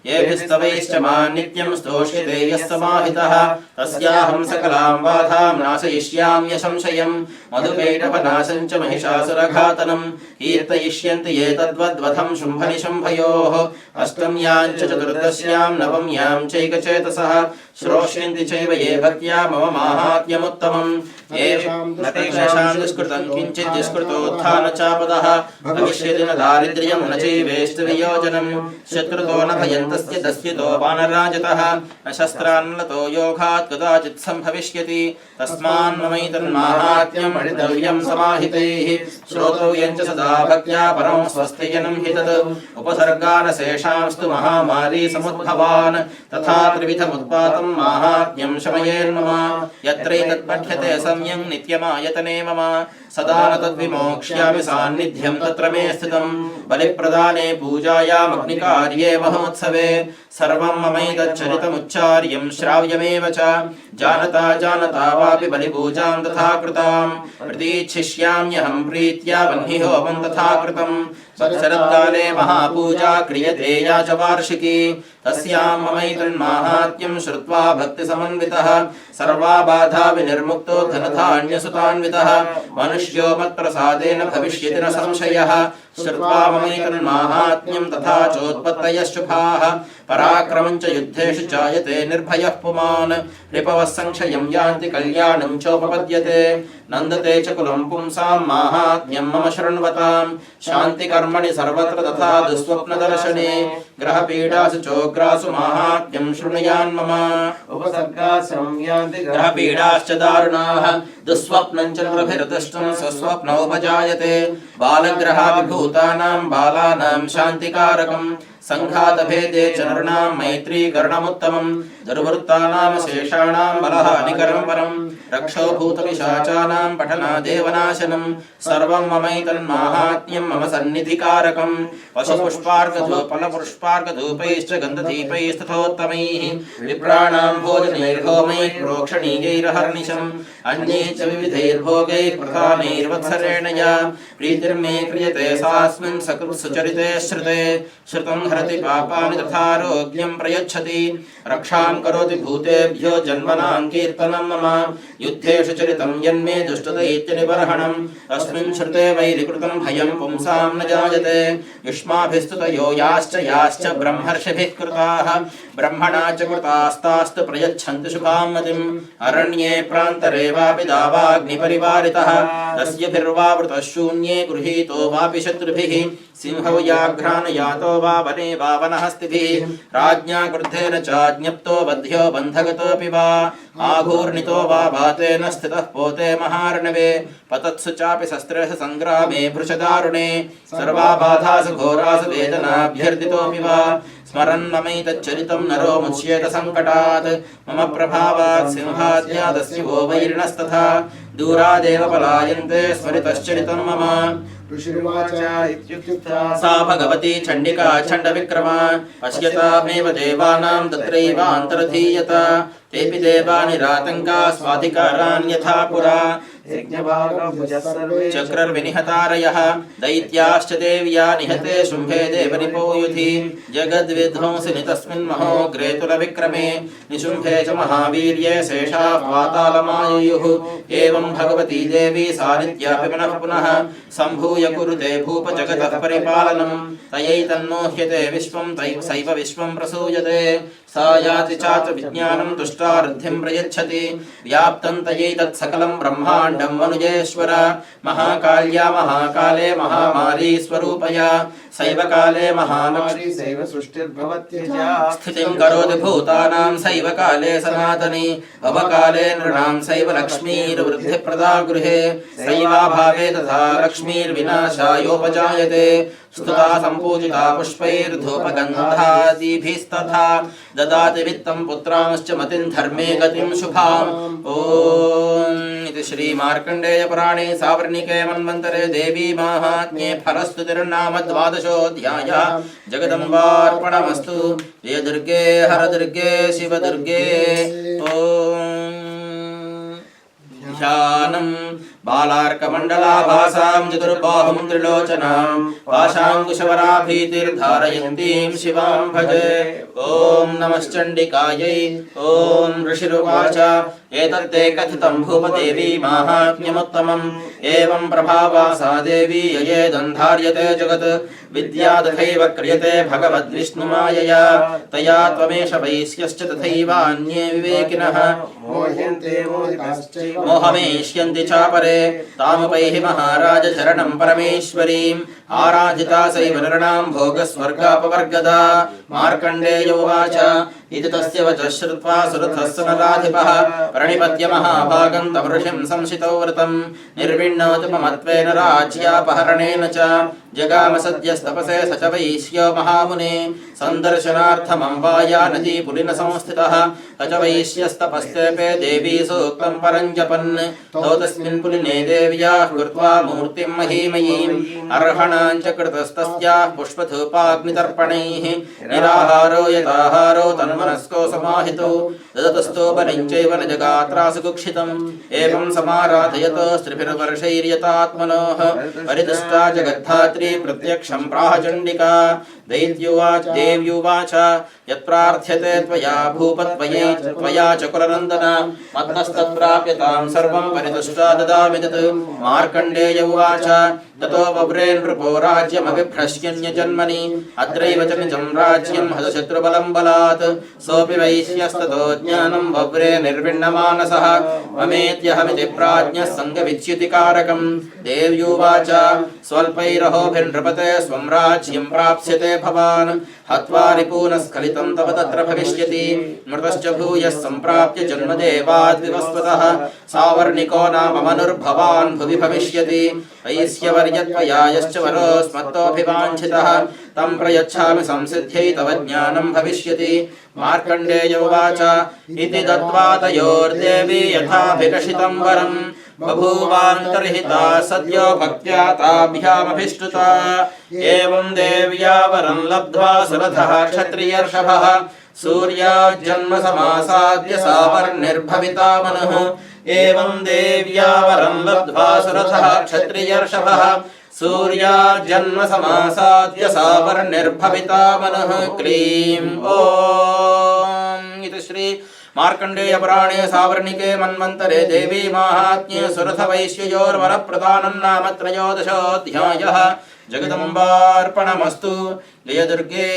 येभिस्तवैश्च मां नित्यं स्तोष्यते यः समाहितः तस्याहं सकलां बाधां नाशयिष्याम्यसंशयं मधुकैटभनाशं च महिषासुरघातनं कीर्तयिष्यन्ति ये तद्वद्वधं शुम्भनिशुम्भयोः अष्टम्यां च चतुर्दश्यां नवम्यां चैकचेतसः श्रोष्यन्ति चैव ये भक्त्या मम माहात्म्यमुत्तमम् येषां दुष्कृतं किञ्चित् दुष्कृतोत्थानचापदः भविष्यति न दारिद्र्यं न चैवेष्टि वियोजनं शत्रुतो न भयन्तस्य दस्युतो वानराजतः न शस्त्रान्नतो योगात् कदाचित् सम्भविष्यति तस्मान्ममैतन्माहात्म्यं पठितव्यं समाहितैः श्रोतव्यं च सदा भक्त्या परं स्वस्तिजनं हि तत् उपसर्गानशेषांस्तु महामारी समुद्भवान् तथा त्रिविधमुत्पातं माहात्म्यं शमयेन्मम यत्रैतत्पठ्यते सम्यं नित्यमायतने मम सदा न तद्विमोक्ष्यामि सान्निध्यं तत्र मे स्थितं बलिप्रदाने पूजायामग्निकार्ये महोत्सवे सर्वं ममैतच्चरितमुच्चार्यं श्राव्यमेव च जानता जानता वापि बलिपूजां तथा कृतां प्रतीच्छिष्याम्यहं प्रीत्या वह्निहोमं तथा कृतं शरत्काले महापूजा क्रियते या च वार्षिकी तस्यां ममैतन्माहात्म्यं श्रुत्वा भक्तिसमन्वितः सर्वा बाधा विनिर्मुक्तो धनधान्यसुतान्वितः मनुष्यो मत्प्रसादेन भविष्यति न संशयः श्रुत्वा ममैतन्माहात्म्यं तथा चोत्पत्तयश्शुभाः पराक्रमं च युद्धेषु जायते निर्भयः पुमान् रिपवः संशयं यान्ति कल्याणं चोपपद्यते नन्दते च कुलं पुंसां माहात्म्यं मम शृण्वतां शान्तिकर्मणि सर्वत्र तथा दुःस्वप्नदर्शने ग्रहपीडासु चोग्रासु माहात्म्यं शृणुयान् मम उपसर्गासंयान्ति ग्रहपीडाश्च दारुणाः दुःस्वप्नं च नृभिर्दुष्टं स्वस्वप्नोपजायते बालग्रहाभिभूतानां बालानां शान्तिकारकं संघातभेदे च नृणां मैत्रीकरणमुत्तमं दुर्वृत्तानां शेषाणां बलहानिकरं परं रक्षोभूतपिशाचानां पठनादेवनाशनं सर्वं ममैतन्माहात्म्यं मम सन्निधिकारकं पशुपुष्पार्कधूपलपुष्पार्कधूपैश्च गन्धदीपैस्तथोत्तमैः विप्राणां भोजनैर्होमैः प्रोक्षणीयैरहर्निशम् अन्ये च विविधैर्भोगैः प्रधानैर्वत्सरेण या प्रीतिर्मे क्रियते सास्मिन् सकृत्सुचरिते श्रुते श्रुतं हरति पापानि तथारोग्यं प्रयच्छति रक्षां करोति भूतेभ्यो जन्मनां कीर्तनं मम युद्धेषु चरितं यन्मे दुष्टदैत्यनिबर्हणम् अस्मिन् श्रुते वैरिकृतं भयं पुंसां न जायते युष्माभिस्तुतयो याश्च ब्रह्मर्षिभिः कृताः ब्रह्मणा च कृतास्तास्तु प्रयच्छन्ति शुभां मतिम् अरण्ये प्रान्तरे वापि दावाग्निपरिवारितः तस्यभिर्वावृतः शून्ये गृहीतो वापि शत्रुभिः सिंहव्याघ्रानयातो वा वने वा वनहस्तिभिः राज्ञा क्रुद्धेन चाज्ञप्तो बध्यो बन्धगतोऽपि वा आघूर्णितो वा वातेन स्थितः पोते महार्णवे पतत्सु चापि शस्त्रेषु सङ्ग्रामे भृशदारुणे सर्वा बाधासु घोरासु वेदनाभ्यर्दितोऽपि वा स्मरन् ममैतच्चरितं नरो मुच्येत सङ्कटात् मम प्रभावात् सिंहाद्यादस्य वो वैरिणस्तथा दूरादेव पलायन्ते स्मरितश्चरितं मम ऋषिर्वाच इत्युक्ता सा भगवती चण्डिका छण्डविक्रमा पश्यतामेव देवानां तत्रैवान्तरधीयत तेऽपि देवा निरातङ्का स्वाधिकारान् यथा पुरा चक्रर्विनिहतारयः दैत्याश्च देव्या निहते शुम्भे देवरिपो युधि जगद्विध्वंसिनि तस्मिन् महोग्रे तुलविक्रमे निशुम्भे च महावीर्ये शेषाः पातालमायुयुः एवं भगवती देवी सानित्यापि पुनः पुनः सम्भूय कुरुते भूप जगतः परिपालनं तयैतन्नो ह्यते विश्वं सैव विश्वं प्रसूयते सा याति चात्र विज्ञानं तुष्टार्थिं प्रयच्छति व्याप्तं तयैतत् सकलं ब्रह्माण्डं मनुजेश्वर महाकाल्या महाकाले महामारी स्वरूपया सैव काले महालक्ष्मी सैव सृष्टिर्भवत्यजा स्थितिं करोति भूतानां सैव काले सनातनी भवकाले नृणां सैव लक्ष्मीर्वृद्धिप्रदा गृहे सैवाभावे तथा लक्ष्मीर्विनाशायोपजायते स्तुता सम्पूजिता पुष्पैर्धूपगन्धादिभिस्तथा ददाति वित्तं पुत्रांश्च मतिं धर्मे गतिं शुभाम् ॐ इति श्री मार्कण्डेय पुराणे सावर्णिके मन्वन्तरे देवी माहात्म्ये फलस्तुतिर्नाम द्वादशोऽध्यायः जगदम्बार्पणमस्तु जय दुर्गे हर दुर्गे शिव दुर्गे ॐ ध्यानं बालार्कमण्डलाभासां चतुर्बाहुं त्रिलोचनां पाशाङ्कुशवराभीतिर्धारयन्तीं शिवां भजे ॐ नमश्चण्डिकायै ॐ ऋषिरुवाच एतत्ते कथितं भूपदेवी माहात्म्यमुत्तमम् एवं प्रभावा सा देवी ययेदन्धार्यते जगत् विद्या तथैव क्रियते भगवद्विष्णुमायया तया त्वमेष वैश्यश्च तथैवान्ये विवेकिनः मोहमेष्यन्ति चापरे तामुपैहि महाराज शरणं परमेश्वरीम् आराधिता सैव नृणां भोगस्वर्गापवर्गदा मार्कण्डेय उवाच इति तस्य वचः श्रुत्वा सुरथः सुनराधिपः प्रणिपत्य महाभागं तं ऋषिं संशितो व्रतं निर्विण्णोतुपमत्वेन राज्यापहरणेन च जगाम सद्यस्तपसे स च वैश्यो महामुने सन्दर्शनार्थमम्बाया नदी पुलिन संस्थितः स च वैश्यस्तपस्तेपे देवी सूक्तं परं जपन् तौ तस्मिन् पुलिने देव्याः कृत्वा मूर्तिं महीमयीम् अर्हणा यज्ञाञ्च कृतस्तस्याः पुष्पधूपाग्नितर्पणैः निराहारो यथाहारो तन्मनस्को समाहितो ददतस्थो बलिञ्चैव न जगात्रासु कुक्षितम् एवं समाराधयतो स्त्रिभिर्वर्षैर्यतात्मनोः परिदुष्टा जगद्धात्री प्रत्यक्षं प्राह चण्डिका दैत्युवाच देव्युवाच यत्प्रार्थ्यते त्वया भूपत्वया च कुलनन्दन मत्तस्तत्प्राप्यतां सर्वं परितुष्टा ददामि तत् मार्कण्डेय उवाच ततो वव्रे नृपो राज्यमभिभ्रश्यन्यजन्मनि अत्रैव च निजं राज्यं हतशत्रुबलं बलात् सोऽपि वैश्यस्ततो ज्ञानं वव्रे निर्विण्णमानसः ममेत्यहमिति प्राज्ञः सङ्गविच्युतिकारकम् देव्युवाच स्वल्पैरहोभिर्नृपते स्वं राज्यं प्राप्स्यते भवान् हत्वा रिपून् स्खलितं तव तत्र भविष्यति मृतश्च भूयः सम्प्राप्य जन्मदेवाद्विवस्वतः सावर्णिको नाम मनुर्भवान् भुवि भविष्यति वैश्यवर्यत्वया यश्च वरोऽस्मत्तोऽभिवाञ्छितः तं प्रयच्छामि संसिद्ध्यै तव ज्ञानं भविष्यति मार्कण्डेय उवाच इति दत्त्वा तयोर्देवी यथाभिलषितं वरं बभूवान्तर्हिता सद्यो भक्त्या ताभ्यामभिष्टुता एवं देव्या वरं लब्ध्वा सुरथः क्षत्रियर्षभः सूर्याजन्मसमासाद्य सावर्णिर्भविता मनुः एवं देव्या वरं लब्ध्वा सुरथः क्षत्रियर्षभः सूर्याजन्मसमासाद्य सावर्णिर्भविता मनुः क्लीं ॐ इति श्री मार्कण्डेय पुराणे सावर्णिके मन्वन्तरे देवी माहात्म्ये सुरथवैश्ययोर्वरप्रदानं नाम त्रयोदशोऽध्यायः। जगदम्बार्पणमस्तु। जय दुर्गे।